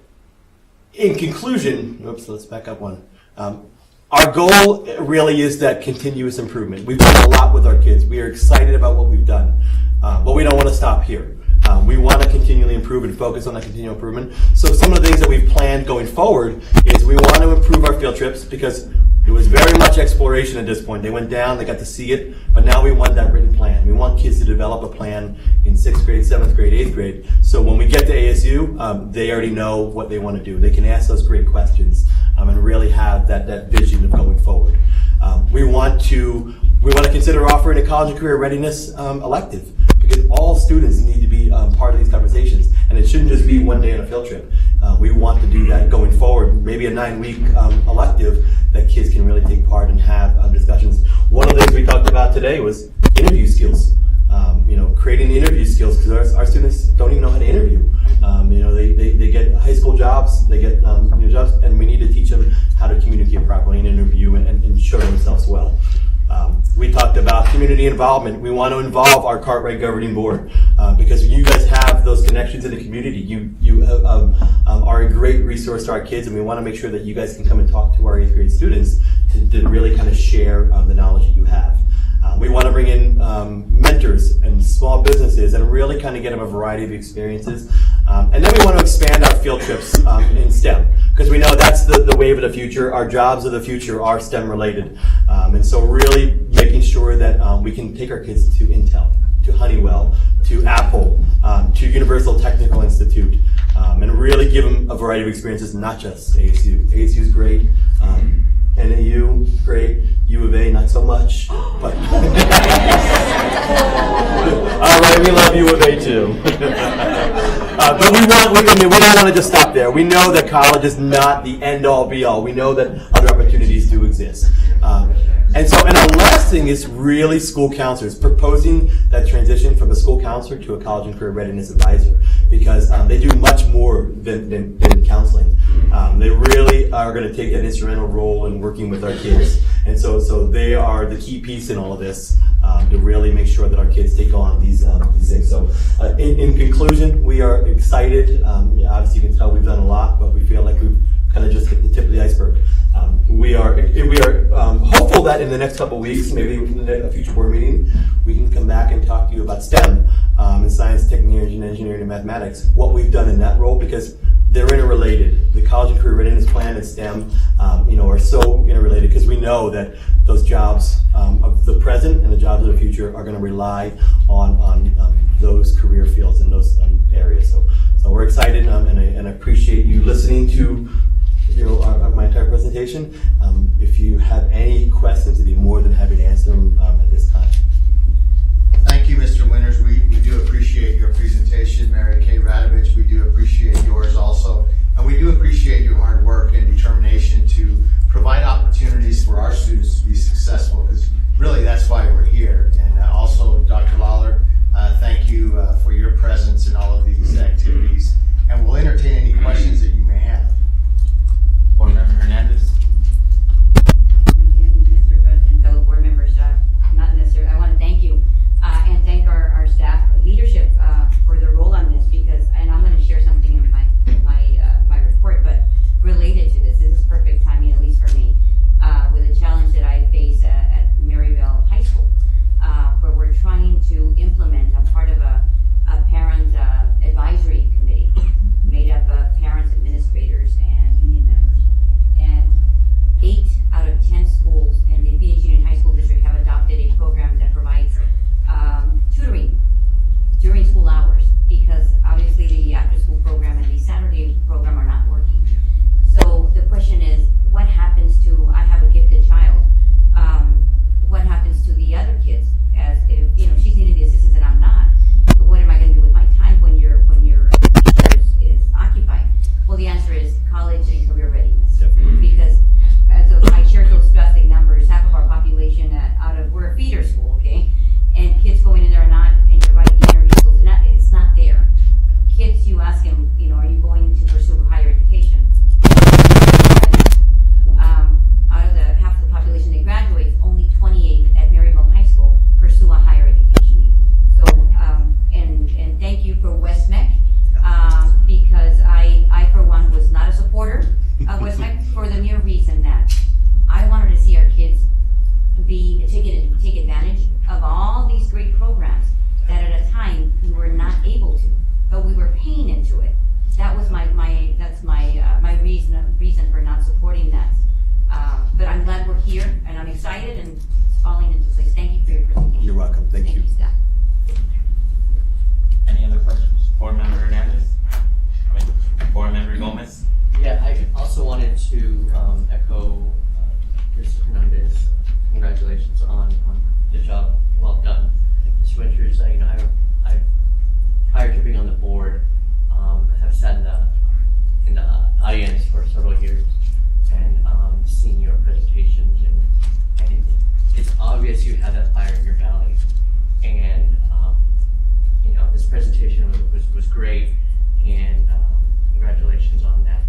in conclusion, let's back up one. Our goal really is that continuous improvement. We've done a lot with our kids. We are excited about what we've done, but we don't want to stop here. We want to continually improve and focus on that continual improvement. So some of the things that we've planned going forward is we want to improve our field trips because it was very much exploration at this point. They went down, they got to see it, but now we want that written plan. We want kids to develop a plan in 6th grade, 7th grade, 8th grade. So when we get to ASU, they already know what they want to do. They can ask those great questions and really have that vision of going forward. We want to consider offering a college and career readiness elective, because all students need to be part of these conversations, and it shouldn't just be one day on a field trip. We want to do that going forward, maybe a 9-week elective that kids can really take part and have discussions. One of the things we talked about today was interview skills. Creating the interview skills, because our students don't even know how to interview. They get high school jobs, they get jobs, and we need to teach them how to communicate properly and interview and show themselves well. We talked about community involvement. We want to involve our Cartwright Governing Board because you guys have those connections in the community. You are a great resource to our kids, and we want to make sure that you guys can come and talk to our 8th grade students to really kind of share the knowledge that you have. We want to bring in mentors and small businesses and really kind of get them a variety of experiences. And then we want to expand our field trips in STEM, because we know that's the wave of the future. Our jobs of the future are STEM related. And so really making sure that we can take our kids to Intel, to Honeywell, to Apple, to Universal Technical Institute, and really give them a variety of experiences, not just ASU. ASU is great. NAU, great. U of A, not so much. But all right, we love U of A too. But we don't want to just stop there. We know that college is not the end-all, be-all. We know that other opportunities do exist. And our last thing is really school counselors, proposing that transition from a school counselor to a college and career readiness advisor, because they do much more than counseling. They really are going to take an instrumental role in working with our kids. And so they are the key piece in all of this to really make sure that our kids take on these things. So in conclusion, we are excited. Obviously you can tell we've done a lot, but we feel like we've kind of just hit the tip of the iceberg. We are hopeful that in the next couple of weeks, maybe in a future board meeting, we can come back and talk to you about STEM and science, technology, and engineering, and mathematics, what we've done in that role, because they're interrelated. The college and career readiness plan and STEM, are so interrelated, because we know that those jobs of the present and the jobs of the future are going to rely on those career fields in those areas. So we're excited, and I appreciate you listening to my entire presentation. If you have any questions, I'd be more than happy to answer them at this time. Thank you, Mr. Winters. We do appreciate your presentation, Mary Kay Radovich. We do appreciate yours also. And we do appreciate your hard work and determination to provide opportunities for our students to be successful, because really that's why we're here. And also, Dr. Lawler, thank you for your presence in all of these great, and congratulations on that.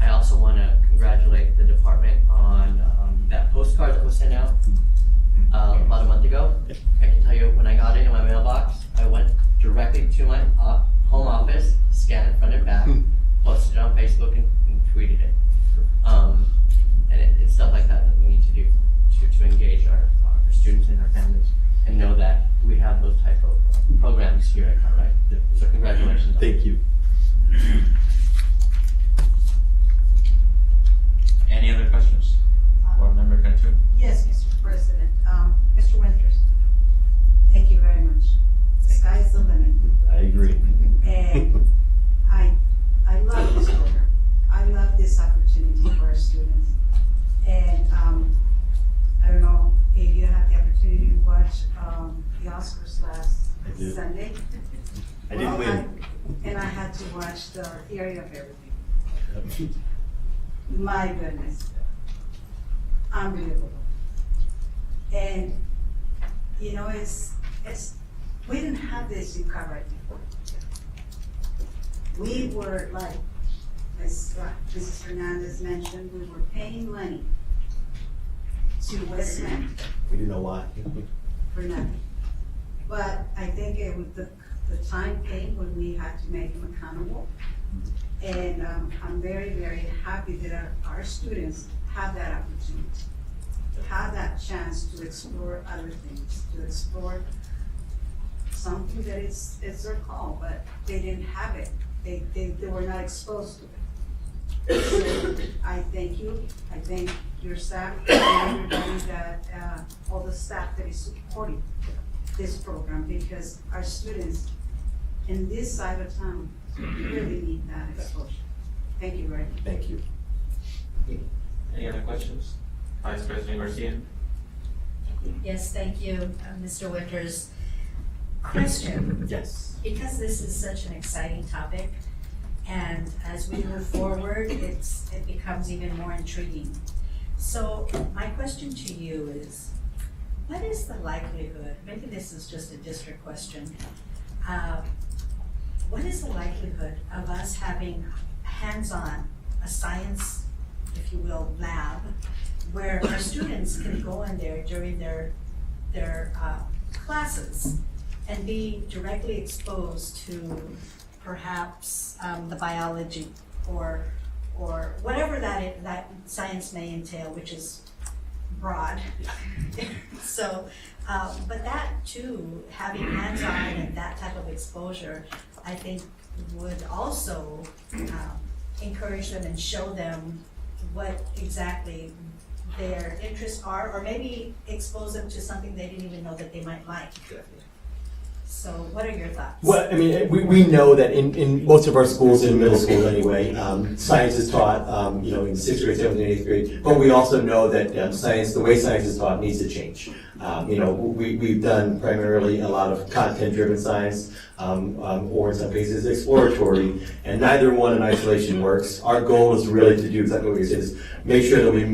I also want to congratulate the department on that postcard that was sent out about a month ago. I can tell you, when I got it in my mailbox, I went directly to my home office, scanned it front and back, posted it on Facebook, and tweeted it. And it's stuff like that that we need to do to engage our students and our families, and know that we have those type of programs here at Cartwright. So congratulations. Thank you. Any other questions? Board Member Cantu? Yes, Mr. President. Mr. Winters, thank you very much. The sky is the limit. I agree. And I love this program. I love this opportunity for our students. And I don't know if you had the opportunity to watch the Oscars last Sunday. I didn't win. And I had to watch the Theory of Everything. My goodness. Unbelievable. And you know, it's we didn't have this in Cartwright before. We were like, as Mrs. Hernandez mentioned, we were paying money to Westman We didn't know why. for nothing. But I think it was the time came when we had to make them accountable. And I'm very, very happy that our students have that opportunity, to have that chance to explore other things, to explore something that is their call, but they didn't have it. They were not exposed to it. So I thank you. I thank your staff and everybody that, all the staff that is supporting this program, because our students in this side of town really need that exposure. Thank you very much. Thank you. Any other questions? Vice President Garcia? Yes, thank you, Mr. Winters. Question. Yes. Because this is such an exciting topic, and as we move forward, it becomes even more intriguing. So my question to you is, what is the likelihood, maybe this is just a district question, what is the likelihood of us having hands-on, a science, if you will, lab, where our students can go in there during their classes and be directly exposed to perhaps the biology or whatever that science may entail, which is broad. So, but that too, having hands-on and that type of exposure, I think would also encourage them and show them what exactly their interests are, or maybe expose them to something they didn't even know that they might like. So what are your thoughts? Well, I mean, we know that in most of our schools, in middle schools anyway, science is taught, in 6th grade, 7th, and 8th grade, but we also know that science, the way science is taught, needs to change. We've done primarily a lot of content-driven science, or in some cases exploratory, and neither one in isolation works. Our goal is really to do exactly what you said, is make sure that we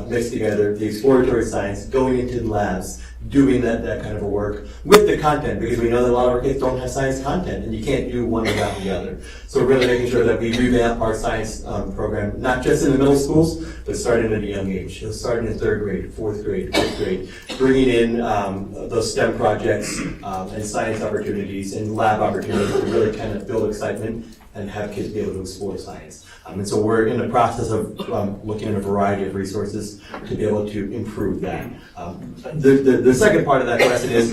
mix together the exploratory science, going into the labs, doing that kind of a work with the content, because we know that a lot of our kids don't have science content, and you can't do one without the other. So really making sure that we revamp our science program, not just in the middle schools, but starting at a young age. So starting in 3rd grade, 4th grade, 5th grade, bringing in those STEM projects and science opportunities and lab opportunities to really kind of build excitement and have kids be able to explore science. And so we're in the process of looking at a variety of resources to be able to improve that. The second part of that question is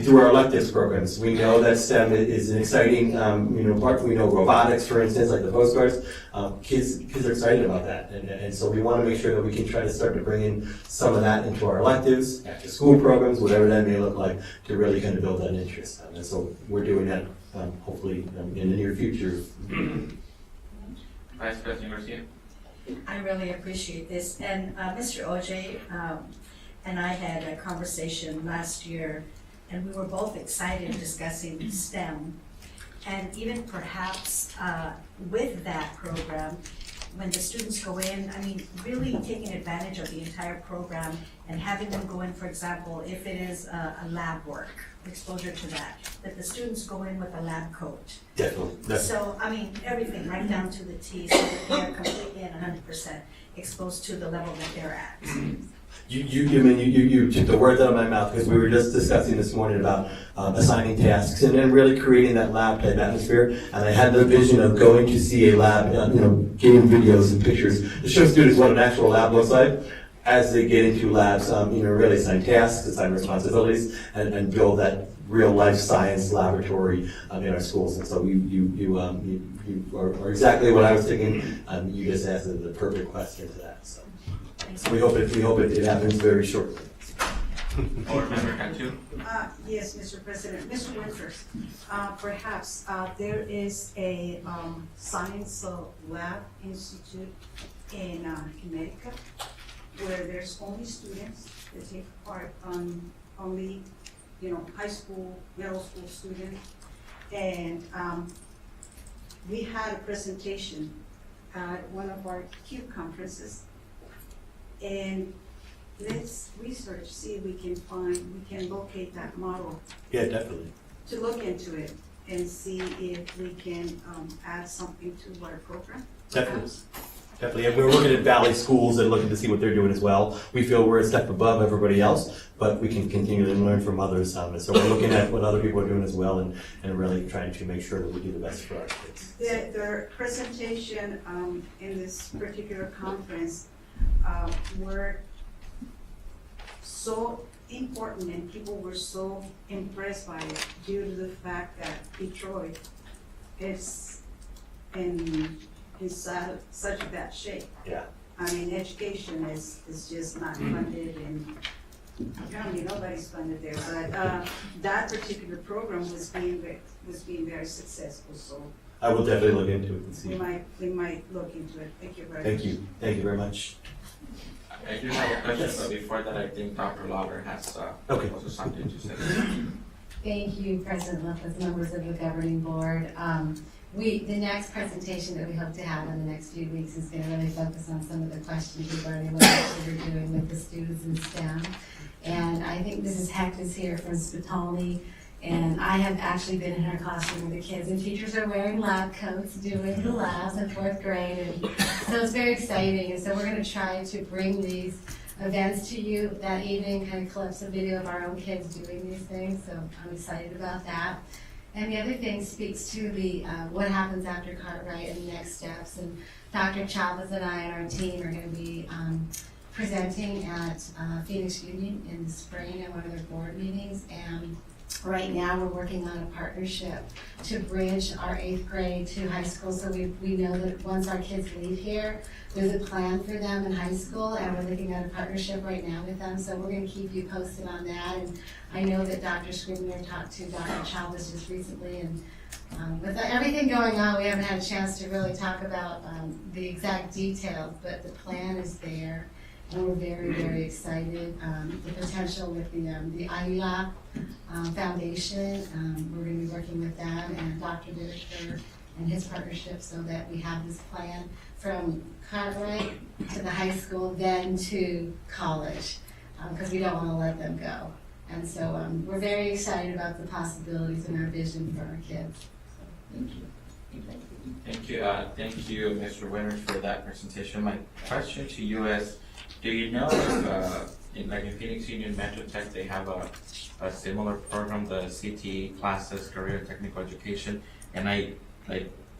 through our electives programs. We know that STEM is an exciting part. We know robotics, for instance, like the postcards. Kids are excited about that, and so we want to make sure that we can try to start to bring in some of that into our electives, after school programs, whatever that may look like, to really kind of build that interest. And so we're doing that hopefully in the near future. Vice President Garcia? I really appreciate this. And Mr. OJ and I had a conversation last year, and we were both excited discussing STEM. And even perhaps with that program, when the students go in, I mean, really taking advantage of the entire program and having them go in, for example, if it is a lab work exposure to that, that the students go in with a lab coat. Definitely. So, I mean, everything, right down to the T, so that they are completely and 100% exposed to the level that they're at. You took the words out of my mouth, because we were just discussing this morning about assigning tasks and then really creating that lab type atmosphere. And I had the vision of going to see a lab, getting videos and pictures to show students what an actual lab looks like as they get into labs. Really assign tasks, assign responsibilities, and build that real life science laboratory in our schools. And so you are exactly what I was thinking. You just asked the perfect question to that. So we hope it happens very shortly. Board Member Cantu? Yes, Mr. President. Mr. Winters, perhaps there is a science lab institute in Connecticut where there's only students that take part on only, high school, middle school students. And we had a presentation at one of our CUBE conferences. And let's research, see if we can locate that model. Yeah, definitely. To look into it and see if we can add something to our program. Definitely. Definitely. And we're looking at Valley schools and looking to see what they're doing as well. We feel we're a step above everybody else, but we can continue to learn from others. So we're looking at what other people are doing as well, and really trying to make sure that we do the best for our kids. Their presentation in this particular conference were so important, and people were so impressed by it due to the fact that Detroit is in such a bad shape. Yeah. I mean, education is just not funded, and apparently nobody's funded there. But that particular program was being very successful. So I will definitely look into it and see. We might look into it. Thank you very much. Thank you. Thank you very much. I do have a question, but before that, I think Dr. Lauder has also something to say. Thank you, President Lopez, members of the governing board. The next presentation that we hope to have in the next few weeks is going to really focus on some of the questions regarding what we're doing with the students in STEM. And I think Mrs. Hecht is here from Spitali, and I have actually been in her classroom with the kids, and teachers are wearing lab coats doing the labs in 4th grade, and so it's very exciting. And so we're going to try to bring these events to you that evening, kind of clips of video of our own kids doing these things, so I'm excited about that. And the other thing speaks to the what happens after Cartwright and the next steps. And Dr. Chavez and I and our team are going to be presenting at Phoenix Union in the spring at one of their board meetings. And right now we're working on a partnership to bridge our 8th grade to high school. So we know that once our kids leave here, there's a plan for them in high school, and we're looking at a partnership right now with them. So we're going to keep you posted on that. And I know that Dr. Scribner talked to Dr. Chavez just recently, and with everything going on, we haven't had a chance to really talk about the exact details, but the plan is there, and we're very, very excited. The potential with the IULAB Foundation, we're going to be working with them and Dr. Ditter and his partnership, so that we have this plan from Cartwright to the high school, then to college, because we don't want to let them go. And so we're very excited about the possibilities and our vision for our kids. So, thank you. Thank you, Mr. Winters, for that presentation. My question to you is, do you know if, in Phoenix Union Metro Tech, they have a similar program, the CTE classes, Career Technical Education, and I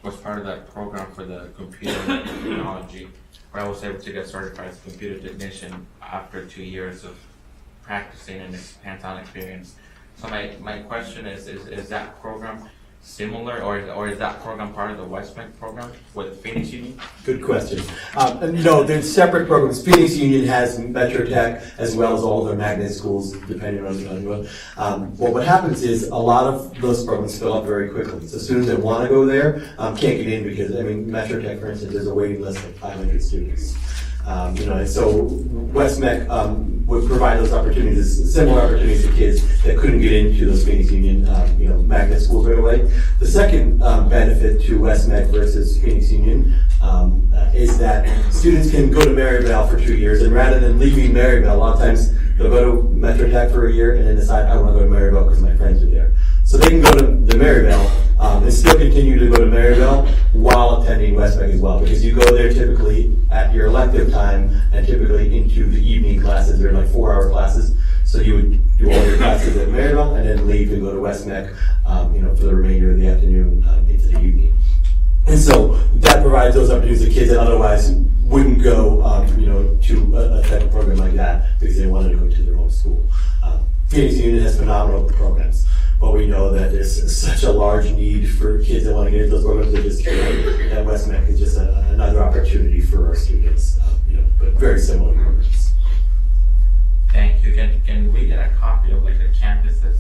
was part of that program for the computer technology, where I was able to get certified as a computer technician after 2 years of practicing and hands-on experience. So my question is that program similar, or is that program part of the Westmec program with Phoenix Union? Good question. No, they're separate programs. Phoenix Union has Metro Tech as well as all their magnet schools, depending on what. What happens is a lot of those programs fill up very quickly. So students that want to go there can't get in because, Metro Tech, for instance, there's a waiting list of 500 students. And so Westmec would provide those opportunities, similar opportunities to kids that couldn't get into those Phoenix Union, magnet schools right away. The second benefit to Westmec versus Phoenix Union is that students can go to Maryvale for 2 years, and rather than leaving Maryvale, a lot of times they'll go to Metro Tech for a year and then decide, I want to go to Maryville because my friends are there. So they can go to the Maryville and still continue to go to Maryville while attending Westmeck as well, because you go there typically at your elective time and typically into the evening classes. They're like 4-hour classes. So you would do all your classes at Maryville and then leave to go to Westmeck, for the remainder of the afternoon into the evening. And so that provides those opportunities to kids that otherwise wouldn't go, to a type of program like that because they wanted to go to their own school. Phoenix Union has phenomenal programs, but we know that there's such a large need for kids that want to get into those programs that just can't. That Westmeck is just another opportunity for our students, but very similar programs. Thank you. Can we get a copy of like the campuses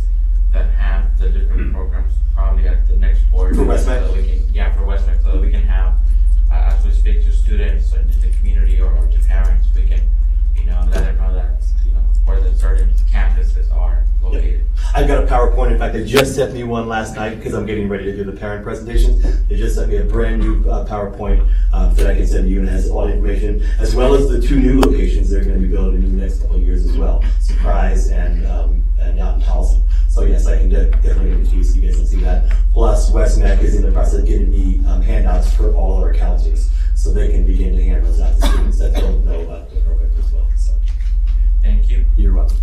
that have the different programs probably at the next board? For Westmeck? So for Westmeck, so that we can have, as we speak to students and to the community or to parents, we can, let them know that, where the certain campuses are located. Yep. I've got a PowerPoint. In fact, they just sent me one last night because I'm getting ready to do the parent presentation. They just sent me a brand new PowerPoint that I can send you, and it has all the information, as well as the 2 new locations they're going to be building in the next couple of years as well, Surprise and out in Towson. So yes, I can definitely give it to you so you guys can see that. Plus, Westmeck is in the process of getting me handouts for all our counties, so they can begin to hand those out to students that don't know about the program as well. So, thank you. You're welcome.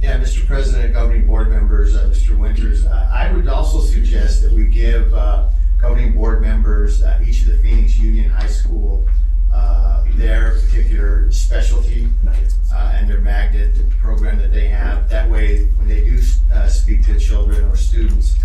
Yeah, Mr. President, governing board members, Mr. Winters, I would also suggest that we give governing board members each of the Phoenix Union High School their particular specialty and their magnet program that they have. That way, when they do speak to children or students,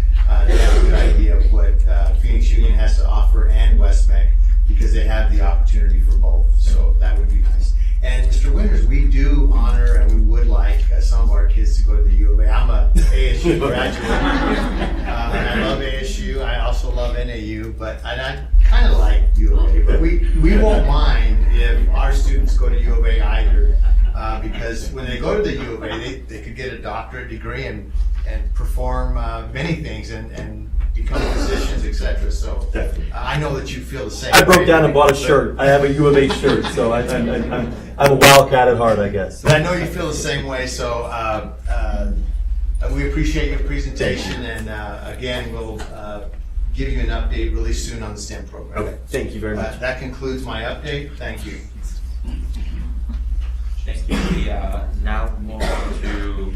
they have a good idea of what Phoenix Union has to offer and Westmeck, because they have the opportunity for both. So that would be nice. And Mr. Winters, we do honor and we would like some of our kids to go to the U of A. I'm a ASU graduate, and I love ASU. I also love NAU, and I kind of like U of A. But we won't mind if our students go to U of A either, because when they go to the U of A, they could get a doctorate degree and perform many things and become physicians, etc. So I know that you feel the same. I broke down and bought a shirt. I have a U of A shirt, so I'm a wildcat at heart, I guess. But I know you feel the same way, so we appreciate your presentation, and again, we'll give you an update really soon on the STEM program. Okay, thank you very much. That concludes my update. Thank you. Thank you. We now move to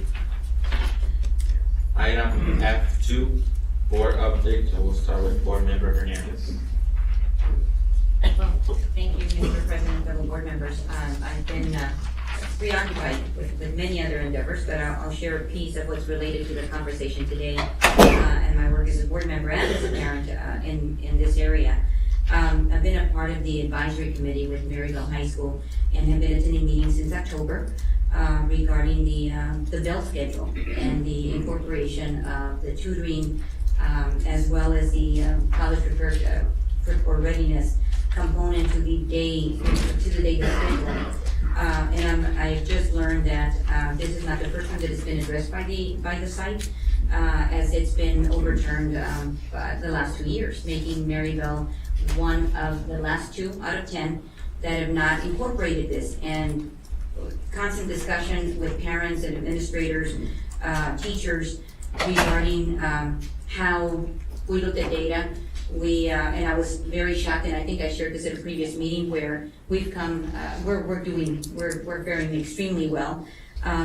item F2, board update. So we'll start with board member Hernandez. Well, thank you, Mr. President, fellow board members. I've been preoccupied with many other endeavors, but I'll share a piece of what's related to the conversation today and my work as a board member and as a parent in this area. I've been a part of the advisory committee with Maryville High School and have been attending meetings since October regarding the bell schedule and the incorporation of the tutoring as well as the college prepared for readiness component to the day schedule. And I just learned that this is not the first time that it's been addressed by the site, as it's been overturned the last 2 years, making Maryville one of the last 2 out of 10 that have not incorporated this. And constant discussion with parents and administrators, teachers regarding how we looked at data. And I was very shocked, and I think I shared this at a previous meeting, where we've come, we're faring extremely well,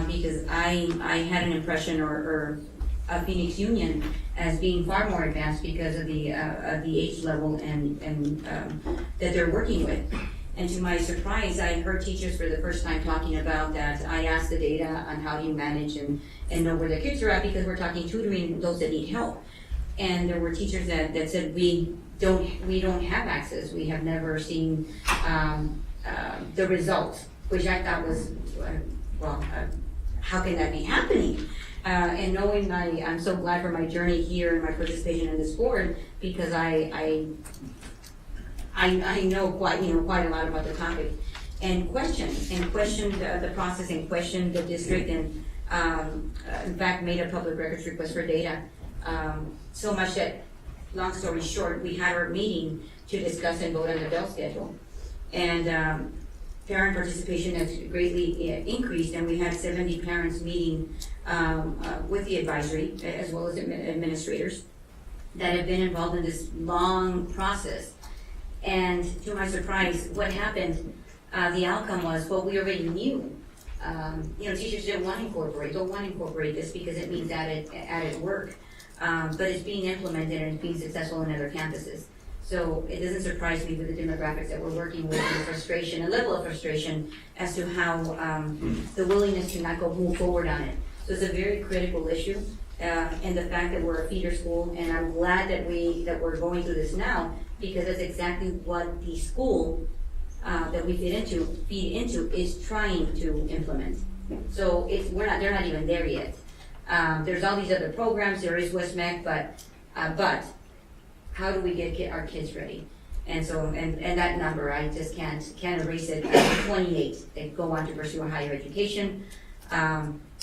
because I had an impression or a Phoenix Union as being far more advanced because of the age level and that they're working with. And to my surprise, I heard teachers for the first time talking about that. I asked the data on how do you manage and know where the kids are at, because we're talking tutoring those that need help. And there were teachers that said we don't have access. We have never seen the results, which I thought was how can that be happening? And knowing I'm so glad for my journey here and my participation in this board, because I know quite a lot about the topic, and questioned the process and questioned the district, and in fact made a public records request for data. So much that, long story short, we had our meeting to discuss and vote on the bell schedule. And parent participation has greatly increased, and we had 70 parents meeting with the advisory, as well as administrators, that have been involved in this long process. And to my surprise, what happened, the outcome was what we already knew. Teachers don't want to incorporate this because it means added work. But it's being implemented and it's being successful in other campuses. So it doesn't surprise me with the demographics that we're working with, and the frustration, a level of frustration as to how the willingness to not move forward on it. So it's a very critical issue, and the fact that we're a feeder school, and I'm glad that we're going through this now, because that's exactly what the school that we feed into is trying to implement. So they're not even there yet. There's all these other programs. There is WestMec, but how do we get our kids ready? And so, and that number, I just can't erase it. 28 that go on to pursue a higher education,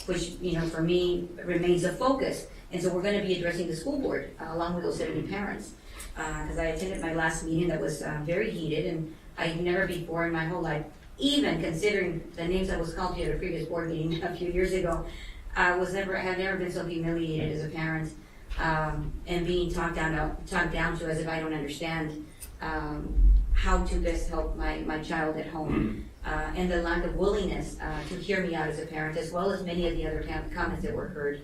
which for me remains a focus. And so we're going to be addressing the school board along with those 70 parents, because I attended my last meeting that was very heated, and I've never before in my whole life, even considering the names I was called to at a previous board meeting a few years ago, I have never been so humiliated as a parent, and being talked down to as if I don't understand how to best help my child at home, and the lack of willingness to hear me out as a parent, as well as many of the other comments that were heard,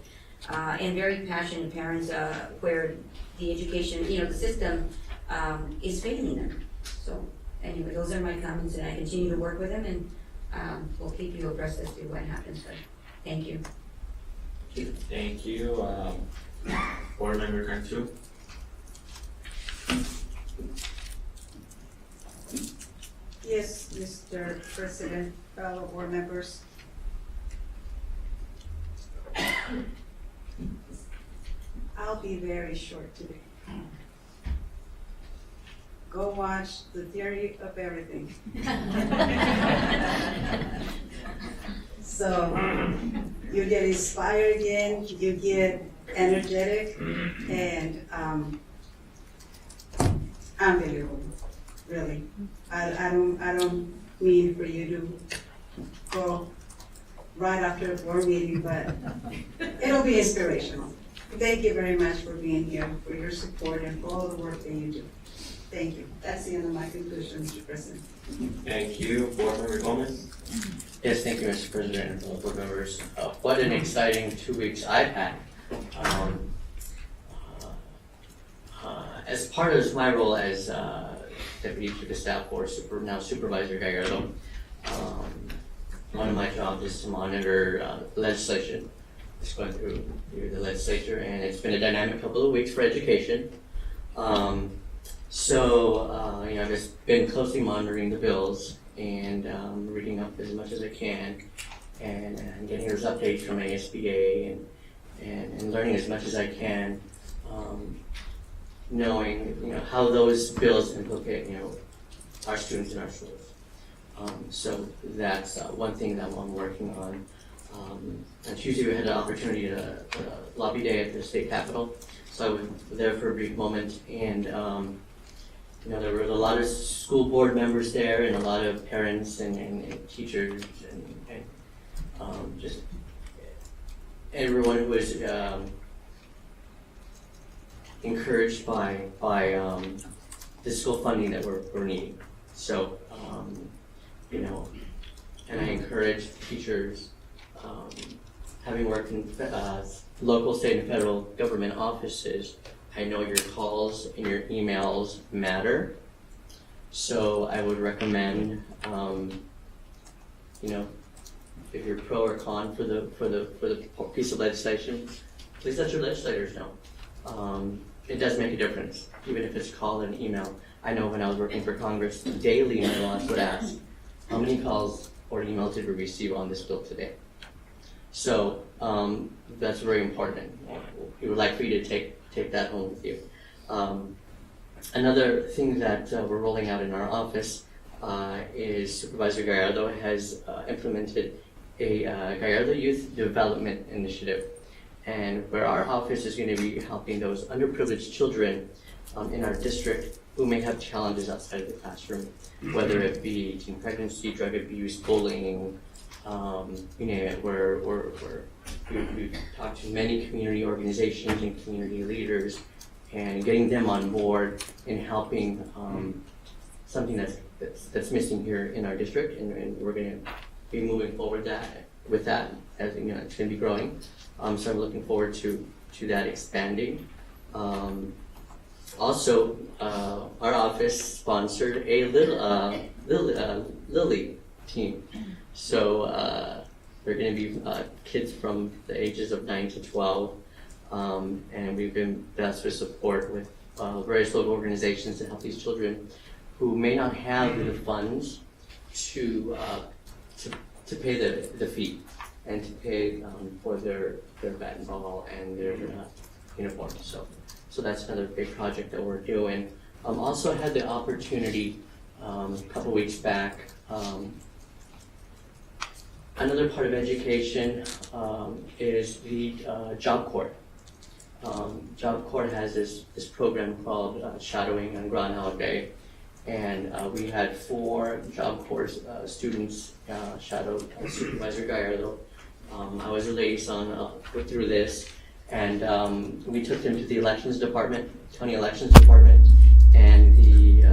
and very passionate parents where the education, the system is failing them. So anyway, those are my comments, and I continue to work with them, and we'll keep you abreast as to what happens. But thank you. Thank you. Board Member Cantu. Yes, Mr. President, fellow board members. I'll be very short today. Go watch The Theory of Everything. So you get inspired again, you get energetic, and unbelievable, really. I don't mean for you to go right after a board meeting, but it'll be inspirational. Thank you very much for being here, for your support, and for all the work that you do. Thank you. That's the end of my conclusion, Mr. President. Thank you. Board Member Gomez. Yes, thank you, Mr. President and fellow board members. What an exciting 2 weeks I've had. As part of my role as Deputy Chief of Staff for now Supervisor Gallardo, one of my jobs is to monitor legislation. It's going through the legislature, and it's been a dynamic couple of weeks for education. I've just been closely monitoring the bills and reading up as much as I can, and getting those updates from ASBA and learning as much as I can, knowing how those bills implicate our students in our schools. So that's one thing that I'm working on. On Tuesday we had an opportunity to lobby day at the state capitol, so I was there for a brief moment, and there were a lot of school board members there, and a lot of parents and teachers and just everyone who was encouraged by the school funding that we're needing. So and I encourage teachers, having worked in local, state, and federal government offices, I know your calls and your emails matter. So I would recommend, if you're pro or con for the piece of legislation, please let your legislators know. It does make a difference, even if it's call and email. I know when I was working for Congress, daily my boss would ask, how many calls or emails did we receive on this bill today? So that's very important. We would like for you to take that home with you. Another thing that we're rolling out in our office is Supervisor Gallardo has implemented a Gallardo Youth Development Initiative, and where our office is going to be helping those underprivileged children in our district who may have challenges outside of the classroom, whether it be teen pregnancy, drug abuse, bullying, you name it. We've talked to many community organizations and community leaders and getting them on board in helping something that's missing here in our district, and we're going to be moving forward with that as you know, it's going to be growing. So I'm looking forward to that expanding. Also, our office sponsored a Little League team. So they're going to be kids from the ages of 9 to 12, and we've been blessed with support with various local organizations to help these children who may not have the funds to pay the fee and to pay for their bat and ball and their uniforms. So that's another big project that we're doing. Also had the opportunity a couple weeks back. Another part of education is the Job Corps. Job Corps has this program called Shadowing on Grand Holiday, and we had 4 Job Corps students shadow Supervisor Gallardo. I was a liaison through this, and we took them to the elections department, county elections department, and the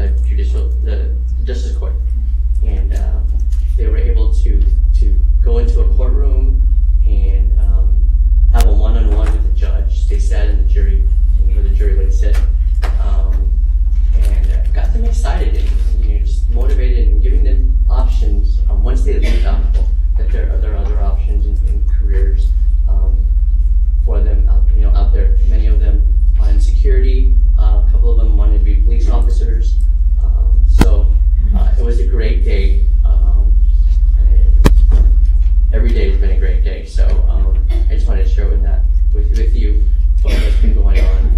justice court, and they were able to go into a courtroom and have a one-on-one with the judge. They sat in the jury, where the jury would sit, and got them excited and just motivated and giving them options once they leave Alcohol, that there are other options in careers for them out there. Many of them are in security. A couple of them wanted to be police officers. So it was a great day. Every day has been a great day. So I just wanted to share with you what has been going on in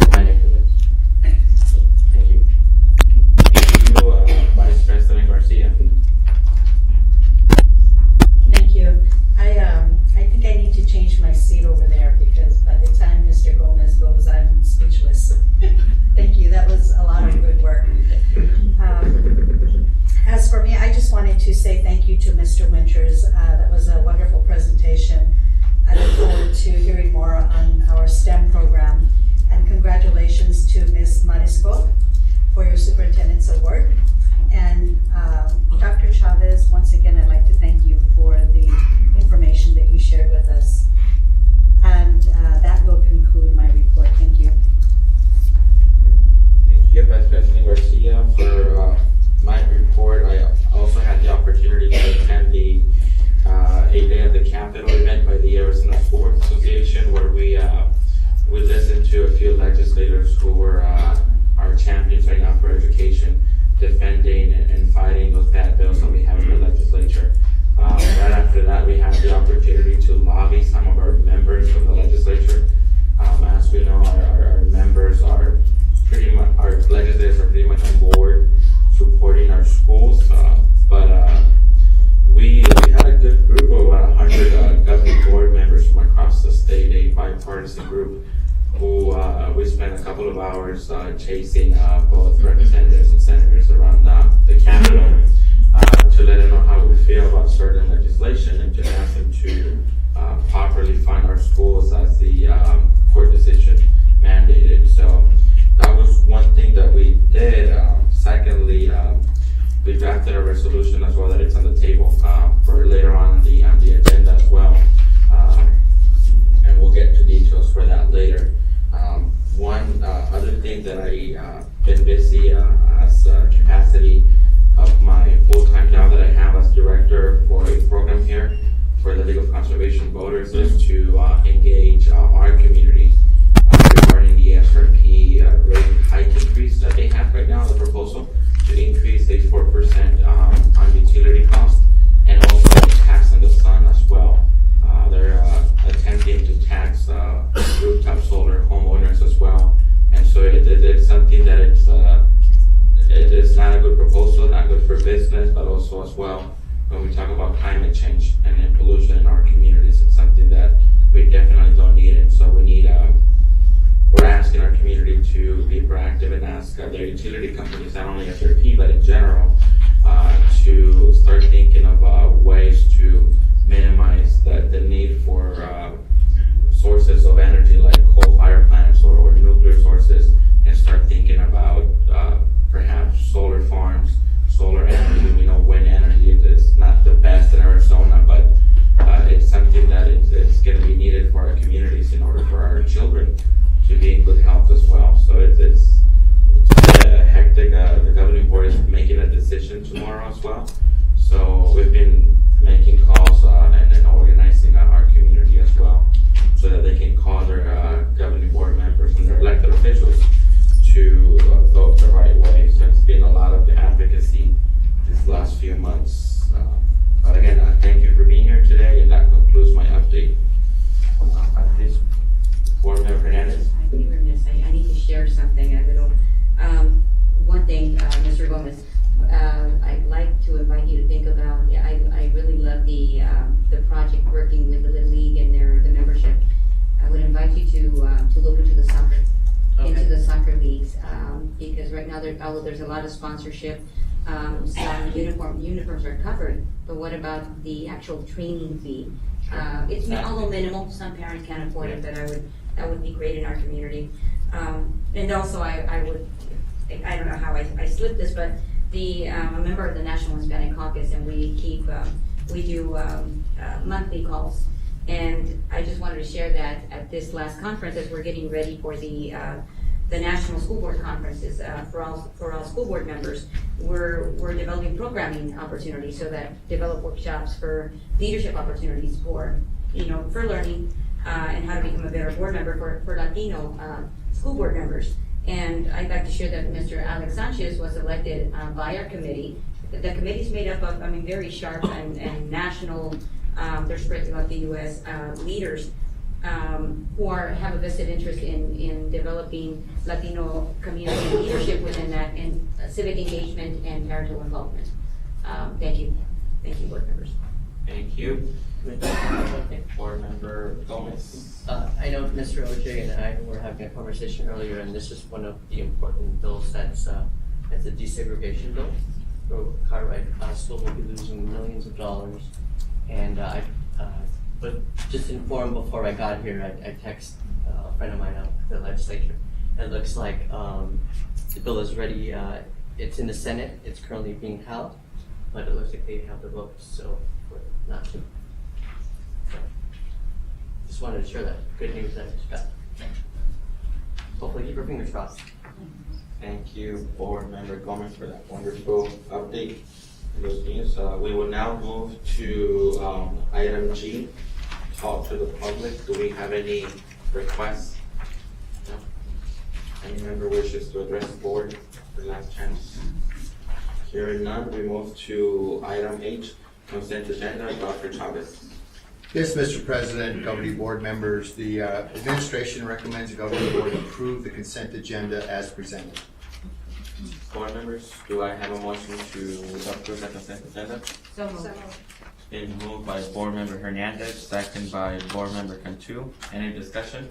my neck of the woods. Thank you. Thank you, Vice President Garcia. Thank you. I think I need to change my seat over there because by the time Mr. Gomez goes, I'm speechless. Thank you. That was a lot of good work. As for me, I just wanted to say thank you to Mr. Winters. That was a wonderful presentation. I look forward to hearing more on our STEM program. And congratulations to Ms. Marisco for your Superintendent's Award. And Dr. Chavez, once again, I'd like to thank you for the information that you shared with us. And that will conclude my report. Thank you. Thank you, Vice President Garcia, for my report. I also had the opportunity to attend the A Day of the Capitol event by the Arizona Sports Association, where we listened to a few legislators who were our champions right now for education, defending and fighting those bad bills that we have in the legislature. Right after that, we had the opportunity to lobby some of our members from the legislature. As we know, our members are pretty much, our legislators are pretty much on board supporting our schools, but we had a good group of about 100 governing board members from across the state, a bipartisan group, who we spent a couple of hours chasing both representatives and senators around the Capitol to let them know how we feel about certain legislation and to ask them to properly fund our schools as the court decision mandated. So that was one thing that we did. Secondly, we drafted a resolution as well that it's on the table for later on the agenda as well, and we'll get to details for that later. One other thing that I been busy as capacity of my full-time job that I have as director for a program here for the League of Conservation Voters is to engage our community regarding the SRP rate hike increase that they have right now, the proposal to increase a 4% on utility cost and also tax on the sun as well. They're attempting to tax rooftop solar homeowners as well, and so it's something that it is not a good proposal, not good for business, but also as well when we talk about climate change and pollution in our communities, it's something that we definitely don't need, and so we need. We're asking our community to be proactive and ask their utility companies, not only SRP, but in general, to start thinking of ways to minimize the need for sources of energy like coal fire plants or nuclear sources, and start thinking about perhaps solar farms, solar energy. We know wind energy is not the best in Arizona, but it's something that it's going to be needed for our communities in order for our children to be in good health as well. So it's hectic. The governing board is making a decision tomorrow as well. So we've been making calls and organizing our community as well, so that they can call their governing board members and their elected officials to vote the right way. So it's been a lot of advocacy these last few months. But again, thank you for being here today, and that concludes my update. Please, Board Member Hernandez. I'd be remiss. I need to share something. One thing, Mr. Gomez, I'd like to invite you to think about. I really love the project working with the Little League and the membership. I would invite you to look into the soccer, into the soccer leagues, because right now although there's a lot of sponsorship, some uniforms are covered. But what about the actual training fee? It's although minimal, some parents can't afford it, but that would be great in our community. And also, I don't know how I slipped this, but I'm a member of the National Hispanic Caucus, and we do monthly calls. And I just wanted to share that at this last conference, as we're getting ready for the National School Board Conferences for all school board members, we're developing programming opportunities, so that develop workshops for leadership opportunities for learning and how to become a better board member for Latino school board members. And I'd like to share that Mr. Alex Sanchez was elected by our committee. The committee's made up of, very sharp and national, they're spread throughout the U.S. Leaders who have a vested interest in developing Latino community leadership within that, and civic engagement and parental involvement. Thank you. Thank you, board members. Thank you. Board Member Gomez. I know Mr. OJ and I were having a conversation earlier, and this is one of the important bills that's a desegregation bill. So Cartwright School will be losing millions of dollars, and but just informed before I got here, I text a friend of mine out at the legislature. It looks like the bill is ready. It's in the Senate. It's currently being held, but it looks like they have the votes, so we're not to. Just wanted to share that good news that I just got. Hopefully keep your fingers crossed. Thank you, Board Member Gomez, for that wonderful update and those news. We will now move to item G, talk to the public. Do we have any requests? No? Any member wishes to address the board for last chance? Hearing none, we move to item H, consent agenda. Dr. Chavez. Yes, Mr. President, governing board members, the administration recommends the governing board approve the consent agenda as presented. Board members, do I have a motion to approve the consent agenda? So moved. It's been moved by Board Member Hernandez, second by Board Member Cantu. Any discussion?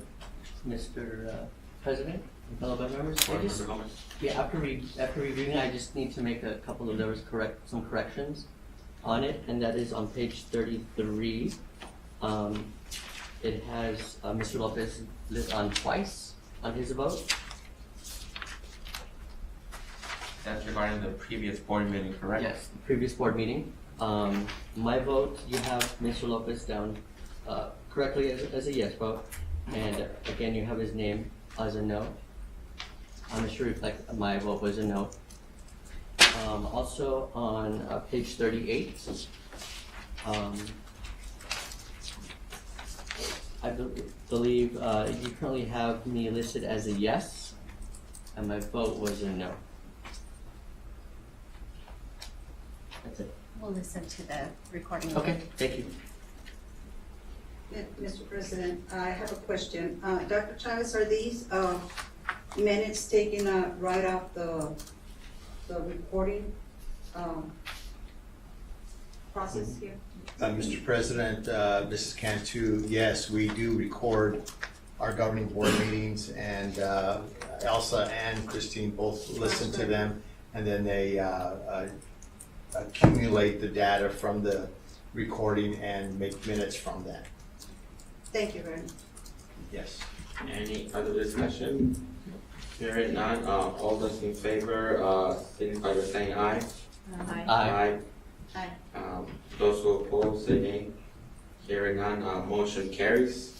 Mr. President, and fellow board members, Board Member Gomez. Yeah, after reviewing, I just need to make a couple of some corrections on it, and that is on page 33. It has Mr. Lopez listed on twice on his vote. That's regarding the previous board meeting, correct? Yes, the previous board meeting. My vote, you have Mr. Lopez down correctly as a yes vote, and again, you have his name as a no. I'm sure reflect my vote was a no. Also on page 38, I believe you currently have me listed as a yes, and my vote was a no. That's it. We'll listen to the recording. Okay, thank you. Mr. President, I have a question. Dr. Chavez, are these minutes taken right off the recording process here? Mr. President, Mrs. Cantu, yes, we do record our governing board meetings, and Elsa and Christine both listen to them, and then they accumulate the data from the recording and make minutes from that. Thank you very much. Yes. Any other discussion? Hearing none, all those in favor, signify by saying aye. Aye. Aye. Those who oppose, say nay. Hearing none, motion carries.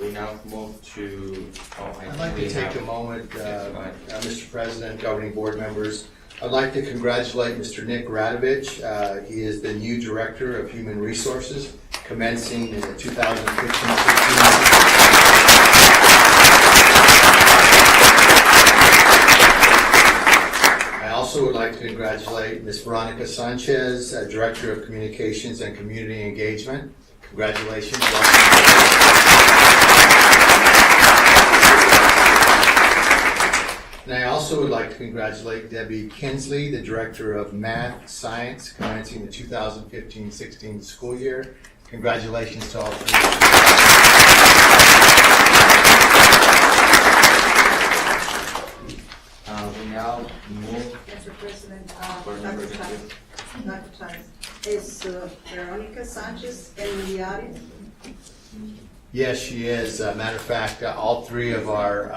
We now move to, I'd like to take a moment, Mr. President, governing board members. I'd like to congratulate Mr. Nick Radovich. He is the new Director of Human Resources, commencing in the 2015-16. I also would like to congratulate Ms. Veronica Sanchez, Director of Communications and Community Engagement. Congratulations. And I also would like to congratulate Debbie Kinsley, the Director of Math Science, commencing the 2015-16 school year. Congratulations to all three. We now move. Mr. President, Board Member Dr. Chávez, is Veronica Sanchez in the audience? Yes, she is. Matter of fact, all three of our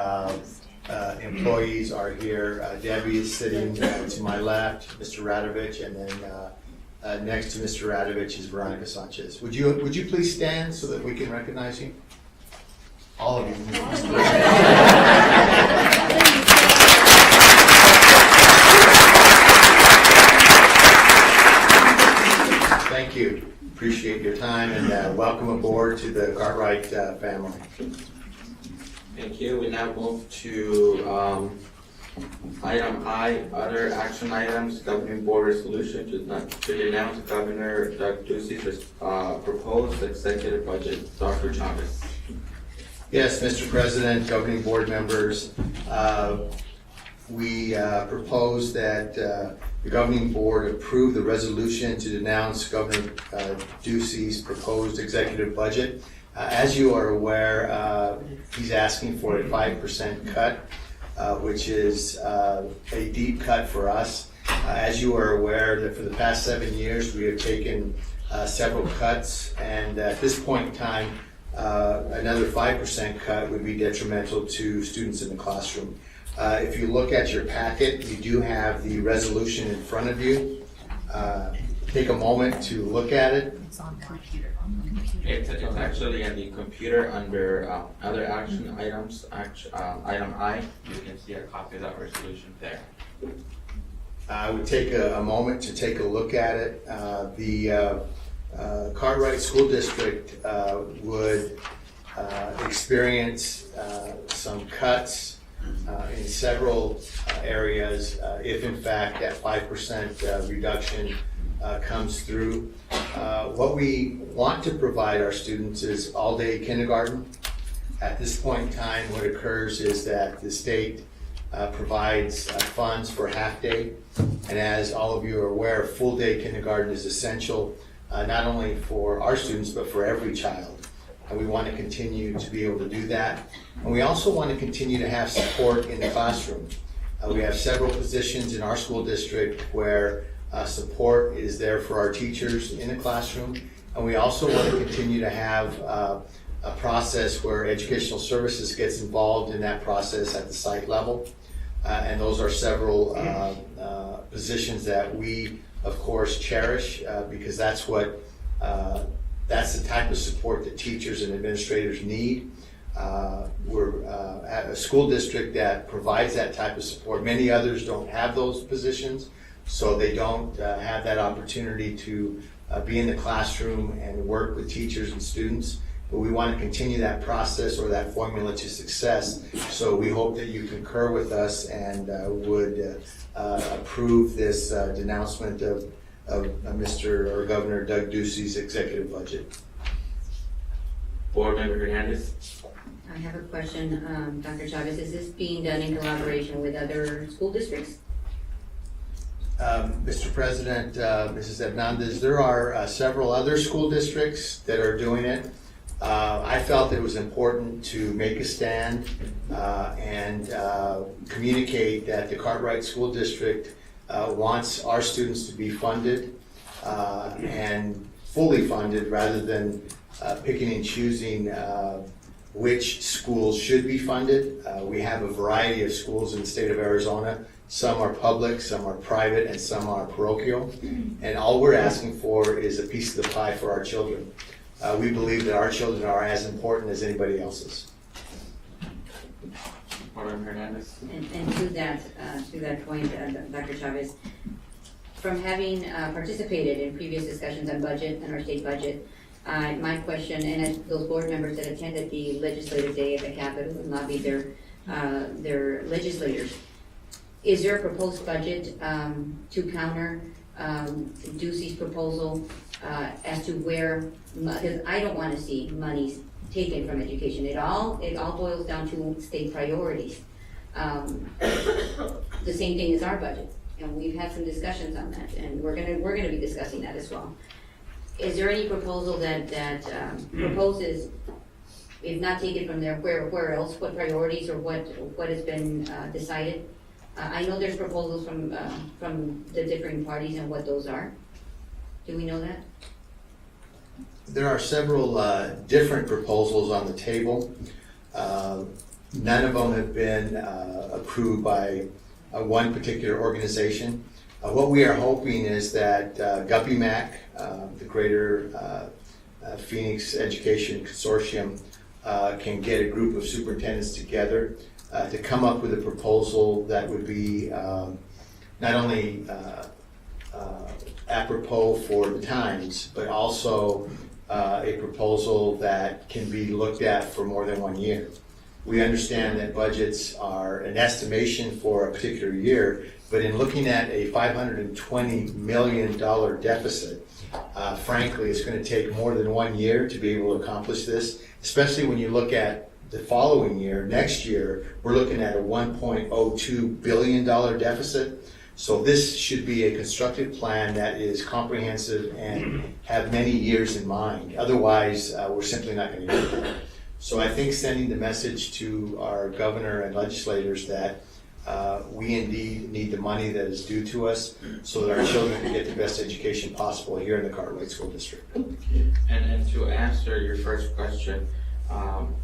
employees are here. Debbie is sitting to my left, Mr. Radovich, and then next to Mr. Radovich is Veronica Sanchez. Would you please stand so that we can recognize you? All of you. Thank you. Appreciate your time, and welcome aboard to the Cartwright family. Thank you. We now move to item I, other action items, governing board resolution to denounce Governor Doug Ducey's proposed executive budget. Dr. Chavez. Yes, Mr. President, governing board members, we propose that the governing board approve the resolution to denounce Governor Ducey's proposed executive budget. As you are aware, he's asking for a 5% cut, which is a deep cut for us. As you are aware, that for the past 7 years, we have taken several cuts, and at this point in time, another 5% cut would be detrimental to students in the classroom. If you look at your packet, you do have the resolution in front of you. Take a moment to look at it. It's on computer. It's actually in the computer under other action items, item I. You can see a copy of that resolution there. I would take a moment to take a look at it. The Cartwright School District would experience some cuts in several areas if in fact that 5% reduction comes through. What we want to provide our students is all-day kindergarten. At this point in time, what occurs is that the state provides funds for half-day, and as all of you are aware, full-day kindergarten is essential not only for our students but for every child. And we want to continue to be able to do that. And we also want to continue to have support in the classroom. We have several positions in our school district where support is there for our teachers in the classroom. And we also want to continue to have a process where educational services gets involved in that process at the site level. And those are several positions that we, of course, cherish because that's what that's the type of support that teachers and administrators need. We're at a school district that provides that type of support. Many others don't have those positions, so they don't have that opportunity to be in the classroom and work with teachers and students. But we want to continue that process or that formula to success. So we hope that you concur with us and would approve this denouncement of Mr. or Governor Doug Ducey's executive budget. Board Member Hernandez. I have a question, Dr. Chavez. Is this being done in collaboration with other school districts? Mr. President, Mrs. Hernandez, there are several other school districts that are doing it. I felt it was important to make a stand and communicate that the Cartwright School District wants our students to be funded and fully funded rather than picking and choosing which schools should be funded. We have a variety of schools in the state of Arizona. Some are public, some are private, and some are parochial. And all we're asking for is a piece of the pie for our children. We believe that our children are as important as anybody else's. Hernandez. And to that point, Dr. Chavez, from having participated in previous discussions on budget and our state budget, my question, and as those board members that attended the legislative day at the Capitol and lobbied their legislators, is there a proposed budget to counter Ducey's proposal as to where, because I don't want to see monies taken from education. It all boils down to state priorities. The same thing as our budget, and we've had some discussions on that, and we're gonna be discussing that as well. Is there any proposal that proposes, if not taken from there, where else, what priorities or what has been decided? I know there's proposals from the different parties and what those are. Do we know that? There are several different proposals on the table. None of them have been approved by one particular organization. What we are hoping is that GuppiMac, the Greater Phoenix Education Consortium, can get a group of superintendents together to come up with a proposal that would be not only apropos for the times, but also a proposal that can be looked at for more than 1 year. We understand that budgets are an estimation for a particular year, but in looking at a $520 million deficit, frankly, it's going to take more than 1 year to be able to accomplish this, especially when you look at the following year. Next year, we're looking at a $1.02 billion deficit. So this should be a constructed plan that is comprehensive and have many years in mind. Otherwise, we're simply not going to get there. So I think sending the message to our governor and legislators that we indeed need the money that is due to us so that our children can get the best education possible here in the Cartwright School District. And to answer your first question,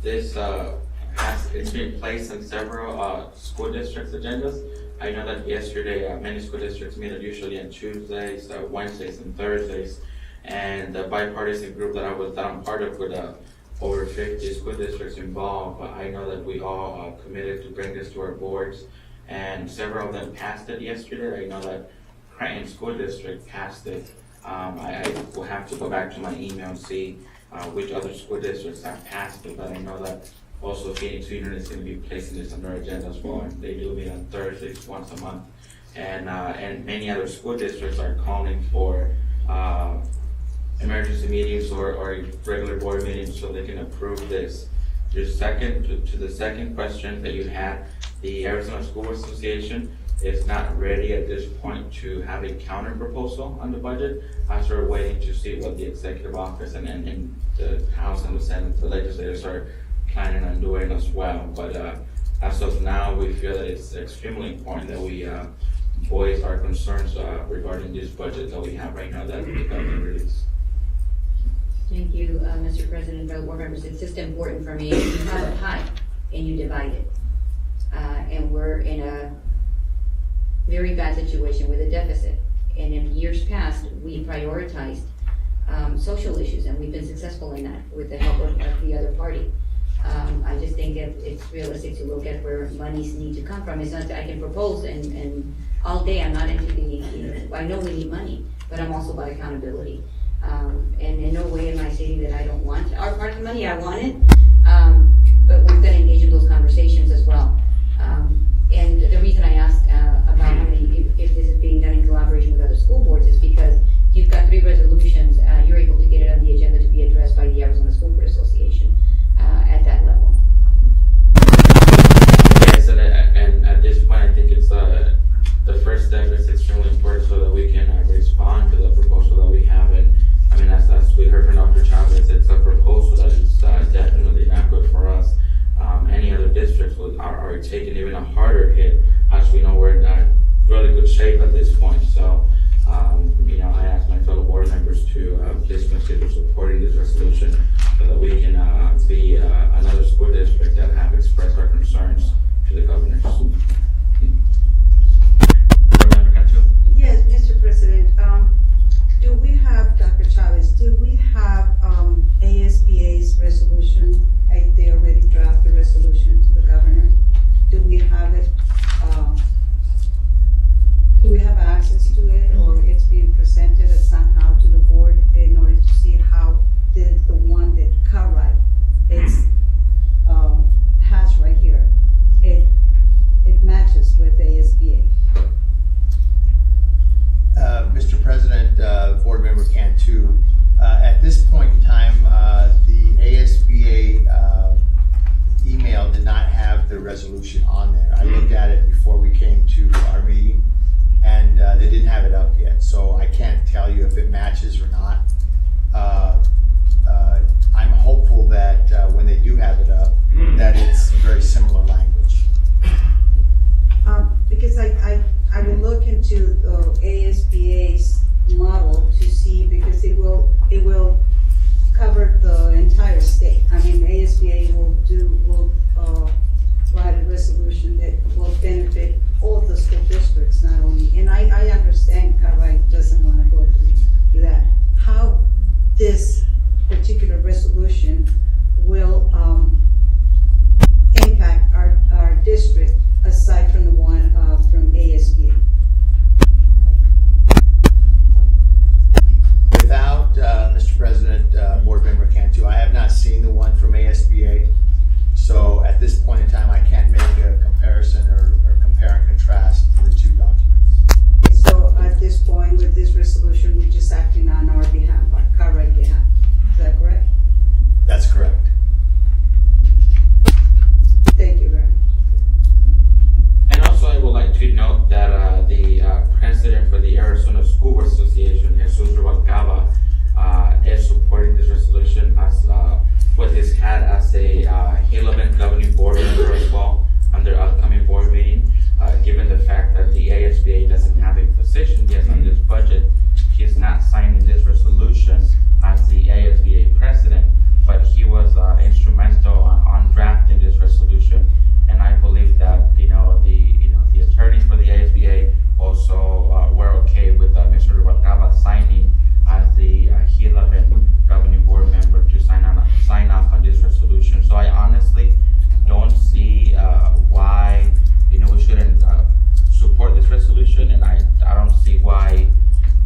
it's been placed in several school districts' agendas. I know that yesterday many school districts meet usually on Tuesdays, Wednesdays, and Thursdays, and the bipartisan group that I'm part of with over 50 school districts involved. I know that we all committed to bring this to our boards, and several of them passed it yesterday. I know that Creighton School District passed it. I will have to go back to my email and see which other school districts have passed it, but I know that also Phoenix Union is going to be placing this on their agenda as well, and they do meet on Thursdays once a month. And many other school districts are calling for emergency meetings or regular board meetings so they can approve this. To the second question that you had, the Arizona School Association is not ready at this point to have a counter proposal on the budget. We're waiting to see what the executive office and the House and the Senate, the legislators are planning on doing as well. But as of now, we feel that it's extremely important that we voice our concerns regarding this budget that we have right now that the government released. Thank you, Mr. President, fellow board members. It's just important for me, you have a pie and you divide it. And we're in a very bad situation with a deficit. And in years past, we prioritized social issues, and we've been successful in that with the help of the other party. I just think it's realistic to look at where monies need to come from. It's not that I can propose and all day I'm not into the, I know we need money, but I'm also about accountability. And in no way am I saying that I don't want our part of the money. I want it, but we've got to engage in those conversations as well. And the reason I asked about how many, if this is being done in collaboration with other school boards, is because you've got 3 resolutions. You're able to get it on the agenda to be addressed by the Arizona School Board Association at that level. Yes, and at this point, I think it's the first step is extremely important so that we can respond to the proposal that we have. And I mean, as we heard from Dr. Chavez, it's a proposal that is definitely not good for us. Any other districts are harder hit. As we know, we're in really good shape at this point. So, I ask my fellow board members to please consider supporting this resolution so that we can be another school district that have expressed our concerns to the governors. Board Member Cantu? Yes, Mr. President, do we have, Dr. Chavez, do we have ASBA's resolution? They already drafted the resolution to the governor. Do we have it? Do we have access to it, or it's being presented somehow to the board in order to see how the one that Cartwright has right here, it matches with ASBA? Mr. President, Board Member Cantu, at this point in time, the ASBA email did not have the resolution on there. I looked at it before we came to our meeting, and they didn't have it up yet, so I can't tell you if it matches or not. I'm hopeful that when they do have it up, that it's very similar language. Because I will look into the ASBA's model to see, because it will cover the entire state. I mean, ASBA will write a resolution that will benefit all the school districts, not only. And I understand Cartwright doesn't want to go through that. How this particular resolution will impact our district aside from the one from ASBA. Without, Mr. President, Board Member Cantu, I have not seen the one from ASBA. So at this point in time, I can't make a comparison or compare and contrast the two documents. So at this point, with this resolution, we're just acting on our behalf, our Cartwright behalf. Is that correct? That's correct. Thank you very much. And also, I would like to note that the president for the Arizona School Board Association, Jesus Rubalcaba, is supporting this resolution as with his hat as a Hillman governing board member as well on their upcoming board meeting. Given the fact that the ASBA doesn't have a position yet on this budget, he's not signing this resolution as the ASBA president, but he was instrumental on drafting this resolution. And I believe that the attorneys for the ASBA also were okay with Mr. Rubalcaba signing as the Hillman governing board member to sign off on this resolution. So I honestly don't see why we shouldn't support this resolution, and I don't see why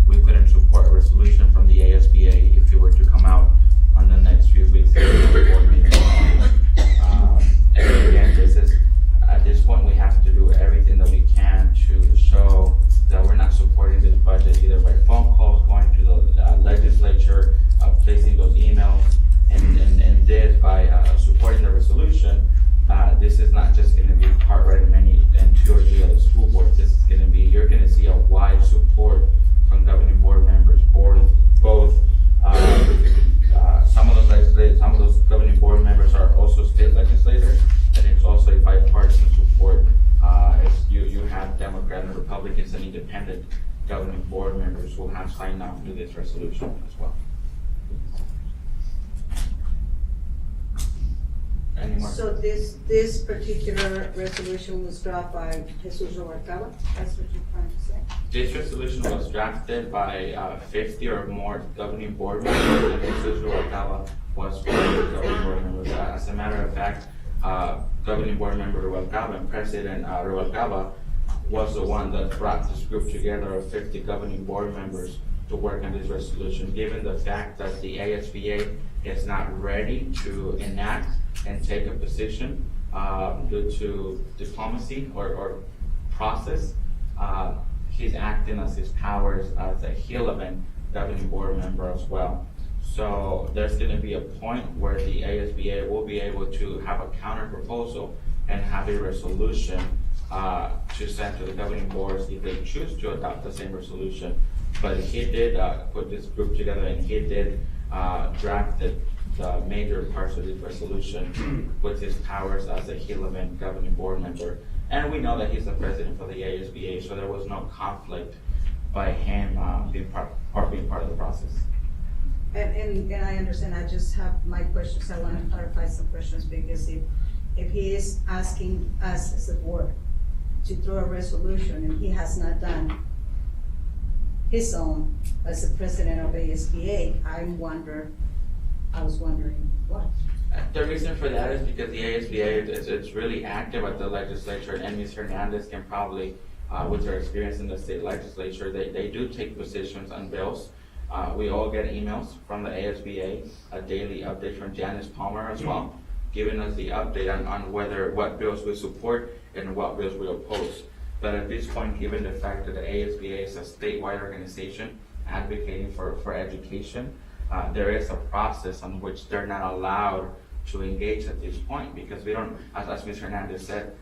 we couldn't support a resolution from the ASBA if it were to come out on the next few weeks. Board meeting. And again, at this point we have to do everything that we can to show that we're not supporting this budget, either by phone calls, going to the legislature, placing those emails, and this by supporting the resolution. This is not just going to be Cartwright and 2 or 3 other school boards. This is going to be, you're going to see a wide support from governing board members, both some of those legislators, some of those governing board members are also state legislators, and it's also a bipartisan support. You have Democrat and Republicans and independent governing board members who have signed on to this resolution as well. So this particular resolution was dropped by Jesus Rubalcaba? That's what you're trying to say? This resolution was drafted by 50 or more governing board members, and Jesus Rubalcaba was one of the governing board members. As a matter of fact, governing board member Rubalcaba and President Rubalcaba was the one that brought this group together of 50 governing board members to work on this resolution, given the fact that the ASBA is not ready to enact and take a position due to diplomacy or process. He's acting as his powers as a Hillman governing board member as well. So there's going to be a point where the ASBA will be able to have a counter proposal and have a resolution to send to the governing boards if they choose to adopt the same resolution. But he did put this group together, and he did draft the major parts of this resolution with his powers as a Hillman governing board member. And we know that he's the president for the ASBA, so there was no conflict by him being part of the process. And I understand, I just have my questions, I want to clarify some questions, because if he is asking us as a board to throw a resolution and he has not done his own as the president of ASBA, I was wondering why. The reason for that is because the ASBA it's really active at the legislature, and Ms. Hernandez can probably, with her experience in the state legislature, they do take positions on bills. We all get emails from the ASBA, a daily update from Janice Palmer as well, giving us the update on what bills we support and what bills we oppose. But at this point, given the fact that the ASBA is a statewide organization advocating for education, there is a process on which they're not allowed to engage at this point, because we don't, as Ms. Hernandez said,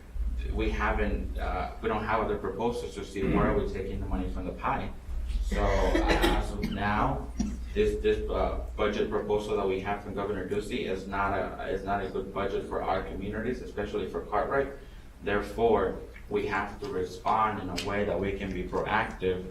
we don't have other proposals to see where are we taking the money from the pie. So as of now, this budget proposal that we have from Governor Ducey is not a good budget for our communities, especially for Cartwright. Therefore, we have to respond in a way that we can be proactive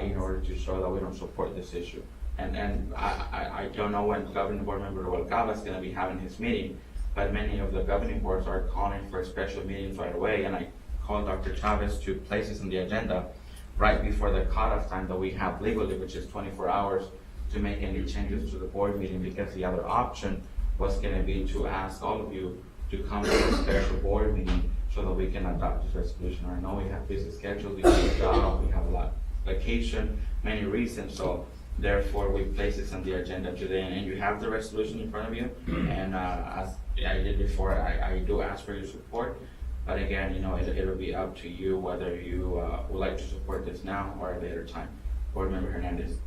in order to show that we don't support this issue. And I don't know when Governing Board Member Rubalcaba is going to be having his meeting, but many of the governing boards are calling for special meetings right away, and I called Dr. Chavez to place this on the agenda right before the cutoff time that we have legally, which is 24 hours, to make any changes to the board meeting, because the other option was going to be to ask all of you to come to a special board meeting so that we can adopt this resolution. I know we have busy schedules, we have a job, we have a lot of vacation, many reasons, so therefore we place this on the agenda today, and you have the resolution in front of you. And as I did before, I do ask for your support. But again, it'll be up to you whether you would like to support this now or at a later time. Board Member Hernandez.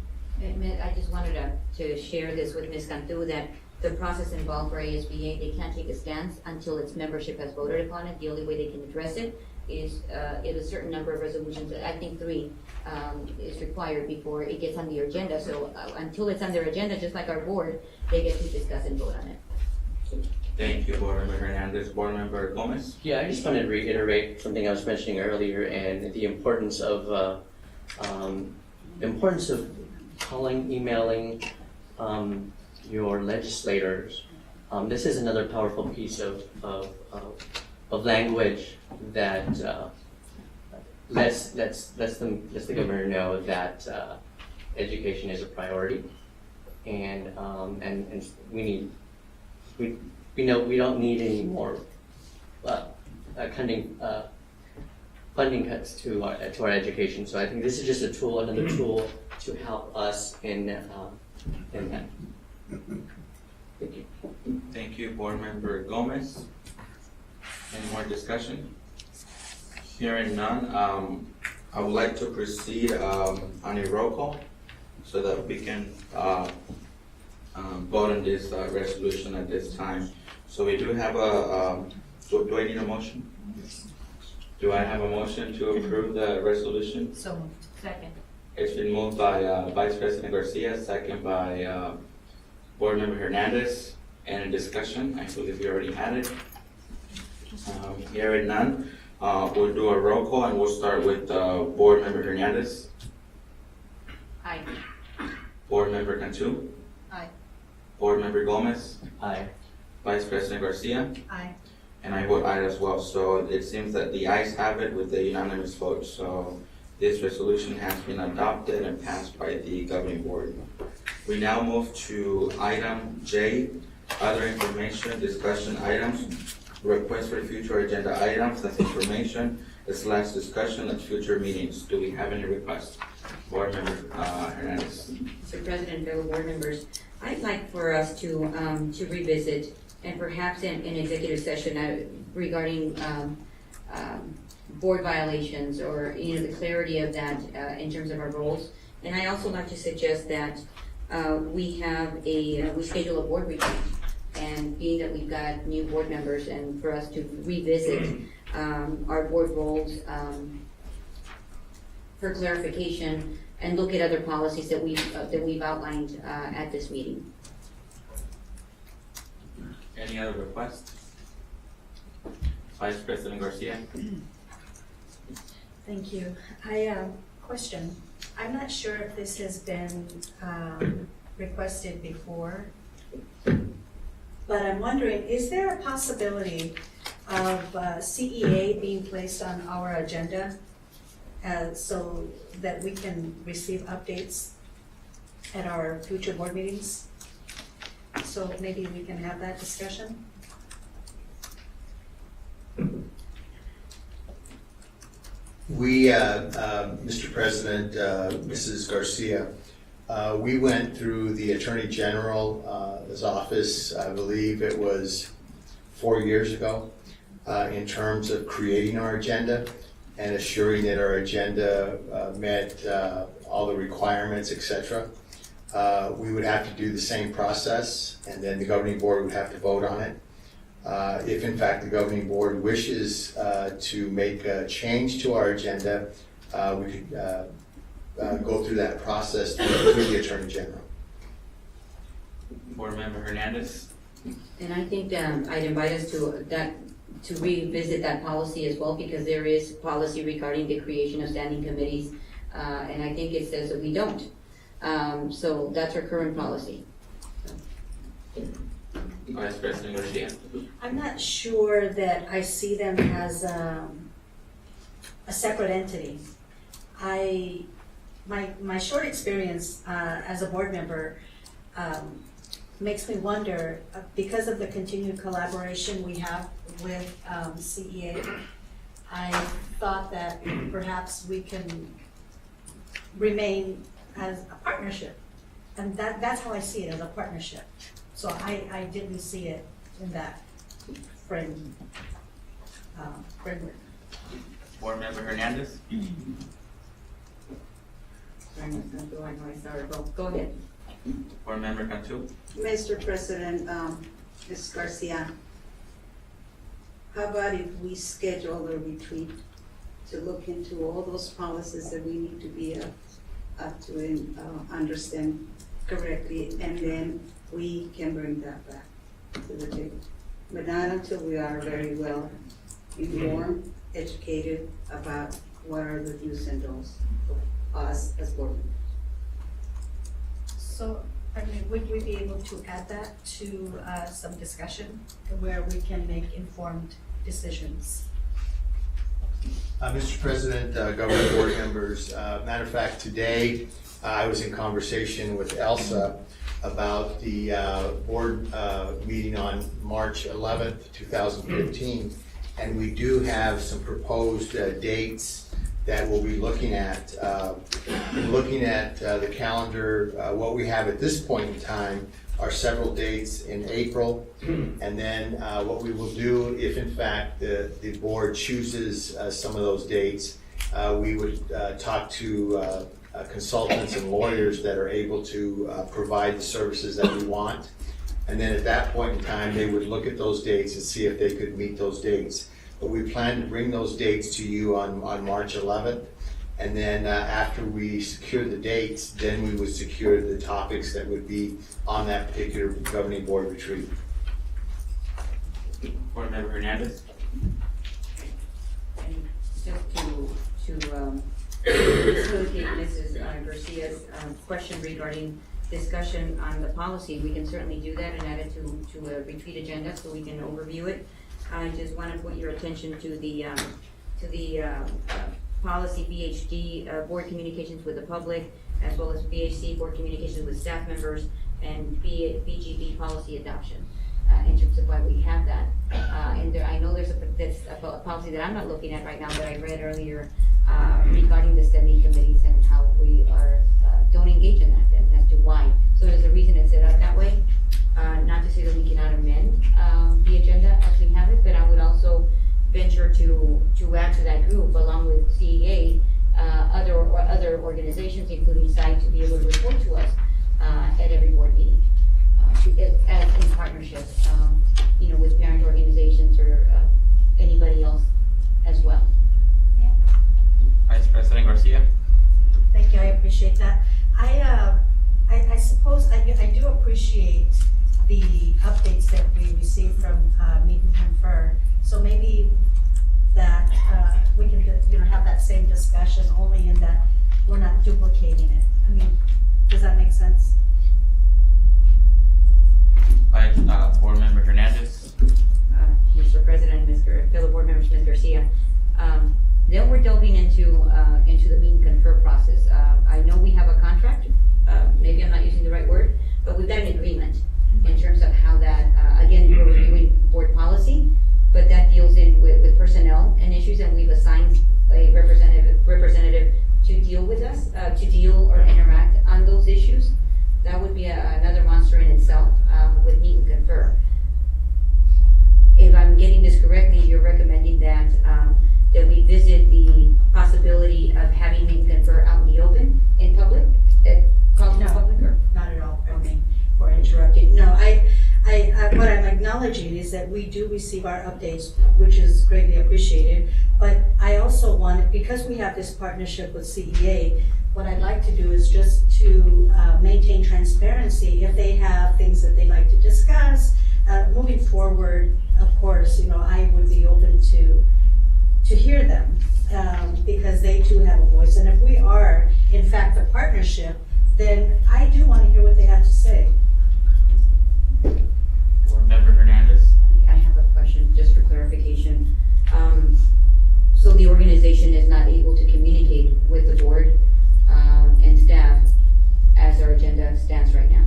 I just wanted to share this with Ms. Cantu, that the process involved for ASBA, they can't take a stance until its membership has voted upon it. The only way they can address it is if a certain number of resolutions, I think 3, is required before it gets on the agenda. So until it's on their agenda, just like our board, they get to discuss and vote on it. Thank you, Board Member Hernandez. Board Member Gomez? Yeah, I just wanted to reiterate something I was mentioning earlier, and the importance of calling, emailing your legislators. This is another powerful piece of language that lets the governor know that education is a priority, and we don't need any more funding cuts to our education. So I think this is just a tool, another tool to help us in that. Thank you. Thank you, Board Member Gomez. Any more discussion? Hearing none, I would like to proceed on a roll call so that we can vote on this resolution at this time. So we do have do I need a motion? Do I have a motion to approve the resolution? So moved. Second. It's been moved by Vice President Garcia, second by Board Member Hernandez. Any discussion? I believe we already had it. Hearing none, we'll do a roll call, and we'll start with Board Member Hernandez. Aye. Board Member Cantu. Aye. Board Member Gomez. Aye. Vice President Garcia. Aye. And I vote aye as well. So it seems that the ayes have it with the unanimous vote. So this resolution has been adopted and passed by the governing board. We now move to item J, other information, discussion items, request for future agenda items, that's information, /discussion at future meetings. Do we have any requests? Board Member Hernandez. Mr. President, fellow board members, I'd like for us to revisit, and perhaps in executive session regarding board violations, or the clarity of that in terms of our roles. And I also like to suggest that we schedule a board retreat, and being that we've got new board members, and for us to revisit our board roles for clarification, and look at other policies that we've outlined at this meeting. Any other requests? Vice President Garcia. Thank you. Question. I'm not sure if this has been requested before, but I'm wondering, is there a possibility of CEA being placed on our agenda so that we can receive updates at our future board meetings? So maybe we can have that discussion? We, Mr. President, Mrs. Garcia, we went through the Attorney General's office, I believe it was 4 years ago, in terms of creating our agenda and assuring that our agenda met all the requirements, etc. We would have to do the same process, and then the governing board would have to vote on it. If in fact the governing board wishes to make a change to our agenda, we could go through that process through the Attorney General. Board Member Hernandez. And I think I'd invite us to revisit that policy as well, because there is policy regarding the creation of standing committees, and I think it says that we don't. So that's our current policy. Vice President Garcia. I'm not sure that I see them as a separate entity. My short experience as a board member makes me wonder, because of the continued collaboration we have with CEA, I thought that perhaps we can remain as a partnership. And that's how I see it, as a partnership. So I didn't see it in that framework. Board Member Hernandez. Go ahead. Board Member Cantu. Mr. President, Ms. Garcia, how about if we schedule a retreat to look into all those policies that we need to be up to and understand correctly, and then we can bring that back to the table. But not until we are very well informed, educated about what are the do's and don'ts for us as board members. So, I mean, would we be able to add that to some discussion where we can make informed decisions? Mr. President, governing board members, matter of fact, today I was in conversation with Elsa about the board meeting on March 11th, 2015, and we do have some proposed dates that we'll be looking at. Looking at the calendar, what we have at this point in time are several dates in April, and then what we will do, if in fact the board chooses some of those dates, we would talk to consultants and lawyers that are able to provide the services that we want. And then at that point in time, they would look at those dates and see if they could meet those dates. But we plan to bring those dates to you on March 11th. And then after we secure the dates, then we would secure the topics that would be on that particular governing board retreat. Board Member Hernandez. And just to facilitate Mrs. Garcia's question regarding discussion on the policy, we can certainly do that and add it to a retreat agenda so we can overview it. I just want to put your attention to the policy BHD, board communications with the public, as well as BHC, board communications with staff members, and BGB policy adoption, in terms of why we have that. And I know there's a policy that I'm not looking at right now that I read earlier regarding the standing committees and how we don't engage in that, and as to why. So there's a reason it's set up that way. Not to say that we cannot amend the agenda as we have it, but I would also venture to add to that group, along with CEA, other organizations, including SITE, to be able to report to us at every board meeting, as in partnership, with parent organizations or anybody else as well. Yeah. Vice President Garcia. Thank you, I appreciate that. I suppose I do appreciate the updates that we receive from Meet and Confer. So maybe that we can have that that same discussion, only in that we're not duplicating it. I mean, does that make sense? Hi, Board Member Hernandez. Mr. President, fellow board members, Ms. Garcia. Then we're delving into the meet and confer process. I know we have a contract, maybe I'm not using the right word, but we've got an agreement in terms of how that, again, we're reviewing board policy, but that deals with personnel and issues, and we've assigned a representative to deal with us, to deal or interact on those issues. That would be another monster in itself with meet and confer. If I'm getting this correctly, you're recommending that we visit the possibility of having meet and confer out in the open, in public? No, public or? not at all. Okay, for interrupting. No, what I'm acknowledging is that we do receive our updates, which is greatly appreciated. But I also want, because we have this partnership with CEA, what I'd like to do is just to maintain transparency. If they have things that they'd like to discuss, moving forward, of course, I would be open to hear them because they too have a voice. And if we are, in fact, the partnership, then I do want to hear what they have to say. Board Member Hernandez. I have a question just for clarification. So the organization is not able to communicate with the board and staff as our agenda stands right now.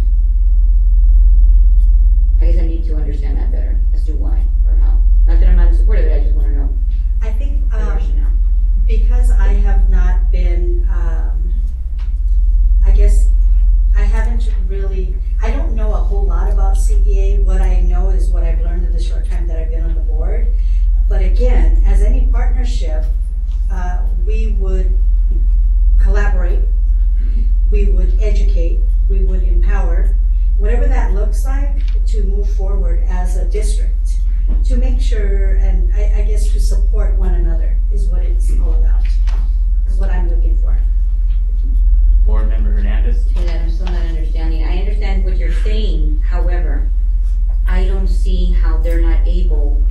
I guess I need to understand that better as to why or how. Not that I'm not in support of it, I just want to know. I think the rationale. because I have not been, I guess I haven't really, I don't know a whole lot about CEA. What I know is what I've learned in the short time that I've been on the board. But again, as any partnership, we would collaborate, we would educate, we would empower, whatever that looks like, to move forward as a district, to make sure, and I guess to support one another is what it's all about, is what I'm looking for. Board Member Hernandez. And that I'm still not understanding. I understand what you're saying, however, I don't see how they're not able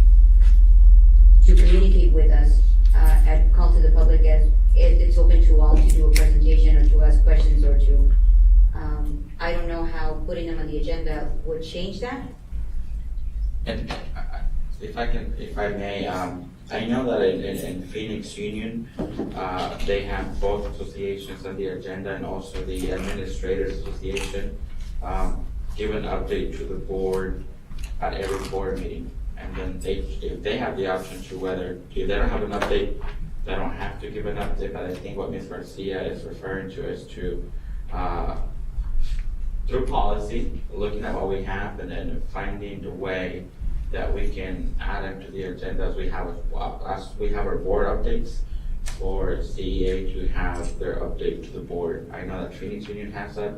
to communicate with us at call to the public as it's open to all to do a presentation or to ask questions or to, I don't know how putting them on the agenda would change that. And if I may, I know that in Phoenix Union, they have both associations on the agenda and also the Administrators Association give an update to the board at every board meeting. And then if they have the option to whether, if they don't have an update, they don't have to give an update, but I think what Ms. Garcia is referring to is to, through policy, looking at what we have and then finding the way that we can add them to the agenda as we have our board updates, for CEA to have their update to the board. I know that Phoenix Union has that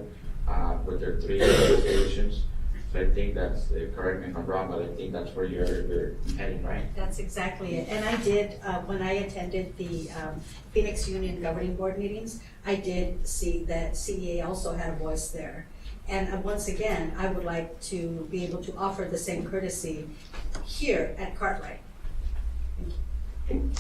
with their 3 associations. So I think that's, correct me if I'm wrong, but I think that's where you're heading, right? That's exactly it. And I did, when I attended the Phoenix Union Governing Board meetings, I did see that CEA also had a voice there. And once again, I would like to be able to offer the same courtesy here at Cartwright. Thank you.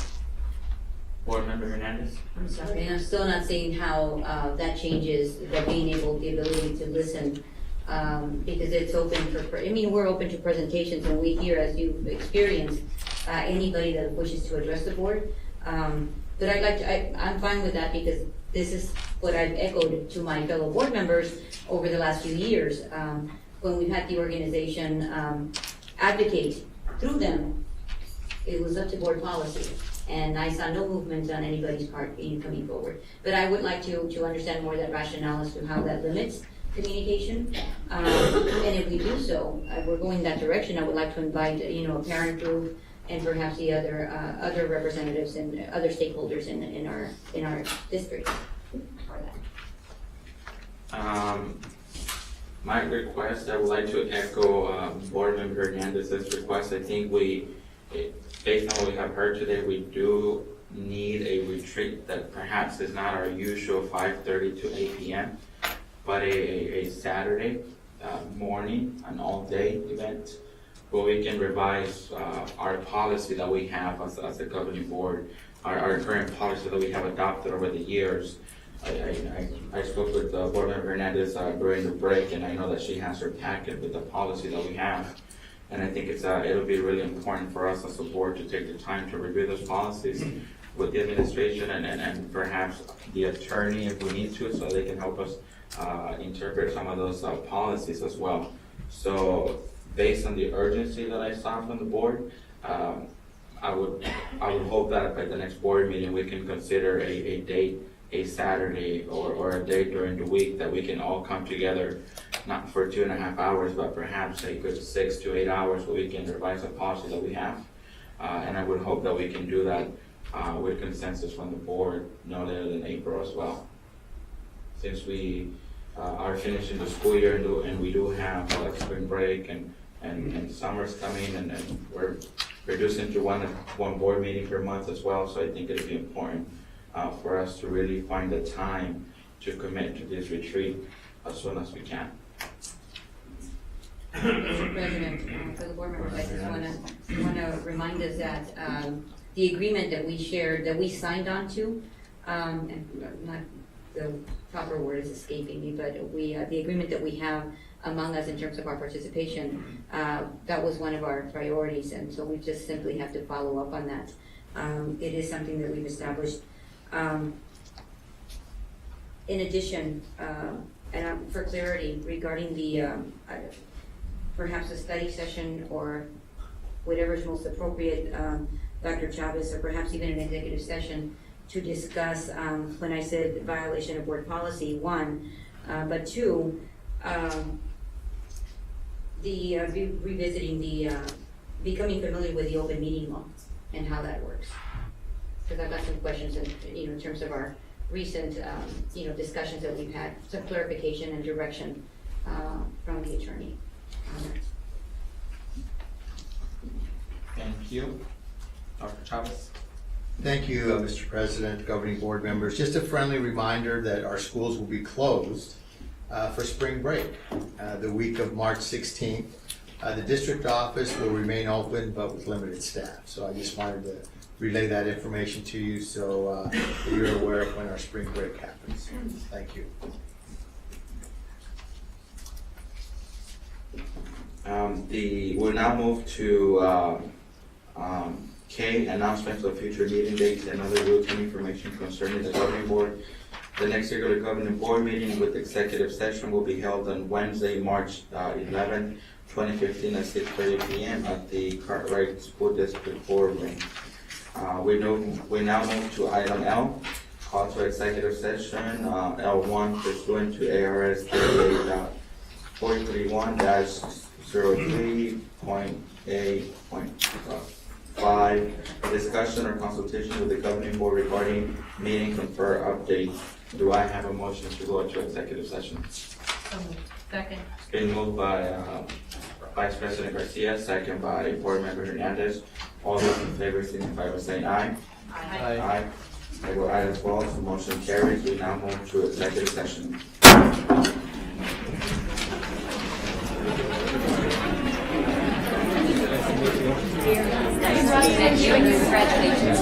Board Member Hernandez. I'm sorry, I'm still not seeing how that changes the ability to listen. Because it's open for, I mean, we're open to presentations and we hear, as you've experienced, anybody that wishes to address the board. But I'm fine with that because this is what I've echoed to my fellow board members over the last few years. When we've had the organization advocate through them, it was up to board policy. And I saw no movement on anybody's part in coming forward. But I would like to understand more that rationale as to how that limits communication. And if we do so, we're going that direction, I would like to invite, a parent group and perhaps the other representatives and other stakeholders in our district for that. My request, I would like to echo Board Member Hernandez's request. I think based on what we have heard today, we do need a retreat that perhaps is not our usual 5:30 to 8 p.m., but a Saturday morning, an all-day event, where we can revise our policy that we have as a governing board our current policy that we have adopted over the years. I spoke with Board Member Hernandez during the break, and I know that she has her packet with the policy that we have. And I think it'll be really important for us as a board to take the time to review those policies with the administration and perhaps the attorney if we need to, so they can help us interpret some of those policies as well. So based on the urgency that I saw from the board, I would hope that by the next board meeting we can consider a date, a Saturday or a day during the week that we can all come together, not for 2.5 hours, but perhaps a good 6 to 8 hours where we can revise the policy that we have. And I would hope that we can do that with consensus from the board no later than April as well. Since we are finishing the school year and we do have spring break and summer's coming and we're reducing to one board meeting per month as well, so I think it'd be important for us to really find the time to commit to this retreat as soon as we can. Mr. President, for the board members, I just want to remind us that the agreement that we shared, that we signed on to, and not the proper word is escaping me, but the agreement that we have among us in terms of our participation, that was one of our priorities, and so we just simply have to follow up on that. It is something that we've established. In addition, and for clarity regarding the perhaps a study session or whatever is most appropriate, Dr. Chavez, or perhaps even an executive session to discuss, when I said violation of board policy, 1, but 2, revisiting becoming familiar with the open meeting law and how that works. Because I've got some questions in terms of our recent discussions that we've had, some clarification and direction from the attorney. Thank you. Dr. Chavez. Thank you, Mr. President, governing board members. Just a friendly reminder that our schools will be closed for spring break the week of March 16th. The district office will remain open but with limited staff. So I just wanted to relay that information to you so that you're aware of when our spring break happens. Thank you. We'll now move to K, announcements of future meeting dates and other routine information concerning the governing board. The next regular governing board meeting with executive session will be held on Wednesday, March 11, 2015 at 6:30 p.m. at the Cartwright School District Boardroom. We now move to item L, call to executive session, L1 pursuant to ARS 38.43.A.5, discussion or consultation with the governing board regarding meeting confer updates. Do I have a motion to go into executive session? Second. It's been moved by Vice President Garcia, second by Board Member Hernandez. All those in favor signify by saying aye. Aye. Aye. I vote aye as well, so motion carries. We now move to executive session. Thank you and congratulations.